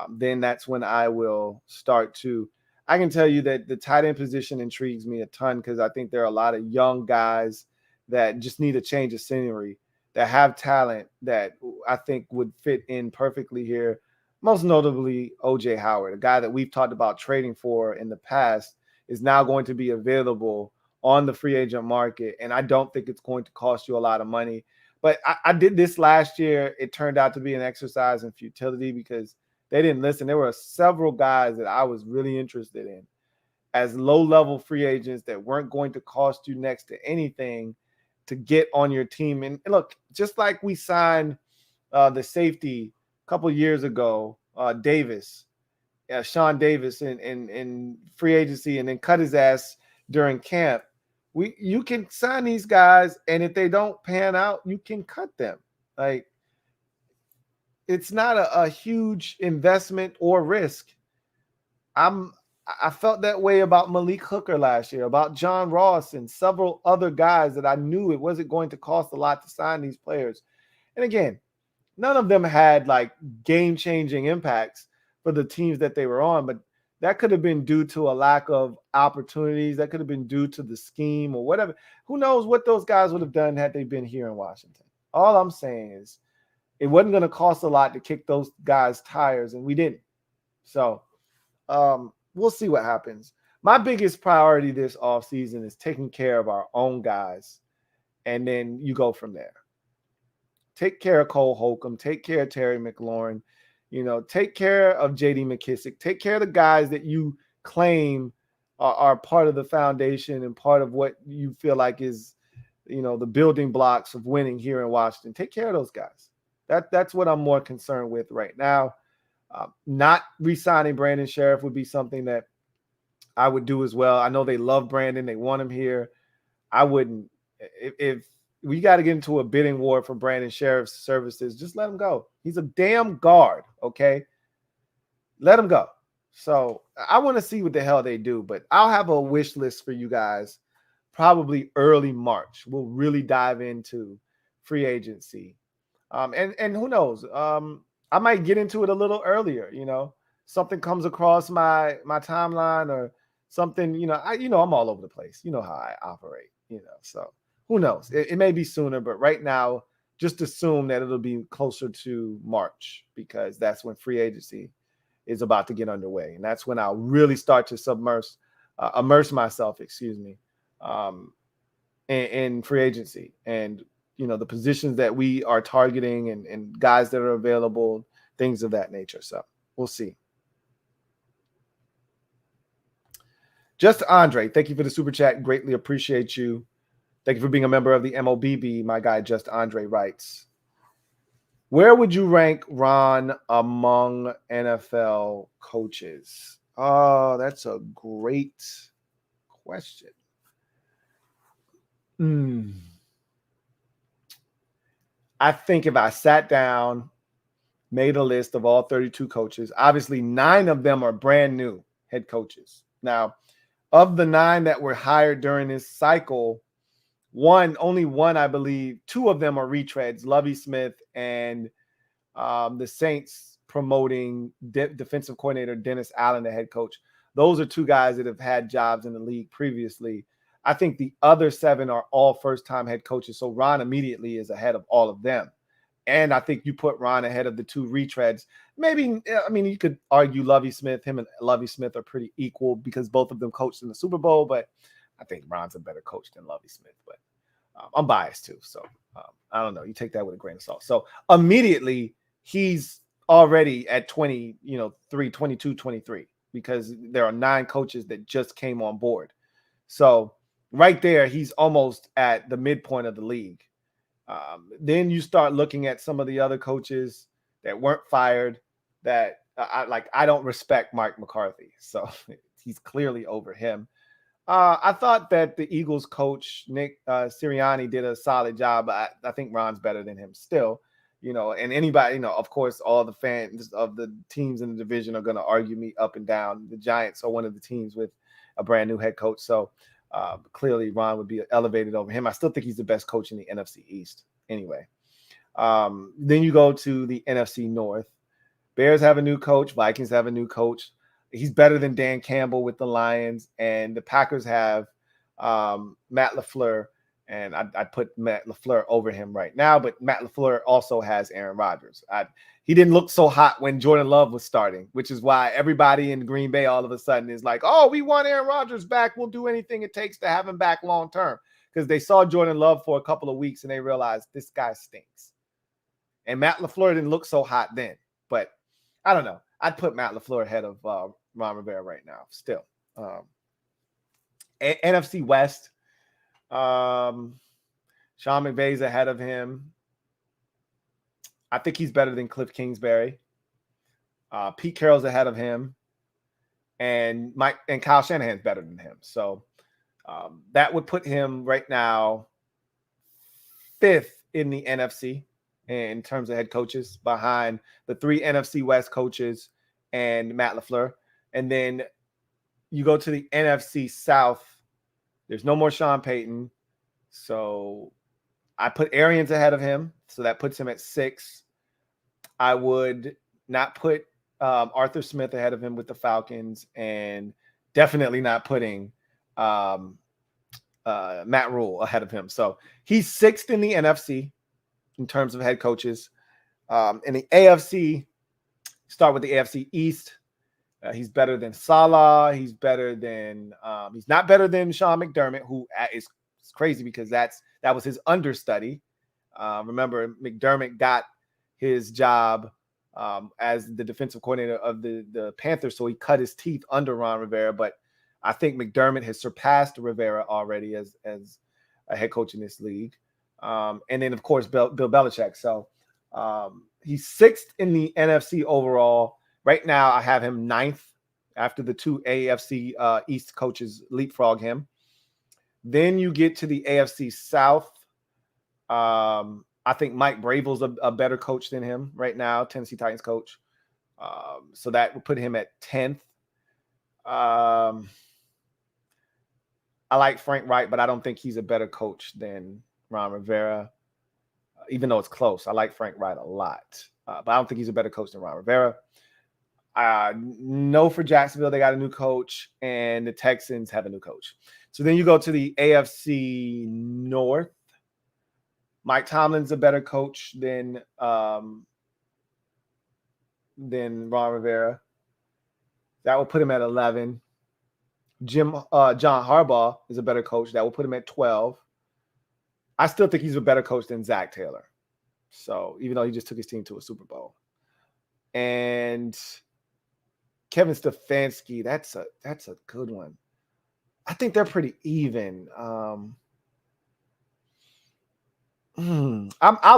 then that's when I will start to. I can tell you that the tight end position intrigues me a ton because I think there are a lot of young guys that just need a change of scenery, that have talent that I think would fit in perfectly here. Most notably, OJ Howard, a guy that we've talked about trading for in the past, is now going to be available on the free agent market. And I don't think it's going to cost you a lot of money. But I did this last year. It turned out to be an exercise in futility because they didn't listen. There were several guys that I was really interested in as low-level free agents that weren't going to cost you next to anything to get on your team. And look, just like we signed the safety a couple years ago, Davis, Sean Davis in free agency, and then cut his ass during camp. You can sign these guys, and if they don't pan out, you can cut them. Like, it's not a huge investment or risk. I felt that way about Malik Hooker last year, about John Ross and several other guys that I knew it wasn't going to cost a lot to sign these players. And again, none of them had like game-changing impacts for the teams that they were on, but that could have been due to a lack of opportunities. That could have been due to the scheme or whatever. Who knows what those guys would have done had they been here in Washington. All I'm saying is it wasn't going to cost a lot to kick those guys' tires, and we didn't. So we'll see what happens. My biggest priority this offseason is taking care of our own guys, and then you go from there. Take care of Cole Holcomb. Take care of Terry McLaurin. Take care of J.D. McKissick. Take care of the guys that you claim are part of the foundation and part of what you feel like is, the building blocks of winning here in Washington. Take care of those guys. That's what I'm more concerned with right now. Not re-signing Brandon Sheriff would be something that I would do as well. I know they love Brandon. They want him here. I wouldn't. If we got to get into a bidding war for Brandon Sheriff's services, just let him go. He's a damn guard, okay? Let him go. So I want to see what the hell they do, but I'll have a wish list for you guys probably early March. We'll really dive into free agency. And who knows? I might get into it a little earlier, something comes across my timeline or something, I'm all over the place. You know how I operate, so who knows? It may be sooner, but right now, just assume that it'll be closer to March because that's when free agency is about to get underway. And that's when I'll really start to immerse myself, in free agency and, the positions that we are targeting and guys that are available, things of that nature. So we'll see. Just Andre, thank you for the super chat. Greatly appreciate you. Thank you for being a member of the MOBB. My guy, Just Andre, writes, where would you rank Ron among NFL coaches? Oh, that's a great question. I think if I sat down, made a list of all 32 coaches, obviously 9 of them are brand new head coaches. Now, of the 9 that were hired during this cycle, only one, I believe, 2 of them are retreads, Lovie Smith and the Saints promoting defensive coordinator Dennis Allen, the head coach. Those are 2 guys that have had jobs in the league previously. I think the other 7 are all first-time head coaches, so Ron immediately is ahead of all of them. And I think you put Ron ahead of the 2 retreads. Maybe, you could argue Lovie Smith. Him and Lovie Smith are pretty equal because both of them coached in the Super Bowl, but I think Ron's a better coach than Lovie Smith. But I'm biased too, so I don't know. You take that with a grain of salt. So immediately he's already at 22, 23 because there are 9 coaches that just came on board. So right there, he's almost at the midpoint of the league. Then you start looking at some of the other coaches that weren't fired that I don't respect Mike McCarthy. So he's clearly over him. I thought that the Eagles coach, Nick Sirianni, did a solid job. I think Ron's better than him still, and anybody, of course, all the fans of the teams in the division are going to argue me up and down. The Giants are one of the teams with a brand new head coach. So clearly Ron would be elevated over him. I still think he's the best coach in the NFC East anyway. Then you go to the NFC North. Bears have a new coach. Vikings have a new coach. He's better than Dan Campbell with the Lions. And the Packers have Matt LaFleur. And I put Matt LaFleur over him right now. But Matt LaFleur also has Aaron Rodgers. He didn't look so hot when Jordan Love was starting, which is why everybody in Green Bay all of a sudden is like, oh, we want Aaron Rodgers back. We'll do anything it takes to have him back long term. Because they saw Jordan Love for a couple of weeks and they realized this guy stinks. And Matt LaFleur didn't look so hot then. But I don't know. I'd put Matt LaFleur ahead of Ron Rivera right now still. NFC West, Sean McVay's ahead of him. I think he's better than Cliff Kingsbury. Pete Carroll's ahead of him. And Kyle Shanahan's better than him. So that would put him right now 5th in the NFC in terms of head coaches behind the 3 NFC West coaches and Matt LaFleur. And then you go to the NFC South. There's no more Sean Payton. So I put Arians ahead of him. So that puts him at 6. I would not put Arthur Smith ahead of him with the Falcons, and definitely not putting Matt Rule ahead of him. So he's 6th in the NFC in terms of head coaches. In the AFC, start with the AFC East. He's better than Salah. He's better than he's not better than Sean McDermott, who is crazy because that was his understudy. Remember, McDermott got his job as the defensive coordinator of the Panthers, so he cut his teeth under Ron Rivera. But I think McDermott has surpassed Rivera already as a head coach in this league. And then, of course, Bill Belichick. So he's 6th in the NFC overall. Right now, I have him 9th after the 2 AFC East coaches leapfrog him. Then you get to the AFC South. I think Mike Bravel's a better coach than him right now, Tennessee Titans coach. So that would put him at 10th. I like Frank Wright, but I don't think he's a better coach than Ron Rivera, even though it's close. I like Frank Wright a lot, but I don't think he's a better coach than Ron Rivera. No, for Jacksonville, they got a new coach, and the Texans have a new coach. So then you go to the AFC North. Mike Tomlin's a better coach than Ron Rivera. That will put him at 11. John Harbaugh is a better coach. That will put him at 12. I still think he's a better coach than Zach Taylor. So even though he just took his team to a Super Bowl. And Kevin Stefanski, that's a good one. I think they're pretty even. I'll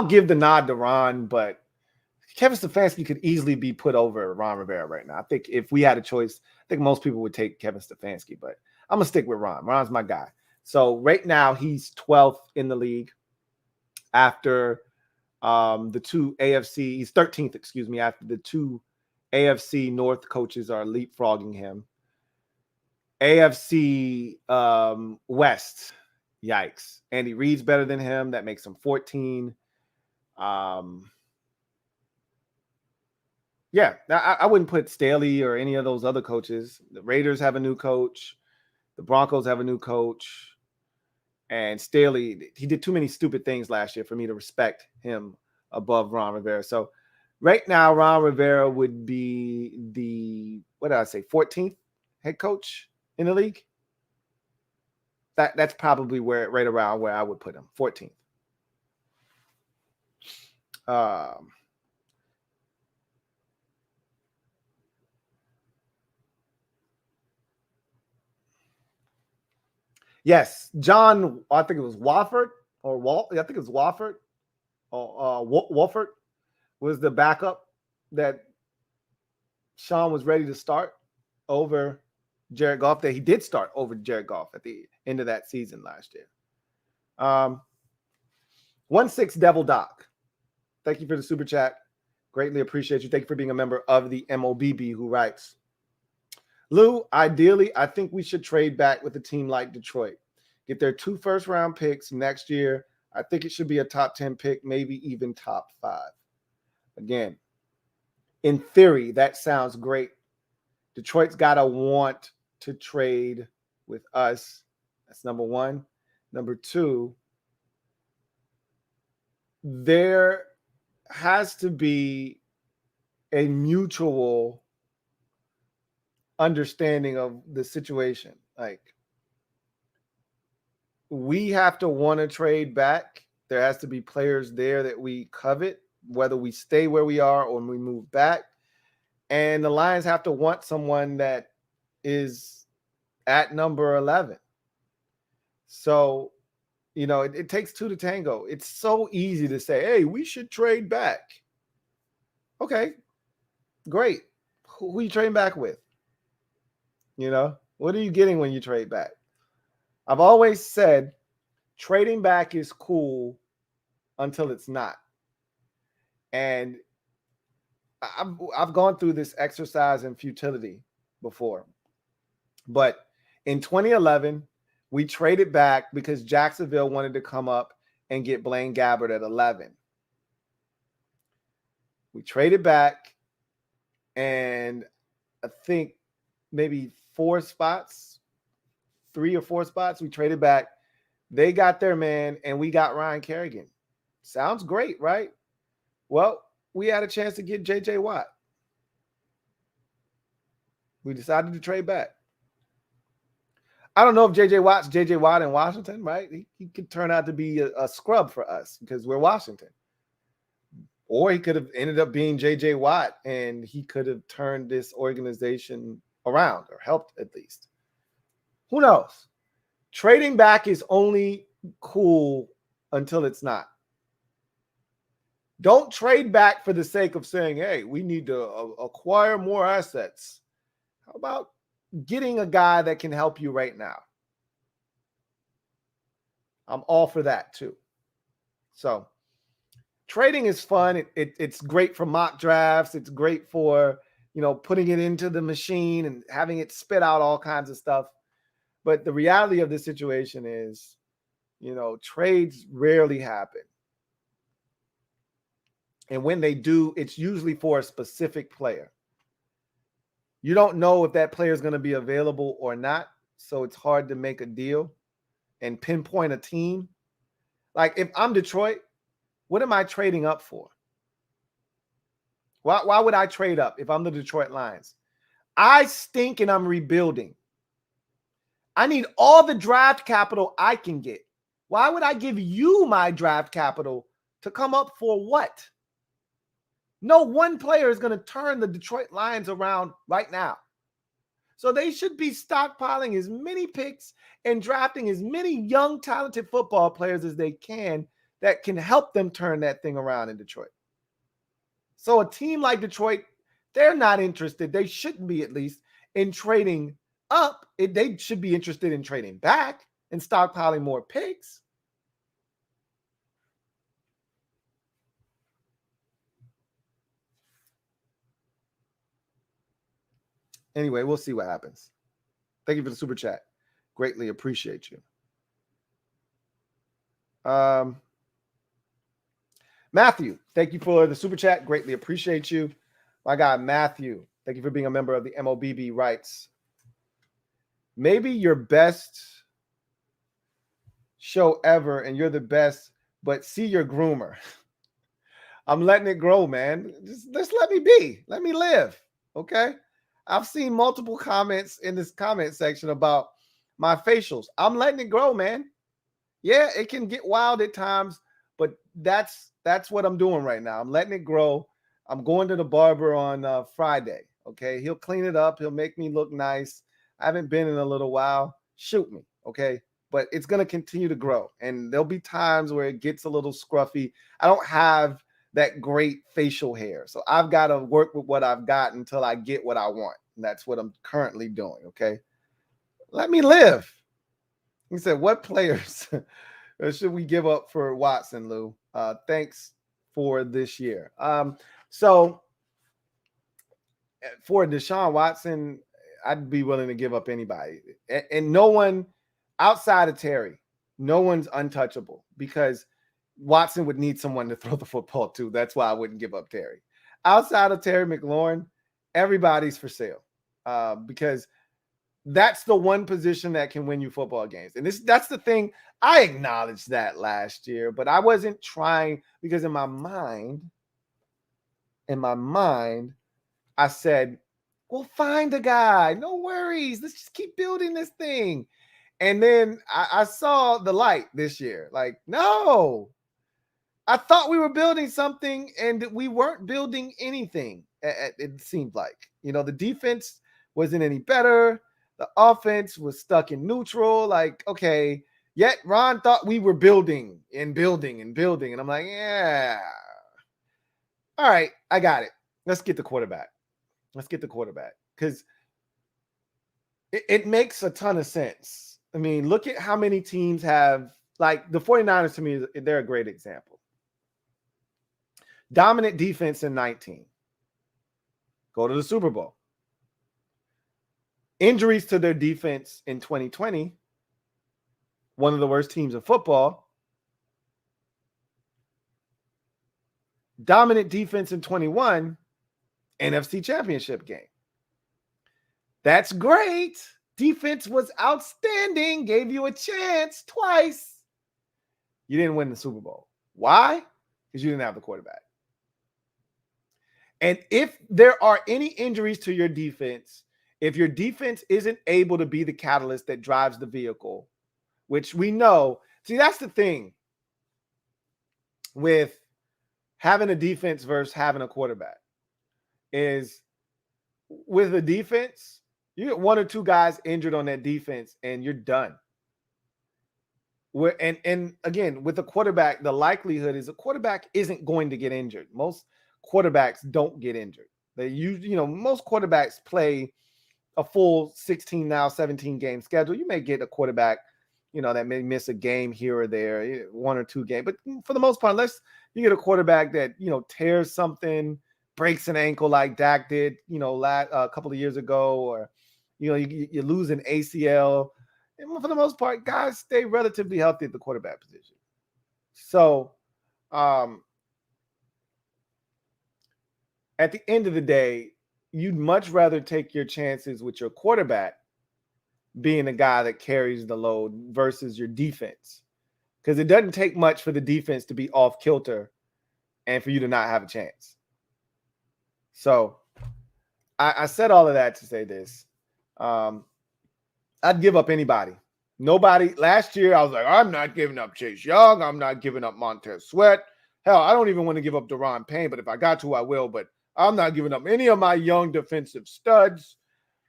give the nod to Ron, but Kevin Stefanski could easily be put over Ron Rivera right now. I think if we had a choice, I think most people would take Kevin Stefanski, but I'm going to stick with Ron. Ron's my guy. So right now he's 12th in the league after the two AFC. He's 13th, excuse me, after the two AFC North coaches are leapfrogging him. AFC West, yikes. Andy Reid's better than him. That makes him 14. Yeah, I wouldn't put Staley or any of those other coaches. The Raiders have a new coach. The Broncos have a new coach. And Staley, he did too many stupid things last year for me to respect him above Ron Rivera. So right now, Ron Rivera would be the, 14th head coach in the league. That's probably right around where I would put him, 14th. Yes, John, I think it was Wofford or Walt. I think it was Wofford or Wolford was the backup that Sean was ready to start over Jared Goff. That he did start over Jared Goff at the end of that season last year. 1-6 Devil Doc. Thank you for the super chat. Greatly appreciate you. Thank you for being a member of the MOBB, who writes, Lou, ideally, I think we should trade back with a team like Detroit. Get their 2 first-round picks next year. I think it should be a top 10 pick, maybe even top 5. Again, in theory, that sounds great. Detroit's got to want to trade with us. That's number one. Number two, there has to be a mutual understanding of the situation. Like, we have to want to trade back. There has to be players there that we covet, whether we stay where we are or we move back. And the Lions have to want someone that is at number 11. So, it takes 2 to tango. It's so easy to say, hey, we should trade back. Okay, great. Who are you trading back with? What are you getting when you trade back? I've always said trading back is cool until it's not. And I've gone through this exercise in futility before. But in 2011, we traded back because Jacksonville wanted to come up and get Blaine Gabbert at 11. We traded back, and I think maybe 3 or 4 spots, we traded back. They got their man, and we got Ryan Kerrigan. Sounds great, right? Well, we had a chance to get J.J. Watt. We decided to trade back. I don't know if J.J. Watt's J.J. Watt in Washington, right? He could turn out to be a scrub for us because we're Washington. Or he could have ended up being J.J. Watt, and he could have turned this organization around, or helped at least. Who knows? Trading back is only cool until it's not. Don't trade back for the sake of saying, hey, we need to acquire more assets. How about getting a guy that can help you right now? I'm all for that too. So trading is fun. It's great for mock drafts. It's great for, putting it into the machine and having it spit out all kinds of stuff. But the reality of the situation is, trades rarely happen. And when they do, it's usually for a specific player. You don't know if that player is going to be available or not. So it's hard to make a deal and pinpoint a team. Like if I'm Detroit, what am I trading up for? Why would I trade up if I'm the Detroit Lions? I stink and I'm rebuilding. I need all the draft capital I can get. Why would I give you my draft capital to come up for what? No one player is going to turn the Detroit Lions around right now. So they should be stockpiling as many picks and drafting as many young, talented football players as they can that can help them turn that thing around in Detroit. So a team like Detroit, they're not interested. They shouldn't be, at least, in trading up. They should be interested in trading back and stockpiling more picks. Anyway, we'll see what happens. Thank you for the super chat. Greatly appreciate you. Matthew, thank you for the super chat. Greatly appreciate you. My guy, Matthew, thank you for being a member of the MOBB Rights. Maybe your best show ever, and you're the best, but see your groomer. I'm letting it grow, man. Just let me be. Let me live, okay? I've seen multiple comments in this comment section about my facials. I'm letting it grow, man. Yeah, it can get wild at times, but that's what I'm doing right now. I'm letting it grow. I'm going to the barber on Friday, okay? He'll clean it up. He'll make me look nice. I haven't been in a little while. Shoot me, okay? But it's going to continue to grow, and there'll be times where it gets a little scruffy. I don't have that great facial hair, so I've got to work with what I've got until I get what I want, and that's what I'm currently doing, okay? Let me live. He said, what players should we give up for Watson, Lou? Thanks for this year. So for Deshaun Watson, I'd be willing to give up anybody. And no one outside of Terry, no one's untouchable, because Watson would need someone to throw the football to. That's why I wouldn't give up Terry. Outside of Terry McLaurin, everybody's for sale, because that's the one position that can win you football games. And that's the thing. I acknowledged that last year, but I wasn't trying, because in my mind, I said, well, find a guy. No worries. Let's just keep building this thing. And then I saw the light this year. Like, no, I thought we were building something, and we weren't building anything. It seemed like, the defense wasn't any better. The offense was stuck in neutral. Like, okay, yet Ron thought we were building and building and building. And I'm like, yeah. All right, I got it. Let's get the quarterback. Because it makes a ton of sense. I mean, look at how many teams have, like the 49ers, to me, they're a great example. Dominant defense in 19. Go to the Super Bowl. Injuries to their defense in 2020. One of the worst teams in football. Dominant defense in 21. NFC Championship game. That's great. Defense was outstanding. Gave you a chance twice. You didn't win the Super Bowl. Why? Because you didn't have the quarterback. And if there are any injuries to your defense, if your defense isn't able to be the catalyst that drives the vehicle, which we know, see, that's the thing with having a defense versus having a quarterback, is with a defense, you get one or two guys injured on that defense and you're done. And again, with a quarterback, the likelihood is a quarterback isn't going to get injured. Most quarterbacks don't get injured. They most quarterbacks play a full 16, now 17 game schedule. You may get a quarterback that may miss a game here or there, 1 or 2 games. But for the most part, unless you get a quarterback that, tears something, breaks an ankle like Dak did, a couple of years ago, or, you lose an ACL. And for the most part, guys stay relatively healthy at the quarterback position. So, at the end of the day, you'd much rather take your chances with your quarterback being a guy that carries the load versus your defense. Because it doesn't take much for the defense to be off kilter and for you to not have a chance. So I said all of that to say this. I'd give up anybody. Nobody. Last year, I was like, I'm not giving up Chase Young. I'm not giving up Montez Sweat. Hell, I don't even want to give up Daron Payne, but if I got to, I will. But I'm not giving up any of my young defensive studs.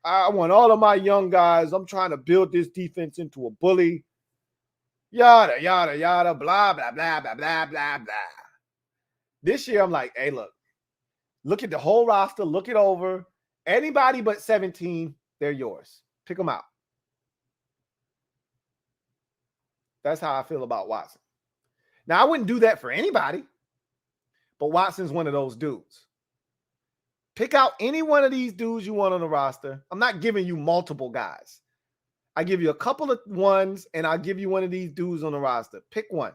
I want all of my young guys. I'm trying to build this defense into a bully. Yada, yada, yada, blah, blah, blah, blah, blah, blah, blah. This year, I'm like, hey, look at the whole roster. Look it over. Anybody but 17, they're yours. Pick them out. That's how I feel about Watson. Now, I wouldn't do that for anybody, but Watson's one of those dudes. Pick out any one of these dudes you want on the roster. I'm not giving you multiple guys. I give you a couple of ones, and I'll give you one of these dudes on the roster. Pick one.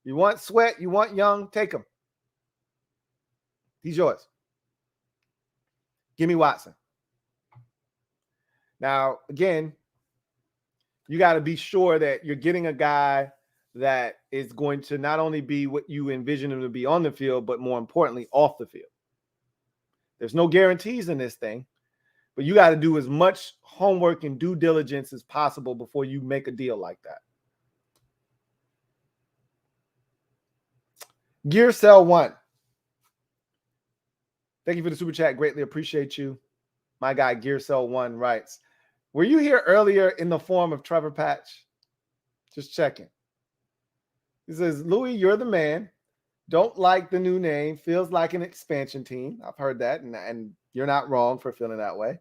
You want Sweat, you want Young, take him. He's yours. Give me Watson. Now, again, you got to be sure that you're getting a guy that is going to not only be what you envision him to be on the field, but more importantly, off the field. There's no guarantees in this thing, but you got to do as much homework and due diligence as possible before you make a deal like that. Gear Cell 1. Thank you for the super chat. Greatly appreciate you. My guy, Gear Cell 1 writes, were you here earlier in the form of Trevor Patch? Just checking. He says, Louie, you're the man. Don't like the new name. Feels like an expansion team. I've heard that, and you're not wrong for feeling that way.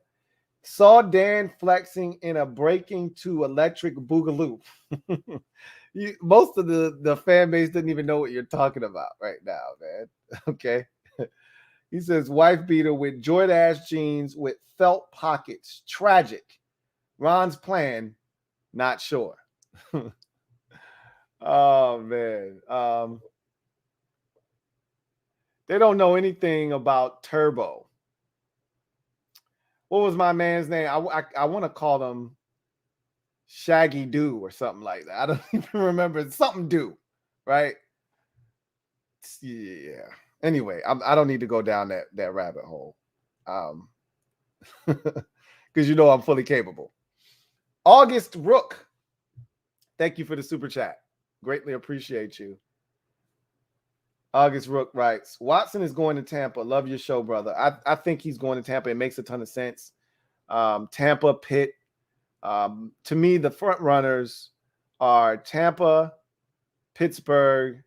Saw Dan flexing in a breaking to electric boogaloo. Most of the fan base didn't even know what you're talking about right now, man. Okay. He says, wife beater with Jordache jeans with felt pockets. Tragic. Ron's plan, not sure. Oh, man. They don't know anything about Turbo. What was my man's name? I want to call him Shaggy Doo or something like that. I don't even remember. It's something Doo, right? Yeah. Anyway, I don't need to go down that rabbit hole. Because I'm fully capable. August Rook, thank you for the super chat. Greatly appreciate you. August Rook writes, Watson is going to Tampa. Love your show, brother. I think he's going to Tampa. It makes a ton of sense. Tampa, Pitt. To me, the front runners are Tampa, Pittsburgh,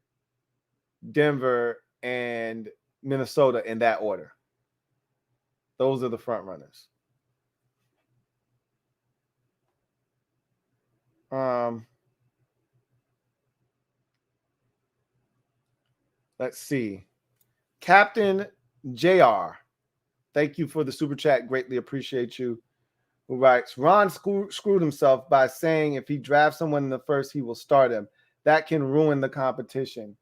Denver, and Minnesota in that order. Those are the front runners. Let's see. Captain JR, thank you for the super chat. Greatly appreciate you. Who writes, Ron screwed himself by saying if he drafts someone in the first, he will start him. That can ruin the competition.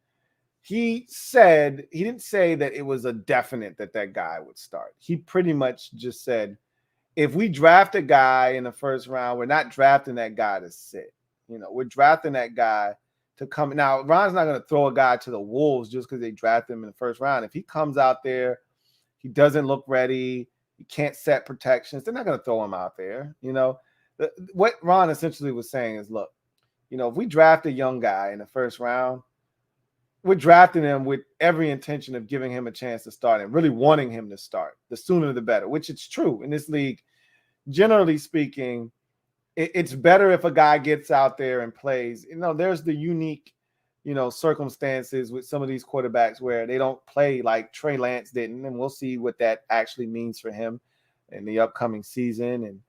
He didn't say that it was a definite that guy would start. He pretty much just said, if we draft a guy in the first round, we're not drafting that guy to sit. We're drafting that guy to come. Now, Ron's not going to throw a guy to the wolves just because they draft him in the first round. If he comes out there, he doesn't look ready, he can't set protections, they're not going to throw him out there. What Ron essentially was saying is, look, if we draft a young guy in the first round, we're drafting him with every intention of giving him a chance to start and really wanting him to start. The sooner the better, which it's true in this league. Generally speaking, it's better if a guy gets out there and plays. There's the unique, circumstances with some of these quarterbacks where they don't play like Trey Lance didn't, and we'll see what that actually means for him in the upcoming season. And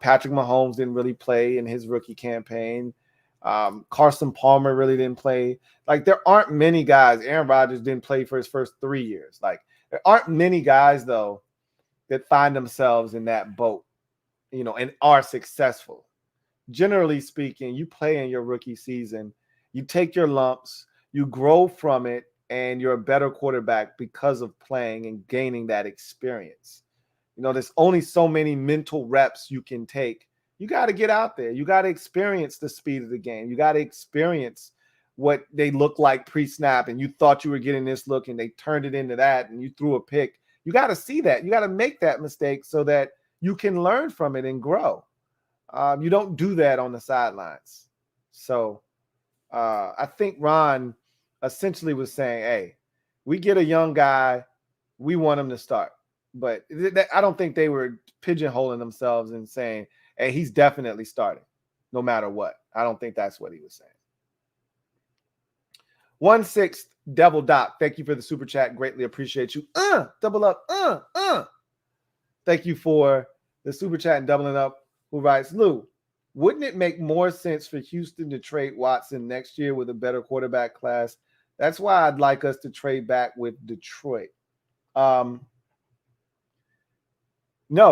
Patrick Mahomes didn't really play in his rookie campaign. Carson Palmer really didn't play. Like, there aren't many guys. Aaron Rodgers didn't play for his first 3 years. Like, there aren't many guys, though, that find themselves in that boat, and are successful. Generally speaking, you play in your rookie season, you take your lumps, you grow from it, and you're a better quarterback because of playing and gaining that experience. There's only so many mental reps you can take. You got to get out there. You got to experience the speed of the game. You got to experience what they look like pre-snap, and you thought you were getting this look and they turned it into that and you threw a pick. You got to see that. You got to make that mistake so that you can learn from it and grow. You don't do that on the sidelines. So I think Ron essentially was saying, hey, we get a young guy, we want him to start. But I don't think they were pigeonholing themselves and saying, hey, he's definitely starting no matter what. I don't think that's what he was saying. 1/6 Devil Doc, thank you for the super chat. Greatly appreciate you. Double up. Thank you for the super chat and doubling up. Who writes, Lou, wouldn't it make more sense for Houston to trade Watson next year with a better quarterback class? That's why I'd like us to trade back with Detroit. No,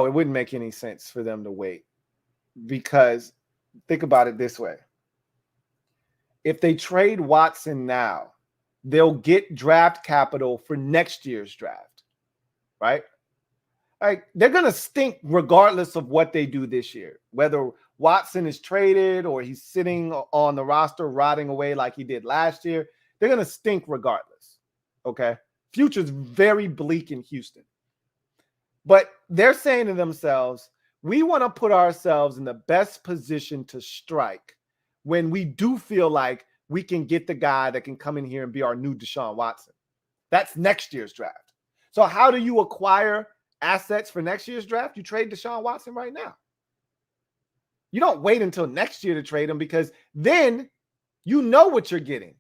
it wouldn't make any sense for them to wait, because think about it this way. If they trade Watson now, they'll get draft capital for next year's draft, right? Like, they're going to stink regardless of what they do this year, whether Watson is traded or he's sitting on the roster rotting away like he did last year. They're going to stink regardless, okay? Future's very bleak in Houston. But they're saying to themselves, we want to put ourselves in the best position to strike when we do feel like we can get the guy that can come in here and be our new Deshaun Watson. That's next year's draft. So how do you acquire assets for next year's draft? You trade Deshaun Watson right now. You don't wait until next year to trade him, because then you know what you're getting.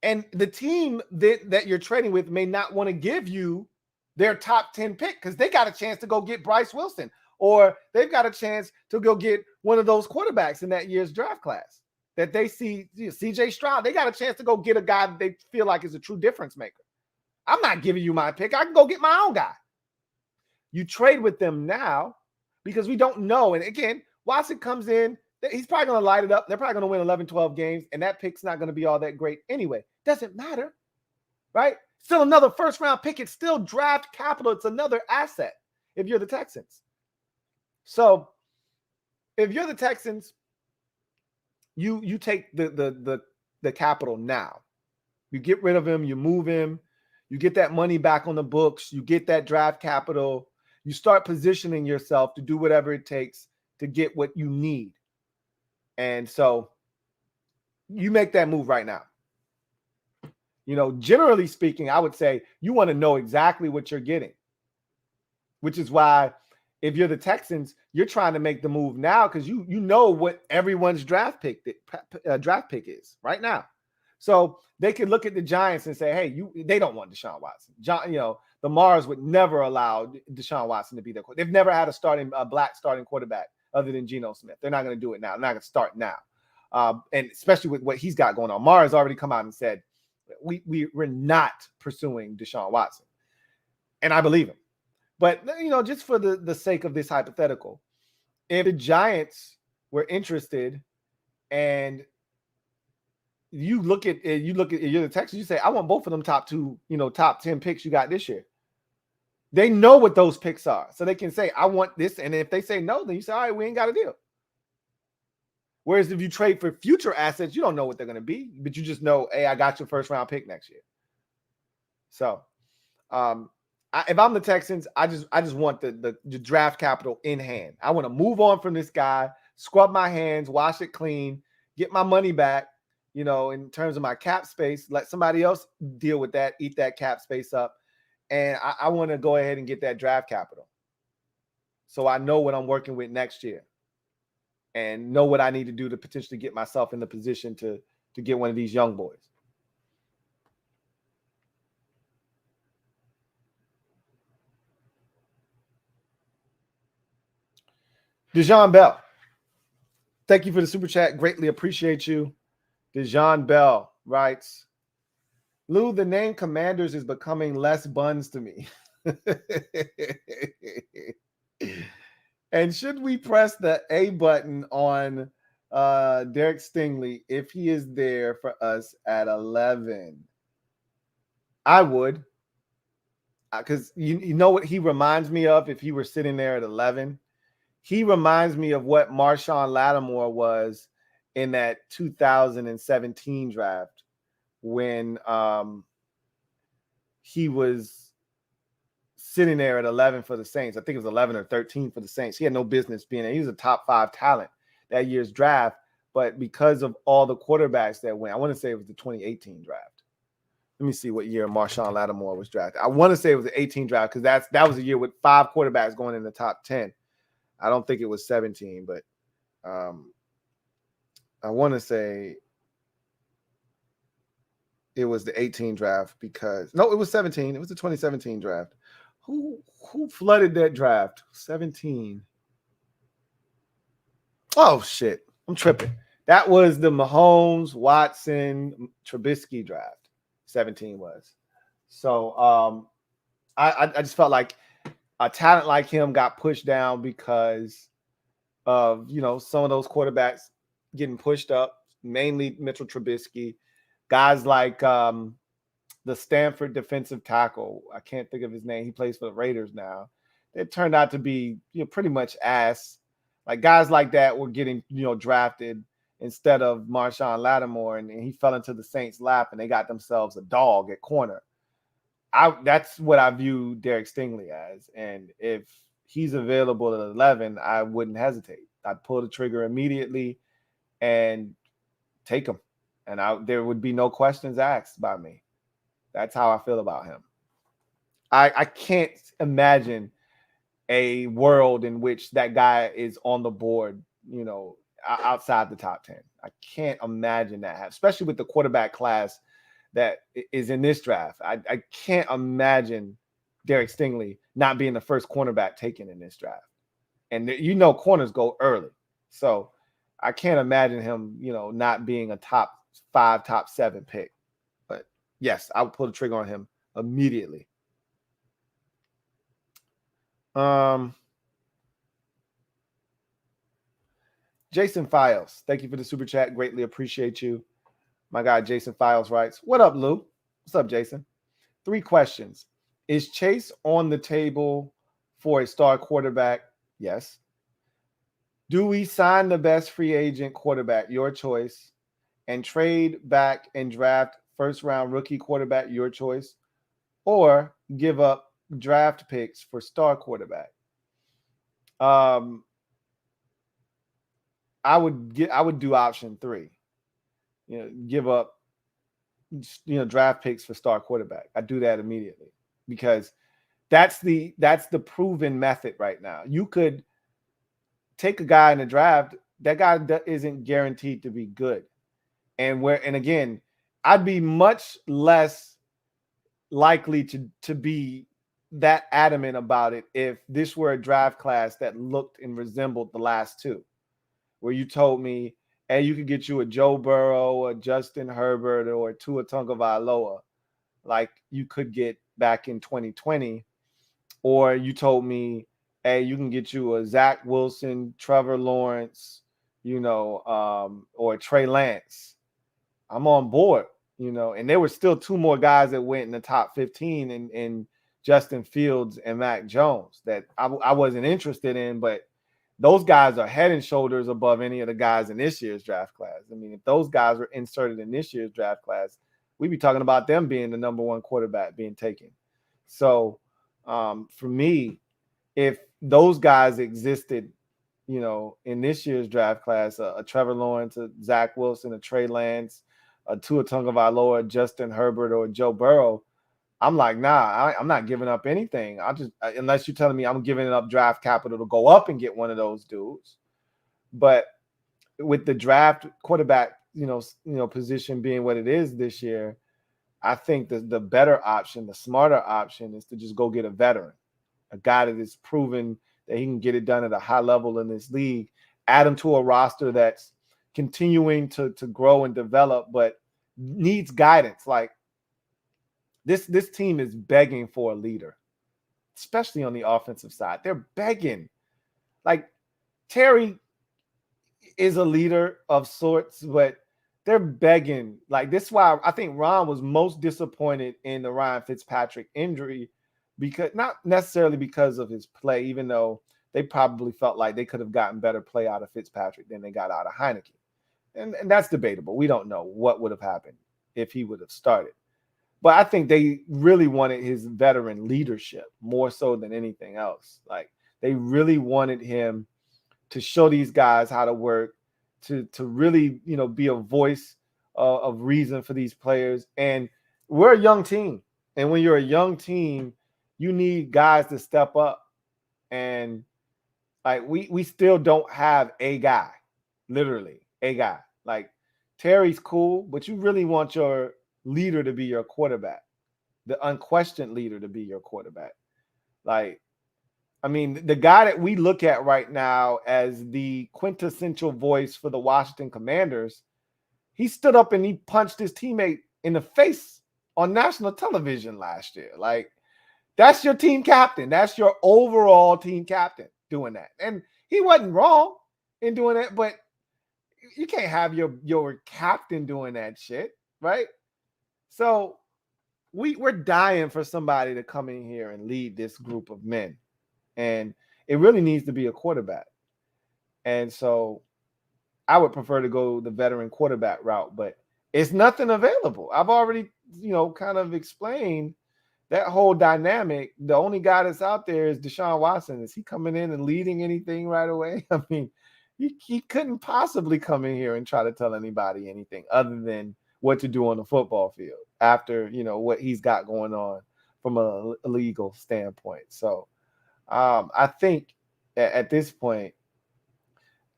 And the team that you're trading with may not want to give you their top 10 pick, because they got a chance to go get Bryce Wilson, or they've got a chance to go get one of those quarterbacks in that year's draft class that they see, CJ Stroud. They got a chance to go get a guy that they feel like is a true difference maker. I'm not giving you my pick. I can go get my own guy. You trade with them now because we don't know. And again, Watson comes in, he's probably going to light it up. They're probably going to win 11, 12 games, and that pick's not going to be all that great anyway. Doesn't matter, right? Still another first-round pick. It's still draft capital. It's another asset if you're the Texans. So if you're the Texans, you take the capital now. You get rid of him. You move him. You get that money back on the books. You get that draft capital. You start positioning yourself to do whatever it takes to get what you need. And so you make that move right now. Generally speaking, I would say you want to know exactly what you're getting, which is why if you're the Texans, you're trying to make the move now, because you know what everyone's draft pick is right now. So they could look at the Giants and say, hey, they don't want Deshaun Watson. The Mars would never allow Deshaun Watson to be their quarterback. They've never had a black starting quarterback other than Geno Smith. They're not going to do it now. They're not going to start now. And especially with what he's got going on. Mars already come out and said, we're not pursuing Deshaun Watson. And I believe him. But, just for the sake of this hypothetical, if the Giants were interested and you're the Texans, you say, I want both of them top 10 picks you got this year. They know what those picks are. So they can say, I want this. And if they say no, then you say, all right, we ain't got a deal. Whereas if you trade for future assets, you don't know what they're going to be, but you just know, hey, I got your first round pick next year. So if I'm the Texans, I just want the draft capital in hand. I want to move on from this guy, scrub my hands, wash it clean, get my money back, in terms of my cap space, let somebody else deal with that, eat that cap space up. And I want to go ahead and get that draft capital, so I know what I'm working with next year and know what I need to do to potentially get myself in the position to get one of these young boys. Deshaun Bell. Thank you for the super chat. Greatly appreciate you. Deshaun Bell writes, Lou, the name Commanders is becoming less buns to me. And should we press the A button on Derek Stingley if he is there for us at 11? I would. Because you know what he reminds me of if he were sitting there at 11? He reminds me of what Marshawn Lattimore was in that 2017 draft when he was sitting there at 11 for the Saints. I think it was 11 or 13 for the Saints. He had no business being there. He was a top 5 talent that year's draft, but because of all the quarterbacks that went, I want to say it was the 2018 draft. Let me see what year Marshawn Lattimore was drafted. I want to say it was the 18 draft because that was a year with 5 quarterbacks going in the top 10. I don't think it was 17, but I want to say it was the 18 draft because no, it was 17. It was the 2017 draft. Who flooded that draft? 17. Oh shit, I'm tripping. That was the Mahomes, Watson, Trubisky draft. 17 was. So I just felt like a talent like him got pushed down because of, some of those quarterbacks getting pushed up, mainly Mitchell Trubisky. Guys like the Stanford defensive tackle, I can't think of his name. He plays for the Raiders now. It turned out to be pretty much ass. Like guys like that were getting drafted instead of Marshawn Lattimore, and he fell into the Saints' lap, and they got themselves a dog at corner. That's what I view Derek Stingley as, and if he's available at 11, I wouldn't hesitate. I'd pull the trigger immediately and take him, and there would be no questions asked by me. That's how I feel about him. I can't imagine a world in which that guy is on the board, outside the top 10. I can't imagine that, especially with the quarterback class that is in this draft. I can't imagine Derek Stingley not being the first cornerback taken in this draft. And corners go early. So I can't imagine him, not being a top 5, top 7 pick. But yes, I would pull the trigger on him immediately. Jason Files, thank you for the super chat. Greatly appreciate you. My guy Jason Files writes, what up, Lou? What's up, Jason? 3 questions. Is Chase on the table for a star quarterback? Yes. Do we sign the best free agent quarterback, your choice, and trade back and draft first-round rookie quarterback, your choice, or give up draft picks for star quarterback? I would do option 3. Give up draft picks for star quarterback. I do that immediately because that's the proven method right now. You could take a guy in the draft, that guy isn't guaranteed to be good. And again, I'd be much less likely to be that adamant about it if this were a draft class that looked and resembled the last 2, where you told me, hey, you could get you a Joe Burrow, a Justin Herbert, or a Tua Tagovailoa, like you could get back in 2020. Or you told me, hey, you can get you a Zach Wilson, Trevor Lawrence, or Trey Lance. I'm on board, and there were still 2 more guys that went in the top 15 in Justin Fields and Mac Jones that I wasn't interested in, but those guys are head and shoulders above any of the guys in this year's draft class. I mean, if those guys were inserted in this year's draft class, we'd be talking about them being the number 1 quarterback being taken. So for me, if those guys existed, in this year's draft class, a Trevor Lawrence, a Zach Wilson, a Trey Lance, a Tua Tagovailoa, Justin Herbert, or Joe Burrow, I'm like, nah, I'm not giving up anything. Unless you're telling me I'm giving up draft capital to go up and get one of those dudes. But with the draft quarterback, position being what it is this year, I think the better option, the smarter option, is to just go get a veteran, a guy that is proven that he can get it done at a high level in this league. Add him to a roster that's continuing to grow and develop, but needs guidance. Like this team is begging for a leader, especially on the offensive side. They're begging. Like Terry is a leader of sorts, but they're begging. Like this is why I think Ron was most disappointed in the Ryan Fitzpatrick injury, because not necessarily because of his play, even though they probably felt like they could have gotten better play out of Fitzpatrick than they got out of Heineke. And that's debatable. We don't know what would have happened if he would have started. But I think they really wanted his veteran leadership more so than anything else. Like they really wanted him to show these guys how to work, to really, be a voice of reason for these players. And we're a young team. And when you're a young team, you need guys to step up. And like we still don't have a guy, literally a guy. Like Terry's cool, but you really want your leader to be your quarterback, the unquestioned leader to be your quarterback. Like, I mean, the guy that we look at right now as the quintessential voice for the Washington Commanders, he stood up and he punched his teammate in the face on national television last year. Like, that's your team captain. That's your overall team captain doing that. And he wasn't wrong in doing that, but you can't have your captain doing that shit, right? So we're dying for somebody to come in here and lead this group of men. And it really needs to be a quarterback. And so I would prefer to go the veteran quarterback route, but it's nothing available. I've already, kind of explained that whole dynamic. The only guy that's out there is Deshaun Watson. Is he coming in and leading anything right away? I mean, he couldn't possibly come in here and try to tell anybody anything other than what to do on the football field after, what he's got going on from a legal standpoint. So I think at this point,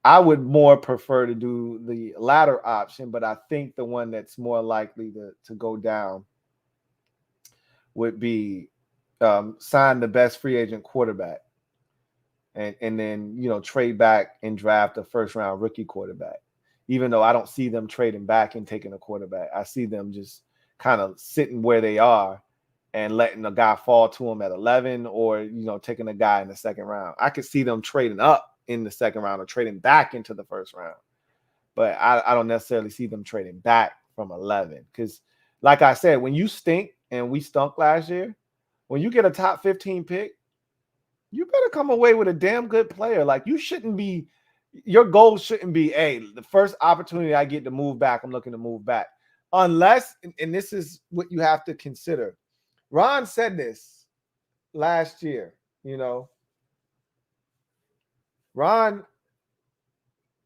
I would more prefer to do the latter option, but I think the one that's more likely to go down would be sign the best free agent quarterback and then, trade back and draft a first round rookie quarterback. Even though I don't see them trading back and taking a quarterback, I see them just kind of sitting where they are and letting a guy fall to them at 11 or, taking a guy in the second round. I could see them trading up in the second round or trading back into the first round. But I don't necessarily see them trading back from 11 because, like I said, when you stink and we stunk last year, when you get a top 15 pick, you better come away with a damn good player. Like your goal shouldn't be, hey, the first opportunity I get to move back, I'm looking to move back. Unless, and this is what you have to consider. Ron said this last year, Ron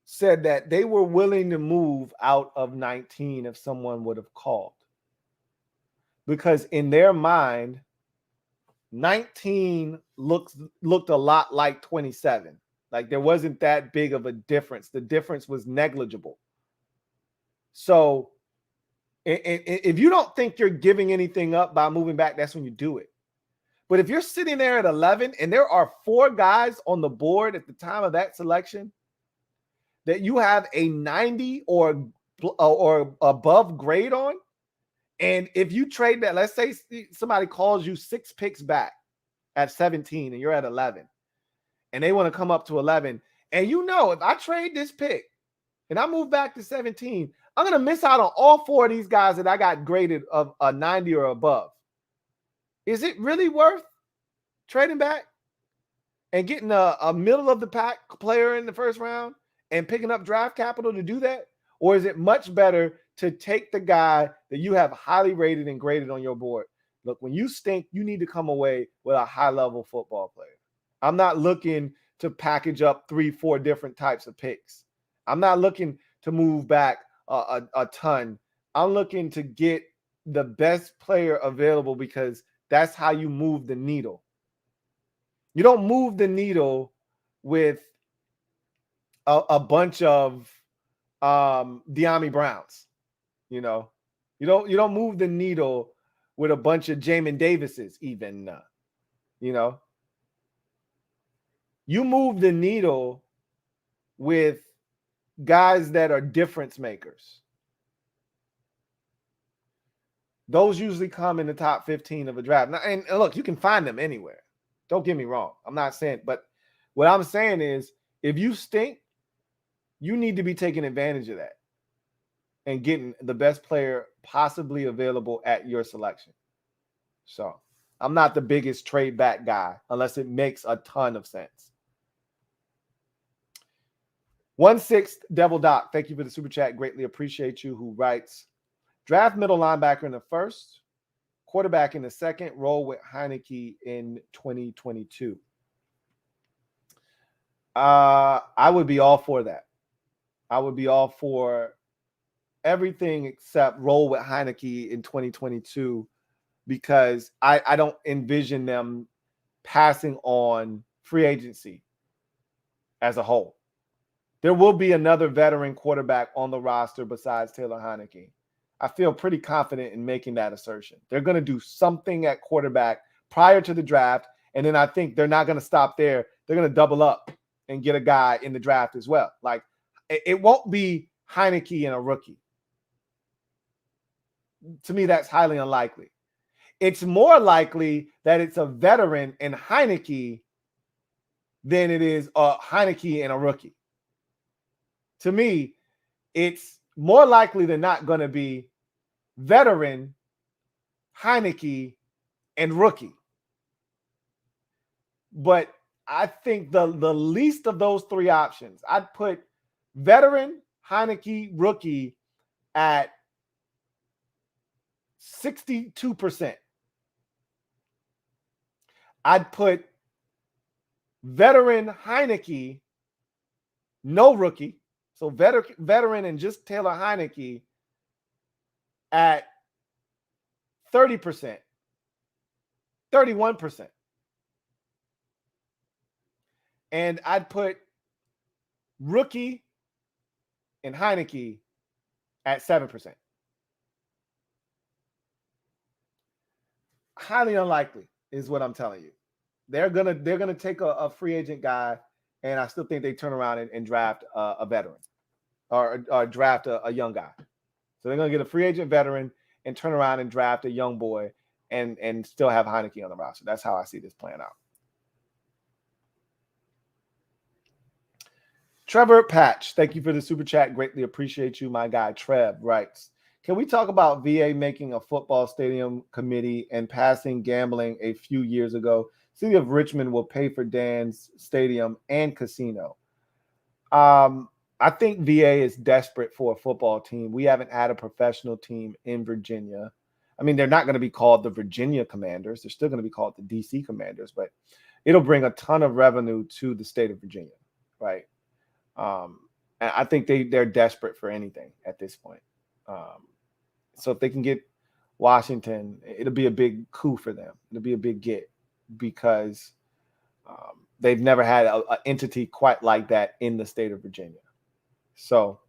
said that they were willing to move out of 19 if someone would have called. Because in their mind, 19 looked a lot like 27. Like there wasn't that big of a difference. The difference was negligible. So if you don't think you're giving anything up by moving back, that's when you do it. But if you're sitting there at 11 and there are 4 guys on the board at the time of that selection that you have a 90 or above grade on, and if you trade that, let's say somebody calls you 6 picks back at 17 and you're at 11 and they want to come up to 11, and if I trade this pick and I move back to 17, I'm going to miss out on all 4 of these guys that I got graded of a 90 or above. Is it really worth trading back and getting a middle of the pack player in the first round and picking up draft capital to do that? Or is it much better to take the guy that you have highly rated and graded on your board? Look, when you stink, you need to come away with a high-level football player. I'm not looking to package up 3-4 different types of picks. I'm not looking to move back a ton. I'm looking to get the best player available because that's how you move the needle. You don't move the needle with a bunch of De'Ami Browns. You don't move the needle with a bunch of Jamin Davises even. you move the needle with guys that are difference makers. Those usually come in the top 15 of a draft. Now, and look, you can find them anywhere. Don't get me wrong. I'm not saying, but what I'm saying is if you stink, you need to be taking advantage of that and getting the best player possibly available at your selection. So I'm not the biggest trade back guy unless it makes a ton of sense. 1/6 Devil Doc, thank you for the super chat. Greatly appreciate you. Who writes, draft middle linebacker in the first, quarterback in the second, roll with Heineke in 2022. I would be all for that. I would be all for everything except roll with Heineke in 2022 because I don't envision them passing on free agency as a whole. There will be another veteran quarterback on the roster besides Taylor Heineke. I feel pretty confident in making that assertion. They're going to do something at quarterback prior to the draft, and then I think they're not going to stop there. They're going to double up and get a guy in the draft as well. Like, it won't be Heineke and a rookie. To me, that's highly unlikely. It's more likely that it's a veteran and Heineke than it is a Heineke and a rookie. To me, it's more likely than not going to be veteran, Heineke, and rookie. But I think the least of those three options, I'd put veteran, Heineke, rookie at 62%. I'd put veteran Heineke, no rookie, so veteran and just Taylor Heineke at 30%, 31%. And I'd put rookie and Heineke at 7%. Highly unlikely is what I'm telling you. They're gonna take a free agent guy, and I still think they turn around and draft a veteran or draft a young guy. So they're gonna get a free agent veteran and turn around and draft a young boy and still have Heineke on the roster. That's how I see this playing out. Trevor Patch, thank you for the super chat. Greatly appreciate you. My guy Trev writes, can we talk about VA making a football stadium committee and passing gambling a few years ago? City of Richmond will pay for Dan's stadium and casino. I think VA is desperate for a football team. We haven't had a professional team in Virginia. I mean, they're not going to be called the Virginia Commanders. They're still going to be called the DC Commanders, but it'll bring a ton of revenue to the state of Virginia, right? And I think they're desperate for anything at this point. So if they can get Washington, it'll be a big coup for them. It'll be a big get because they've never had an entity quite like that in the state of Virginia. So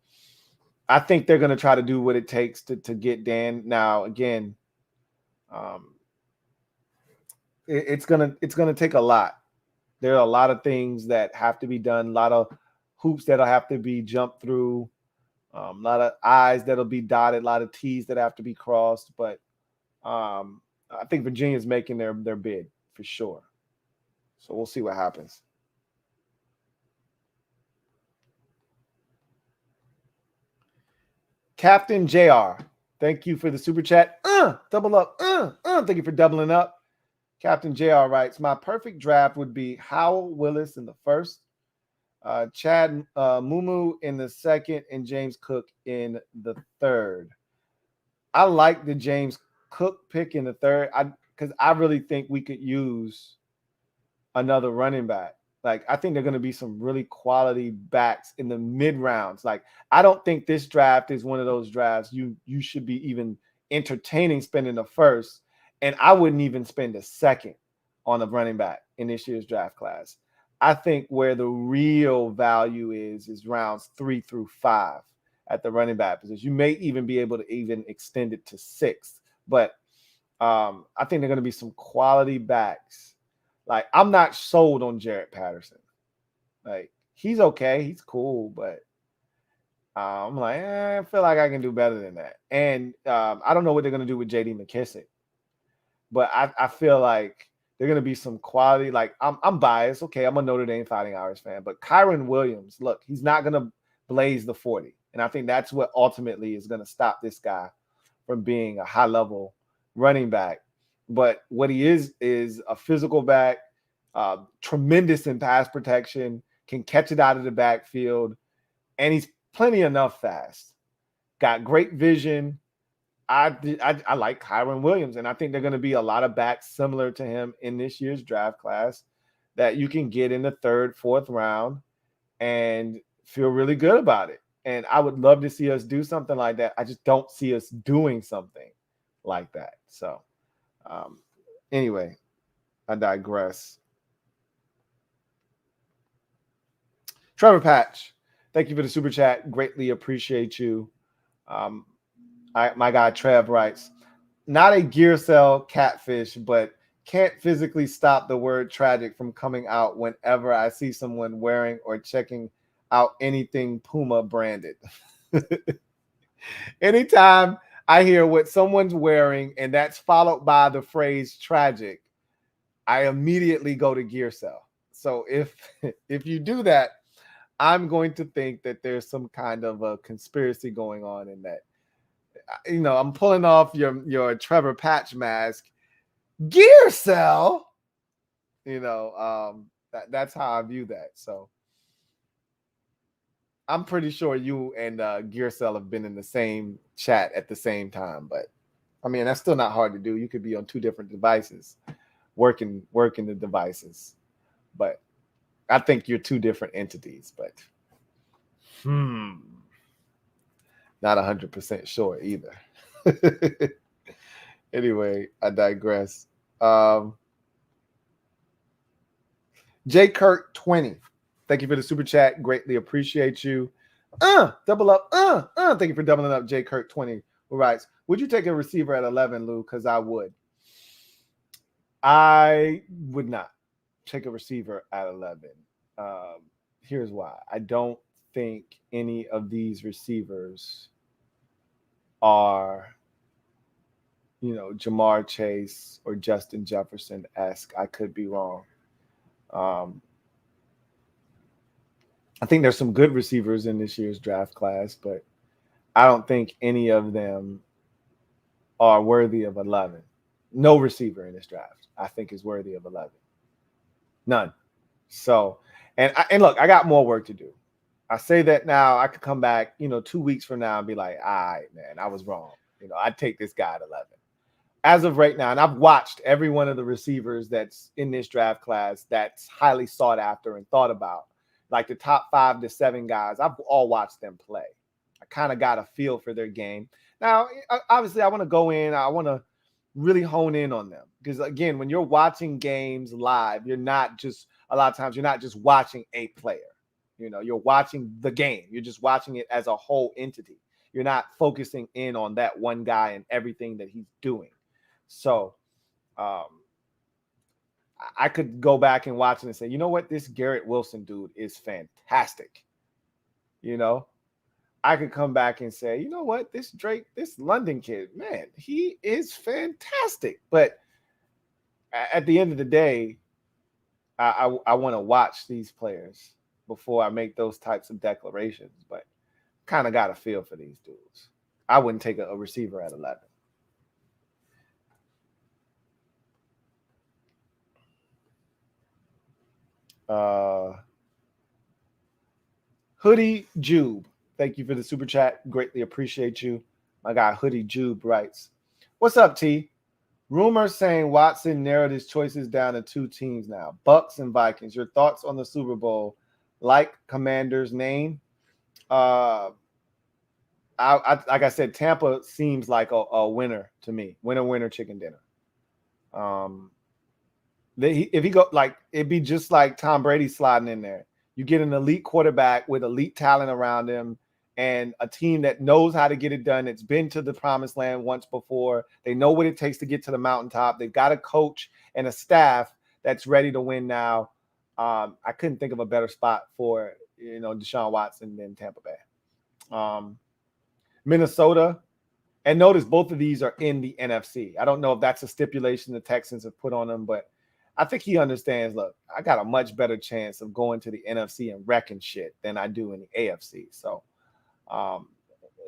I think they're going to try to do what it takes to get Dan. Now, again, it's gonna take a lot. There are a lot of things that have to be done, a lot of hoops that'll have to be jumped through, a lot of I's that'll be dotted, a lot of T's that have to be crossed. But I think Virginia's making their bid for sure. So we'll see what happens. Captain JR, thank you for the super chat. Double up. Thank you for doubling up. Captain JR writes, my perfect draft would be Howell Willis in the first, Chad Mumu in the second, and James Cook in the third. I like the James Cook pick in the third because I really think we could use another running back. Like, I think they're going to be some really quality backs in the mid rounds. Like, I don't think this draft is one of those drafts you should be even entertaining spending the first. And I wouldn't even spend a second on a running back in this year's draft class. I think where the real value is rounds 3 through 5 at the running back position. You may even be able to even extend it to 6. But I think they're going to be some quality backs. Like, I'm not sold on Jarrett Patterson. Like, he's okay, he's cool, but I'm like, I feel like I can do better than that. And I don't know what they're gonna do with JD McKissick, but I feel like they're gonna be some quality. Like, I'm biased. Okay, I'm a Notre Dame Fighting Irish fan, but Kyron Williams, look, he's not gonna blaze the 40. And I think that's what ultimately is gonna stop this guy from being a high level running back. But what he is a physical back, tremendous in pass protection, can catch it out of the backfield, and he's plenty enough fast. Got great vision. I like Kyron Williams, and I think they're going to be a lot of backs similar to him in this year's draft class that you can get in the third, fourth round and feel really good about it. And I would love to see us do something like that. I just don't see us doing something like that. So anyway, I digress. Trevor Patch, thank you for the super chat. Greatly appreciate you. My guy Trev writes, not a gear cell catfish, but can't physically stop the word tragic from coming out whenever I see someone wearing or checking out anything Puma branded. Anytime I hear what someone's wearing and that's followed by the phrase tragic, I immediately go to gear cell. So if you do that, I'm going to think that there's some kind of a conspiracy going on in that. You know, I'm pulling off your Trevor Patch mask. Gear cell. You know, that's how I view that. So I'm pretty sure you and Gear Cell have been in the same chat at the same time. But I mean, that's still not hard to do. You could be on two different devices, working the devices. But I think you're two different entities. But not 100% sure either. Anyway, I digress. J. Kirk 20. Thank you for the super chat. Greatly appreciate you. Double up. Thank you for doubling up, J. Kirk 20. Who writes, would you take a receiver at 11, Lou? Because I would. I would not take a receiver at 11. Here's why. I don't think any of these receivers are, you know, Jamar Chase or Justin Jefferson-esque. I could be wrong. I think there's some good receivers in this year's draft class, but I don't think any of them are worthy of 11. No receiver in this draft, I think, is worthy of 11. None. So, and look, I got more work to do. I say that now. I could come back, 2 weeks from now and be like, all right, man, I was wrong. I'd take this guy at 11. As of right now, and I've watched every one of the receivers that's in this draft class that's highly sought after and thought about, like the top 5 to 7 guys. I've all watched them play. I kind of got a feel for their game. Now, obviously, I want to go in. I want to really hone in on them because, again, when you're watching games live, a lot of times you're not just watching a player. You're watching the game. You're just watching it as a whole entity. You're not focusing in on that one guy and everything that he's doing. So I could go back and watch it and say, you know what? This Garrett Wilson dude is fantastic. I could come back and say, you know what? This London kid, man, he is fantastic. But at the end of the day, I want to watch these players before I make those types of declarations. But kind of got a feel for these dudes. I wouldn't take a receiver at 11. Hoodie Jube, thank you for the super chat. Greatly appreciate you. My guy Hoodie Jube writes, what's up, T? Rumors saying Watson narrowed his choices down to 2 teams now, Bucks and Vikings. Your thoughts on the Super Bowl? Like Commander's name? Like I said, Tampa seems like a winner to me. Winner, chicken dinner. If he go, like, it'd be just like Tom Brady sliding in there. You get an elite quarterback with elite talent around him and a team that knows how to get it done. It's been to the promised land once before. They know what it takes to get to the mountaintop. They've got a coach and a staff that's ready to win now. I couldn't think of a better spot for, Deshaun Watson than Tampa Bay. Minnesota, and notice both of these are in the NFC. I don't know if that's a stipulation the Texans have put on them, but I think he understands, look, I got a much better chance of going to the NFC and wrecking shit than I do in the AFC. So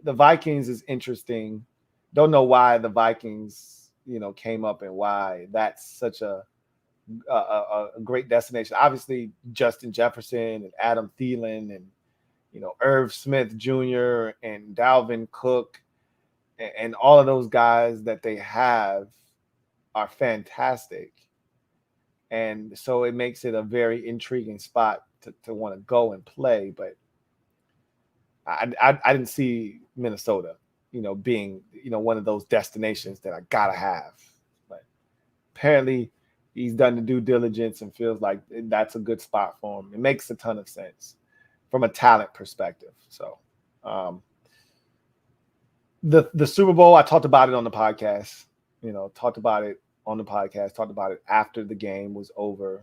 the Vikings is interesting. Don't know why the Vikings, came up and why that's such a great destination. Obviously, Justin Jefferson and Adam Thielen and, Irv Smith Jr. and Dalvin Cook and all of those guys that they have are fantastic. And so it makes it a very intriguing spot to want to go and play. But I didn't see Minnesota, being, one of those destinations that I gotta have. But apparently he's done the due diligence and feels like that's a good spot for him. It makes a ton of sense from a talent perspective. So the Super Bowl, I talked about it on the podcast, talked about it after the game was over.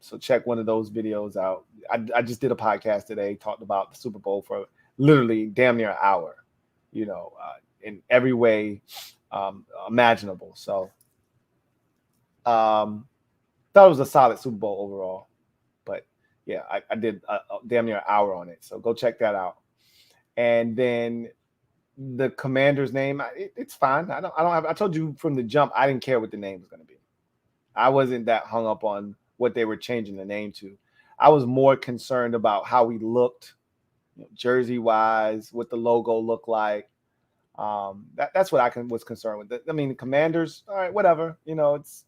So check one of those videos out. I just did a podcast today, talked about the Super Bowl for literally damn near an hour, in every way imaginable. So thought it was a solid Super Bowl overall. But yeah, I did damn near an hour on it. So go check that out. And then the commander's name, it's fine. I told you from the jump, I didn't care what the name was going to be. I wasn't that hung up on what they were changing the name to. I was more concerned about how we looked, jersey wise, what the logo looked like. That's what I was concerned with. I mean, the Commanders, all right, whatever. It's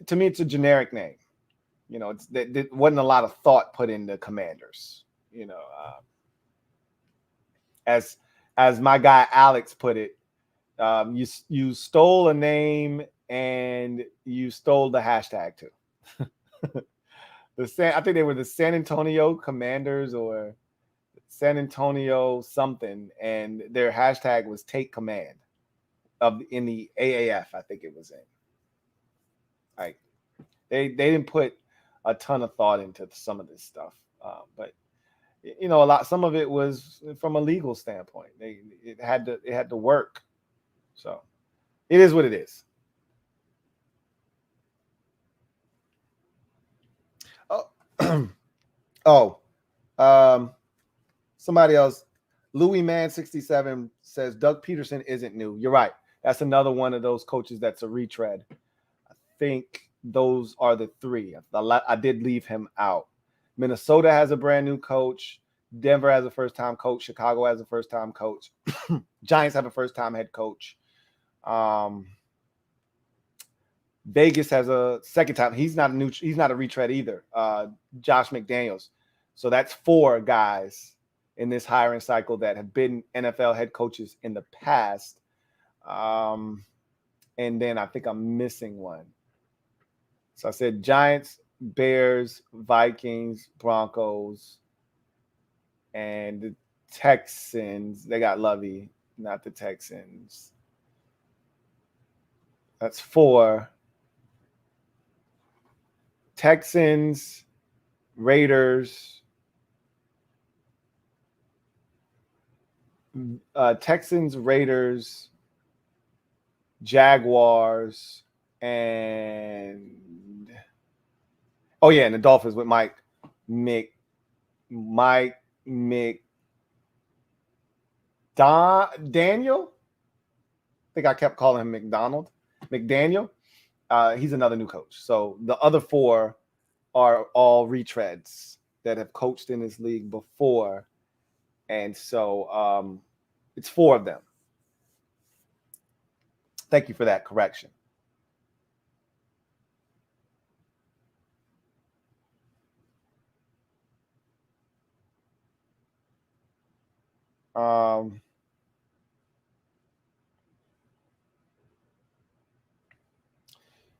to me, it's a generic name. There wasn't a lot of thought put into Commanders. As my guy Alex put it, you stole a name and you stole the hashtag too. I think they were the San Antonio Commanders or San Antonio something, and their hashtag was Take Command in the AAF. I think it was in. Like they didn't put a ton of thought into some of this stuff, but some of it was from a legal standpoint. It had to work. So it is what it is. Somebody else, Louis Man 67 says Doug Peterson isn't new. You're right. That's another one of those coaches that's a retread. I think those are the three. I did leave him out. Minnesota has a brand new coach. Denver has a first-time coach. Chicago has a first-time coach. Giants have a first-time head coach. Vegas has a second time. He's not a retread either. Josh McDaniels. So that's 4 guys in this hiring cycle that have been NFL head coaches in the past. And then I think I'm missing one. So I said Giants, Bears, Vikings, Broncos, and the Texans. They got Lovey, not the Texans. That's 4. Texans, Raiders, Jaguars, and and the Dolphins with Mike Daniel. I think I kept calling him McDaniel. He's another new coach. So the other 4 are all retreads that have coached in this league before. And so it's 4 of them. Thank you for that correction.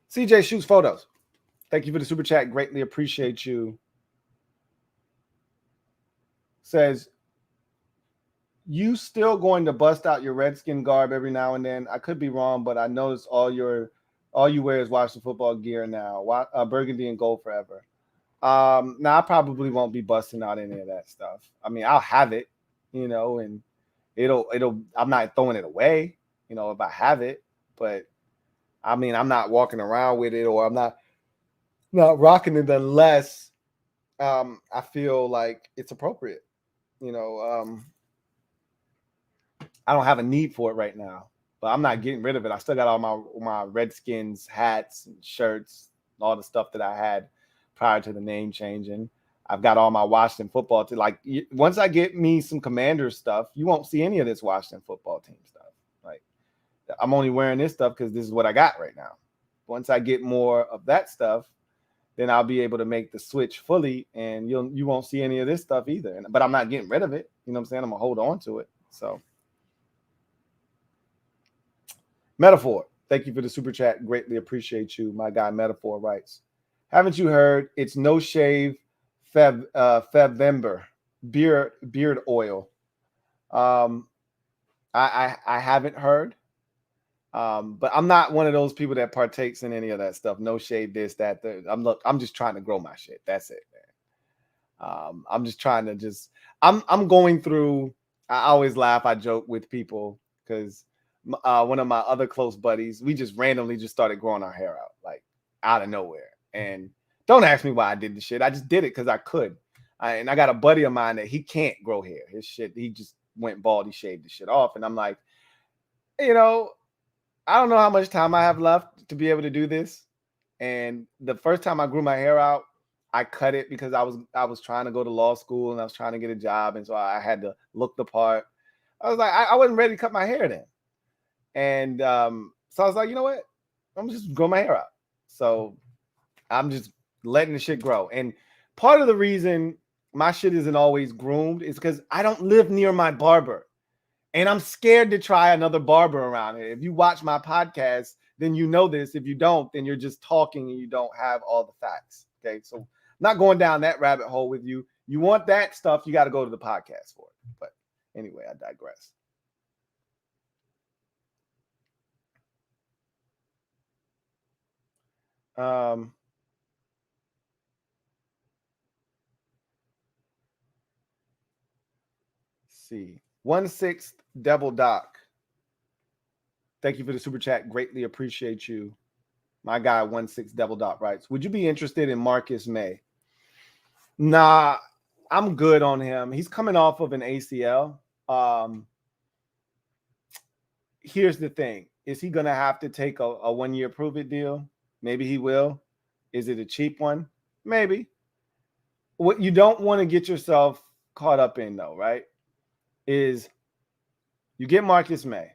CJ Shoots Photos. Thank you for the super chat. Greatly appreciate you. Says, you still going to bust out your Redskin garb every now and then? I could be wrong, but I noticed all your All you wear is Washington football gear now. Burgundy and gold forever. Now I probably won't be busting out any of that stuff. I mean, I'll have it, and it'll. I'm not throwing it away, if I have it. But I mean, I'm not walking around with it, or I'm not rocking it unless I feel like it's appropriate. I don't have a need for it right now, but I'm not getting rid of it. I still got all my Redskins hats and shirts, all the stuff that I had prior to the name changing. I've got all my Washington football team. Like once I get me some Commanders stuff, you won't see any of this Washington football team stuff. Like I'm only wearing this stuff because this is what I got right now. Once I get more of that stuff, then I'll be able to make the switch fully, and you won't see any of this stuff either. But I'm not getting rid of it. You know what I'm saying? I'm gonna hold on to it. So. Metaphor, thank you for the super chat. Greatly appreciate you. My guy Metaphor writes, haven't you heard it's no shave Febvember beard oil? I haven't heard. But I'm not one of those people that partakes in any of that stuff. No shave, this, that. I'm just trying to grow my shit. That's it, man. I'm just trying to I'm going through. I always laugh. I joke with people because one of my other close buddies, we just randomly just started growing our hair out, like out of nowhere. And don't ask me why I did the shit. I just did it because I could. And I got a buddy of mine that he can't grow hair. His shit, he just went bald. He shaved the shit off. And I'm like, I don't know how much time I have left to be able to do this. And the first time I grew my hair out, I cut it because I was trying to go to law school and I was trying to get a job. And so I had to look the part. I was like, I wasn't ready to cut my hair then. And so I was like, you know what? I'm just grow my hair out. So I'm just letting the shit grow. And part of the reason my shit isn't always groomed is because I don't live near my barber. And I'm scared to try another barber around here. If you watch my podcast, then you know this. If you don't, then you're just talking and you don't have all the facts. Okay. So I'm not going down that rabbit hole with you. You want that stuff, you got to go to the podcast for it. But anyway, I digress. See. 1/6 Devil Doc. Thank you for the super chat. Greatly appreciate you. My guy 1/6 Devil Doc writes, would you be interested in Marcus May? Nah, I'm good on him. He's coming off of an ACL. Here's the thing. Is he going to have to take a 1-year prove-it deal? Maybe he will. Is it a cheap one? Maybe. What you don't want to get yourself caught up in, though, right, is you get Marcus May.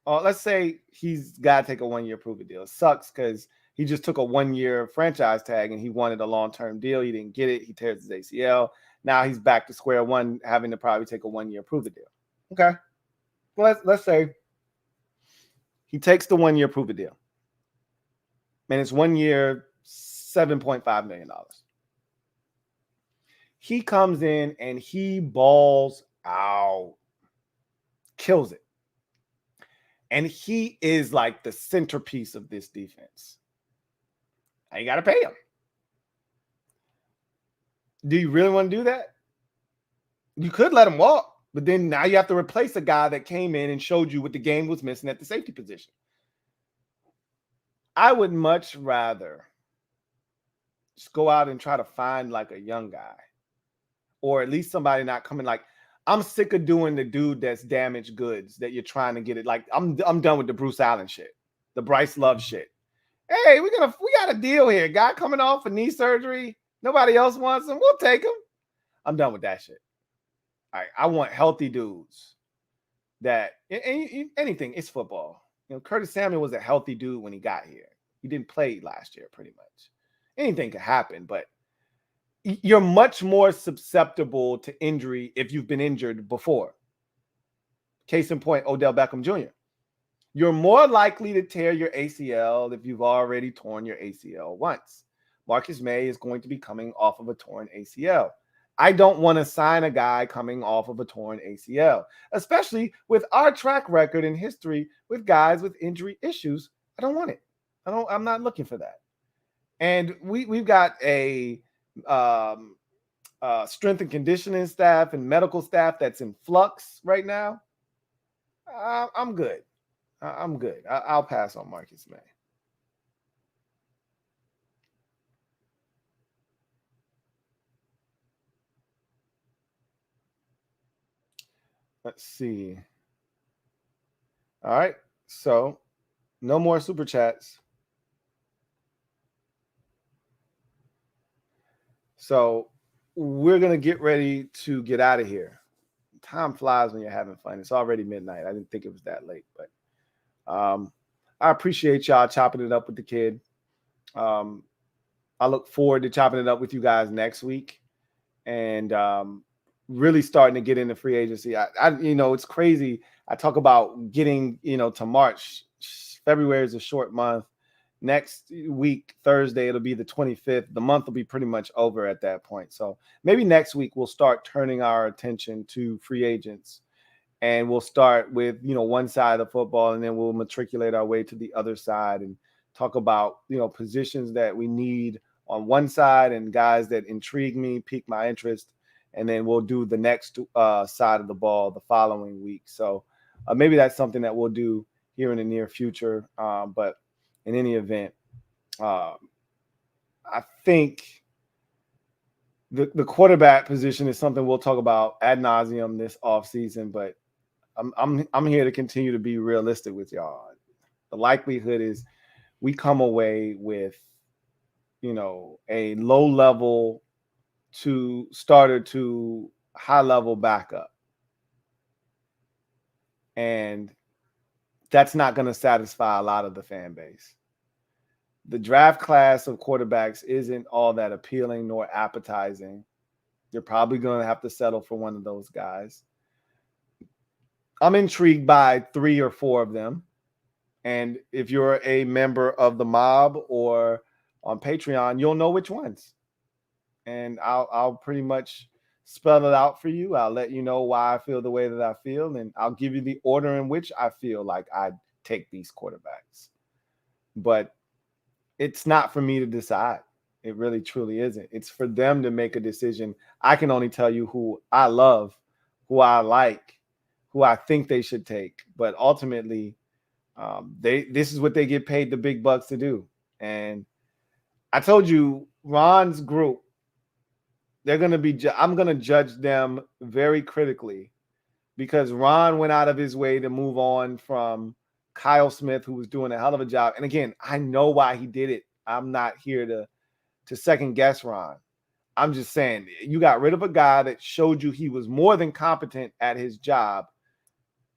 Let's say he's got to take a 1-year prove-it deal. It sucks because he just took a 1-year franchise tag and he wanted a long-term deal. He didn't get it. He tears his ACL. Now he's back to square one, having to probably take a 1-year prove-it deal. Okay. Well, let's say he takes the 1-year prove-it deal. And it's 1 year, $7.5 million. He comes in and he balls out, kills it. And he is like the centerpiece of this defense. Now you got to pay him. Do you really want to do that? You could let him walk, but then now you have to replace a guy that came in and showed you what the game was missing at the safety position. I would much rather just go out and try to find like a young guy, or at least somebody not coming. Like, I'm sick of doing the dude that's damaged goods that you're trying to get it. Like, I'm done with the Bruce Allen shit, the Bryce Love shit. Hey, we got a deal here. Guy coming off of knee surgery. Nobody else wants him. We'll take him. I'm done with that shit. All right, I want healthy dudes that anything. It's football. Curtis Samuel was a healthy dude when he got here. He didn't play last year, pretty much. Anything could happen, but you're much more susceptible to injury if you've been injured before. Case in point, Odell Beckham Jr. You're more likely to tear your ACL if you've already torn your ACL once. Marcus May is going to be coming off of a torn ACL. I don't want to sign a guy coming off of a torn ACL, especially with our track record and history with guys with injury issues. I don't want it. I'm not looking for that. And we've got a um, strength and conditioning staff and medical staff that's in flux right now. I'm good. I'm good. I'll pass on Marcus May. Let's see. All right. So no more super chats. So we're going to get ready to get out of here. Time flies when you're having fun. It's already midnight. I didn't think it was that late, but I appreciate y'all chopping it up with the kid. I look forward to chopping it up with you guys next week and really starting to get into free agency. It's crazy. I talk about getting, to March. February is a short month. Next week, Thursday, it'll be the 25th. The month will be pretty much over at that point. So maybe next week we'll start turning our attention to free agents, and we'll start with, one side of football, and then we'll matriculate our way to the other side and talk about, positions that we need on one side and guys that intrigue me, pique my interest. And then we'll do the next side of the ball the following week. So maybe that's something that we'll do here in the near future. But in any event, I think the quarterback position is something we'll talk about ad nauseum this offseason, but I'm here to continue to be realistic with y'all. The likelihood is we come away with, a low level to starter to high level backup. And that's not going to satisfy a lot of the fan base. The draft class of quarterbacks isn't all that appealing nor appetizing. You're probably going to have to settle for one of those guys. I'm intrigued by 3 or 4 of them. And if you're a member of the mob or on Patreon, you'll know which ones. And I'll pretty much spell it out for you. I'll let you know why I feel the way that I feel, and I'll give you the order in which I feel like I take these quarterbacks. But it's not for me to decide. It really, truly isn't. It's for them to make a decision. I can only tell you who I love, who I like, who I think they should take. But ultimately, this is what they get paid the big bucks to do. And I told you, Ron's group, they're going to be, I'm going to judge them very critically because Ron went out of his way to move on from Kyle Smith, who was doing a hell of a job. And again, I know why he did it. I'm not here to second guess Ron. I'm just saying, you got rid of a guy that showed you he was more than competent at his job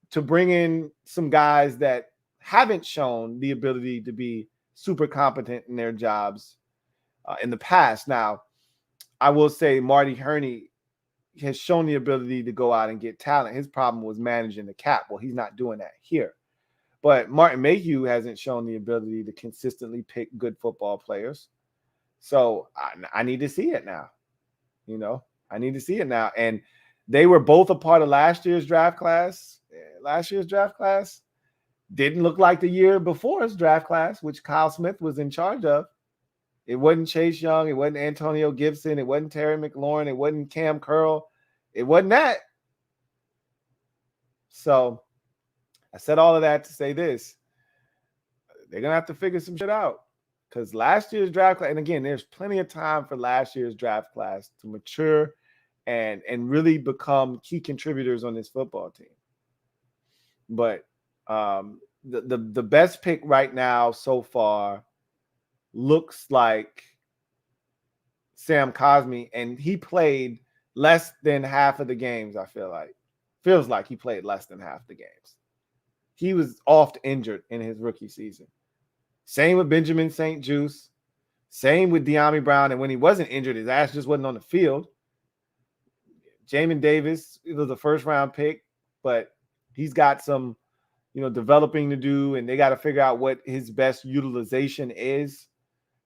to bring in some guys that haven't shown the ability to be super competent in their jobs in the past. Now, I will say Marty Herney has shown the ability to go out and get talent. His problem was managing the cap. Well, he's not doing that here. But Martin Mayhew hasn't shown the ability to consistently pick good football players. So I need to see it now. I need to see it now. And they were both a part of last year's draft class. Last year's draft class didn't look like the year before's draft class, which Kyle Smith was in charge of. It wasn't Chase Young. It wasn't Antonio Gibson. It wasn't Terry McLaurin. It wasn't Cam Curl. It wasn't that. So I said all of that to say this. They're going to have to figure some shit out because last year's draft class, and again, there's plenty of time for last year's draft class to mature and really become key contributors on this football team. But the best pick right now so far looks like Sam Cosmi, and he played less than half of the games. Feels like he played less than half the games. He was oft injured in his rookie season. Same with Benjamin St. Juste. Same with De'Ami Brown. And when he wasn't injured, his ass just wasn't on the field. Jamin Davis, it was a first-round pick, but he's got some, developing to do, and they got to figure out what his best utilization is.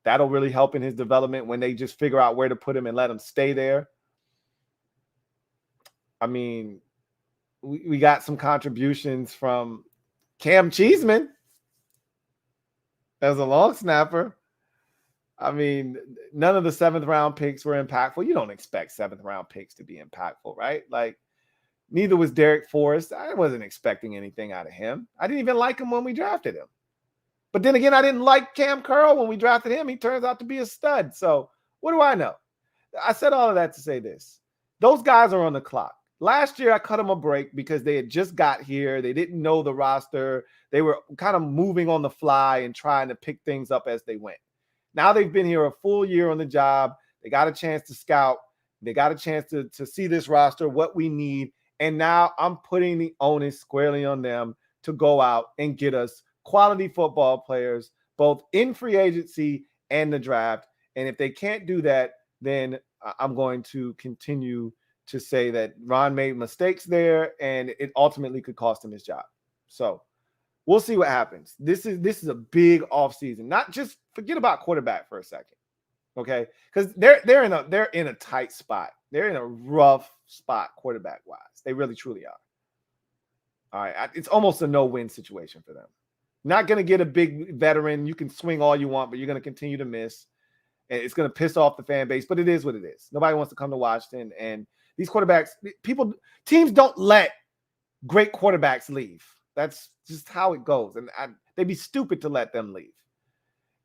That'll really help in his development when they just figure out where to put him and let him stay there. I mean, we got some contributions from Cam Cheeseman. as a long snapper. I mean, none of the 7th round picks were impactful. You don't expect 7th round picks to be impactful, right? Like, neither was Derek Forrest. I wasn't expecting anything out of him. I didn't even like him when we drafted him. But then again, I didn't like Cam Curl when we drafted him. He turns out to be a stud. So what do I know? I said all of that to say this. Those guys are on the clock. Last year, I cut them a break because they had just got here. They didn't know the roster. They were kind of moving on the fly and trying to pick things up as they went. Now they've been here a full year on the job. They got a chance to scout. They got a chance to see this roster, what we need. And now I'm putting the onus squarely on them to go out and get us quality football players, both in free agency and the draft. And if they can't do that, then I'm going to continue to say that Ron made mistakes there, and it ultimately could cost him his job. So we'll see what happens. This is a big offseason. Not just forget about quarterback for a second, okay? Because they're in a tight spot. They're in a rough spot quarterback wise. They really truly are. All right, it's almost a no-win situation for them. Not going to get a big veteran. You can swing all you want, but you're going to continue to miss. And it's going to piss off the fan base, but it is what it is. Nobody wants to come to Washington. And these quarterbacks, teams don't let great quarterbacks leave. That's just how it goes. And they'd be stupid to let them leave.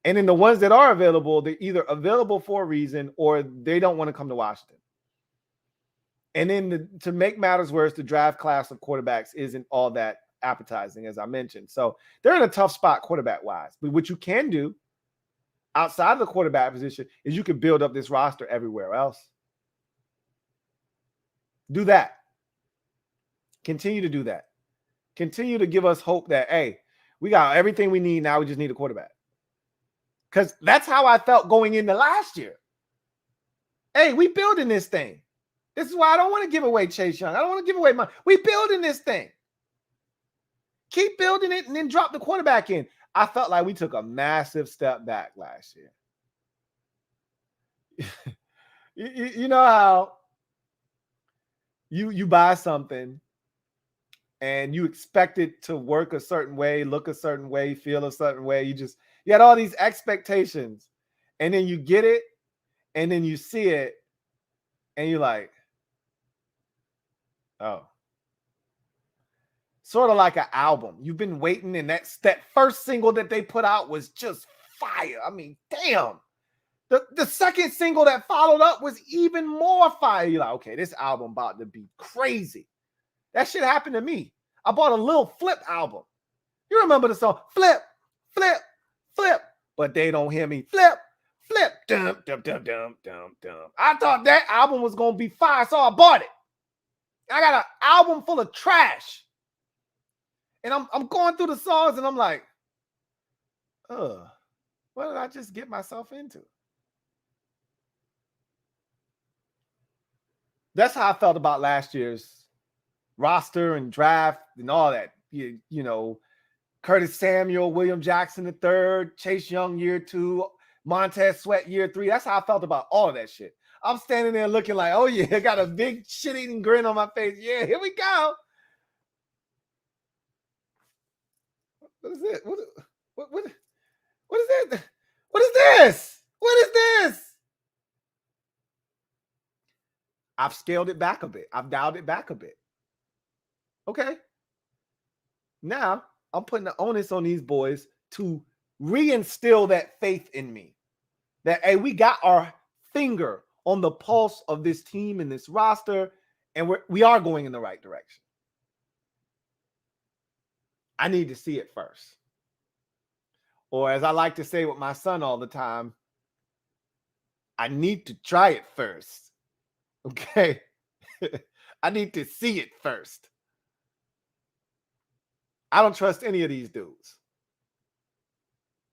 And then the ones that are available, they're either available for a reason or they don't want to come to Washington. And then to make matters worse, the draft class of quarterbacks isn't all that appetizing, as I mentioned. So they're in a tough spot quarterback-wise. But what you can do outside of the quarterback position is you can build up this roster everywhere else. Do that. Continue to do that. Continue to give us hope that, hey, we got everything we need. Now we just need a quarterback. Because that's how I felt going into last year. Hey, we building this thing. This is why I don't want to give away Chase Young. I don't want to give away money. We building this thing. Keep building it and then drop the quarterback in. I felt like we took a massive step back last year. you know how you buy something and you expect it to work a certain way, look a certain way, feel a certain way. You had all these expectations, and then you get it, and then you see it, and you're like, oh. Sort of like an album. You've been waiting, and that first single that they put out was just fire. I mean, damn. The second single that followed up was even more fire. You're like, okay, this album about to be crazy. That shit happened to me. I bought a Lil Flip album. You remember the song, Flip, Flip, Flip, but they don't hear me. Flip, Flip, dum, dum, dum, dum, dum, dum. I thought that album was going to be fire, so I bought it. I got an album full of trash. And I'm going through the songs, and I'm like, what did I just get myself into? That's how I felt about last year's roster and draft and all that. You know, Curtis Samuel, William Jackson III, Chase Young year 2, Montez Sweat year 3. That's how I felt about all of that shit. I'm standing there looking like, oh yeah, I got a big shit-eating grin on my face. Yeah, here we go. What is it? What is it? What is this? What is this? I've scaled it back a bit. I've dialed it back a bit. Okay. Now I'm putting the onus on these boys to reinstill that faith in me. That, hey, we got our finger on the pulse of this team and this roster, and we are going in the right direction. I need to see it first. Or as I like to say with my son all the time, I need to try it first. Okay? I need to see it first. I don't trust any of these dudes.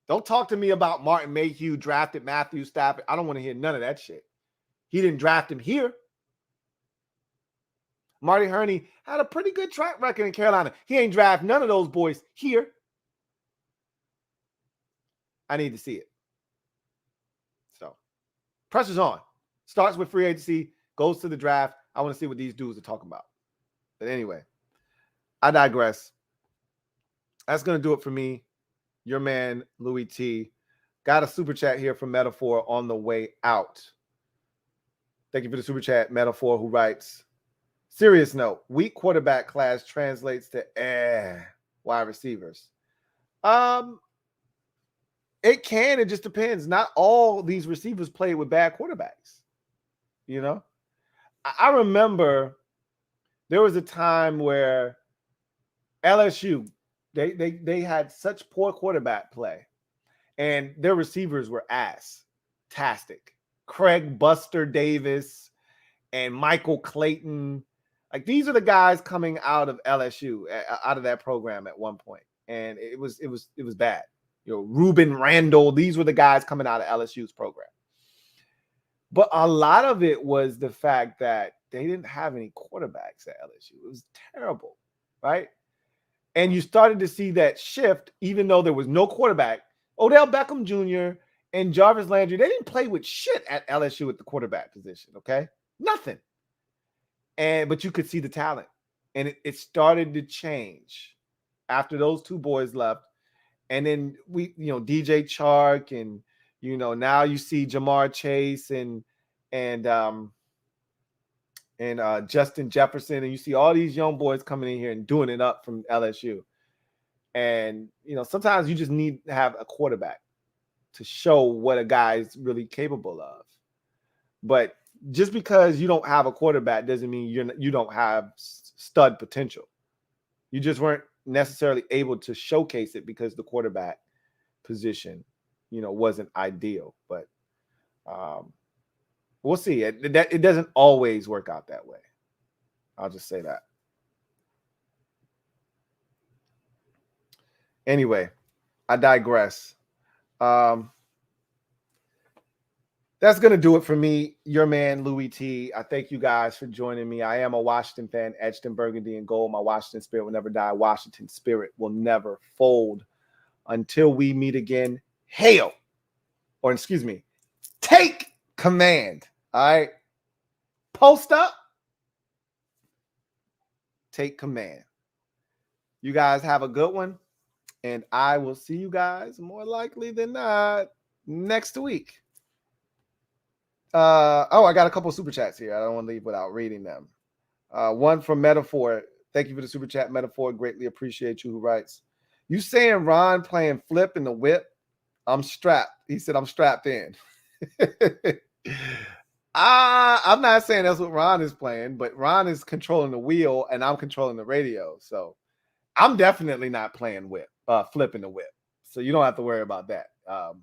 Don't talk to me about Martin Mayhew drafted Matthew Stafford. I don't want to hear none of that shit. He didn't draft him here. Marty Herney had a pretty good track record in Carolina. He ain't draft none of those boys here. I need to see it. So, pressure's on. Starts with free agency, goes to the draft. I want to see what these dudes are talking about. But anyway, I digress. That's going to do it for me. your man, Louis T. Got a super chat here from Metaphor on the way out. Thank you for the super chat, Metaphor, who writes, serious note, weak quarterback class translates to wide receivers. It can. It just depends. Not all these receivers play with bad quarterbacks. You know, I remember there was a time where LSU they had such poor quarterback play, and their receivers were ass-tastic. Craig Buster Davis and Michael Clayton, like these are the guys coming out of LSU, out of that program at one point, and it was bad. You know, Ruben Randall, these were the guys coming out of LSU's program. But a lot of it was the fact that they didn't have any quarterbacks at LSU. It was terrible, right? And you started to see that shift, even though there was no quarterback. Odell Beckham Jr. and Jarvis Landry, they didn't play with shit at LSU at the quarterback position, okay? Nothing. But you could see the talent. And it started to change after those two boys left. And then DJ Chark and, now you see Jamar Chase and Justin Jefferson, and you see all these young boys coming in here and doing it up from LSU. And, sometimes you just need to have a quarterback to show what a guy is really capable of. But just because you don't have a quarterback doesn't mean you don't have stud potential. You just weren't necessarily able to showcase it because the quarterback position, wasn't ideal. But we'll see. It doesn't always work out that way. I'll just say that. Anyway, I digress. That's going to do it for me, your man, Louis T. I thank you guys for joining me. I am a Washington fan, etched in burgundy and gold. My Washington spirit will never die. Washington spirit will never fold. Until we meet again, hail, or excuse me, take command. All right? Post up. Take command. You guys have a good one, and I will see you guys more likely than not next week. I got a couple super chats here. I don't want to leave without reading them. One from Metaphor. Thank you for the super chat, Metaphor. Greatly appreciate you. Who writes, you saying Ron playing flip in the whip? I'm strapped. He said, I'm strapped in. I'm not saying that's what Ron is playing, but Ron is controlling the wheel and I'm controlling the radio. So I'm definitely not playing flipping the whip. So you don't have to worry about that. I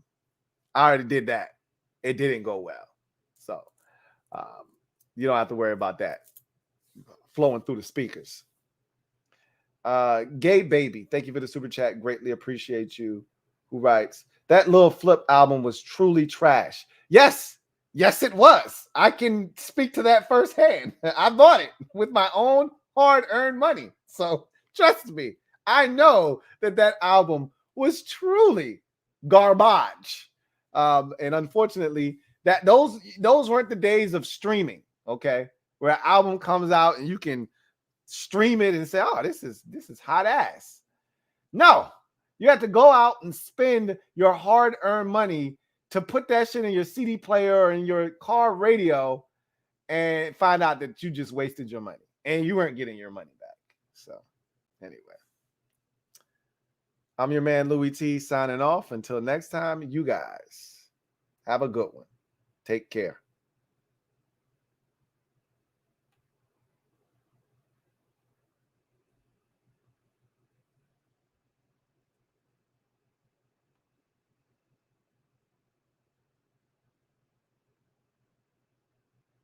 already did that. It didn't go well. So you don't have to worry about that flowing through the speakers. Gay Baby, thank you for the super chat. Greatly appreciate you. Who writes, that Lil Flip album was truly trash. Yes, it was. I can speak to that firsthand. I bought it with my own hard-earned money. So trust me, I know that album was truly garbage. And unfortunately, that those weren't the days of streaming, okay? Where an album comes out and you can stream it and say, oh, this is hot ass. No, you have to go out and spend your hard-earned money to put that shit in your CD player or in your car radio and find out that you just wasted your money and you weren't getting your money back. So anyway, I'm your man, Louis T, signing off. Until next time, you guys have a good one. Take care.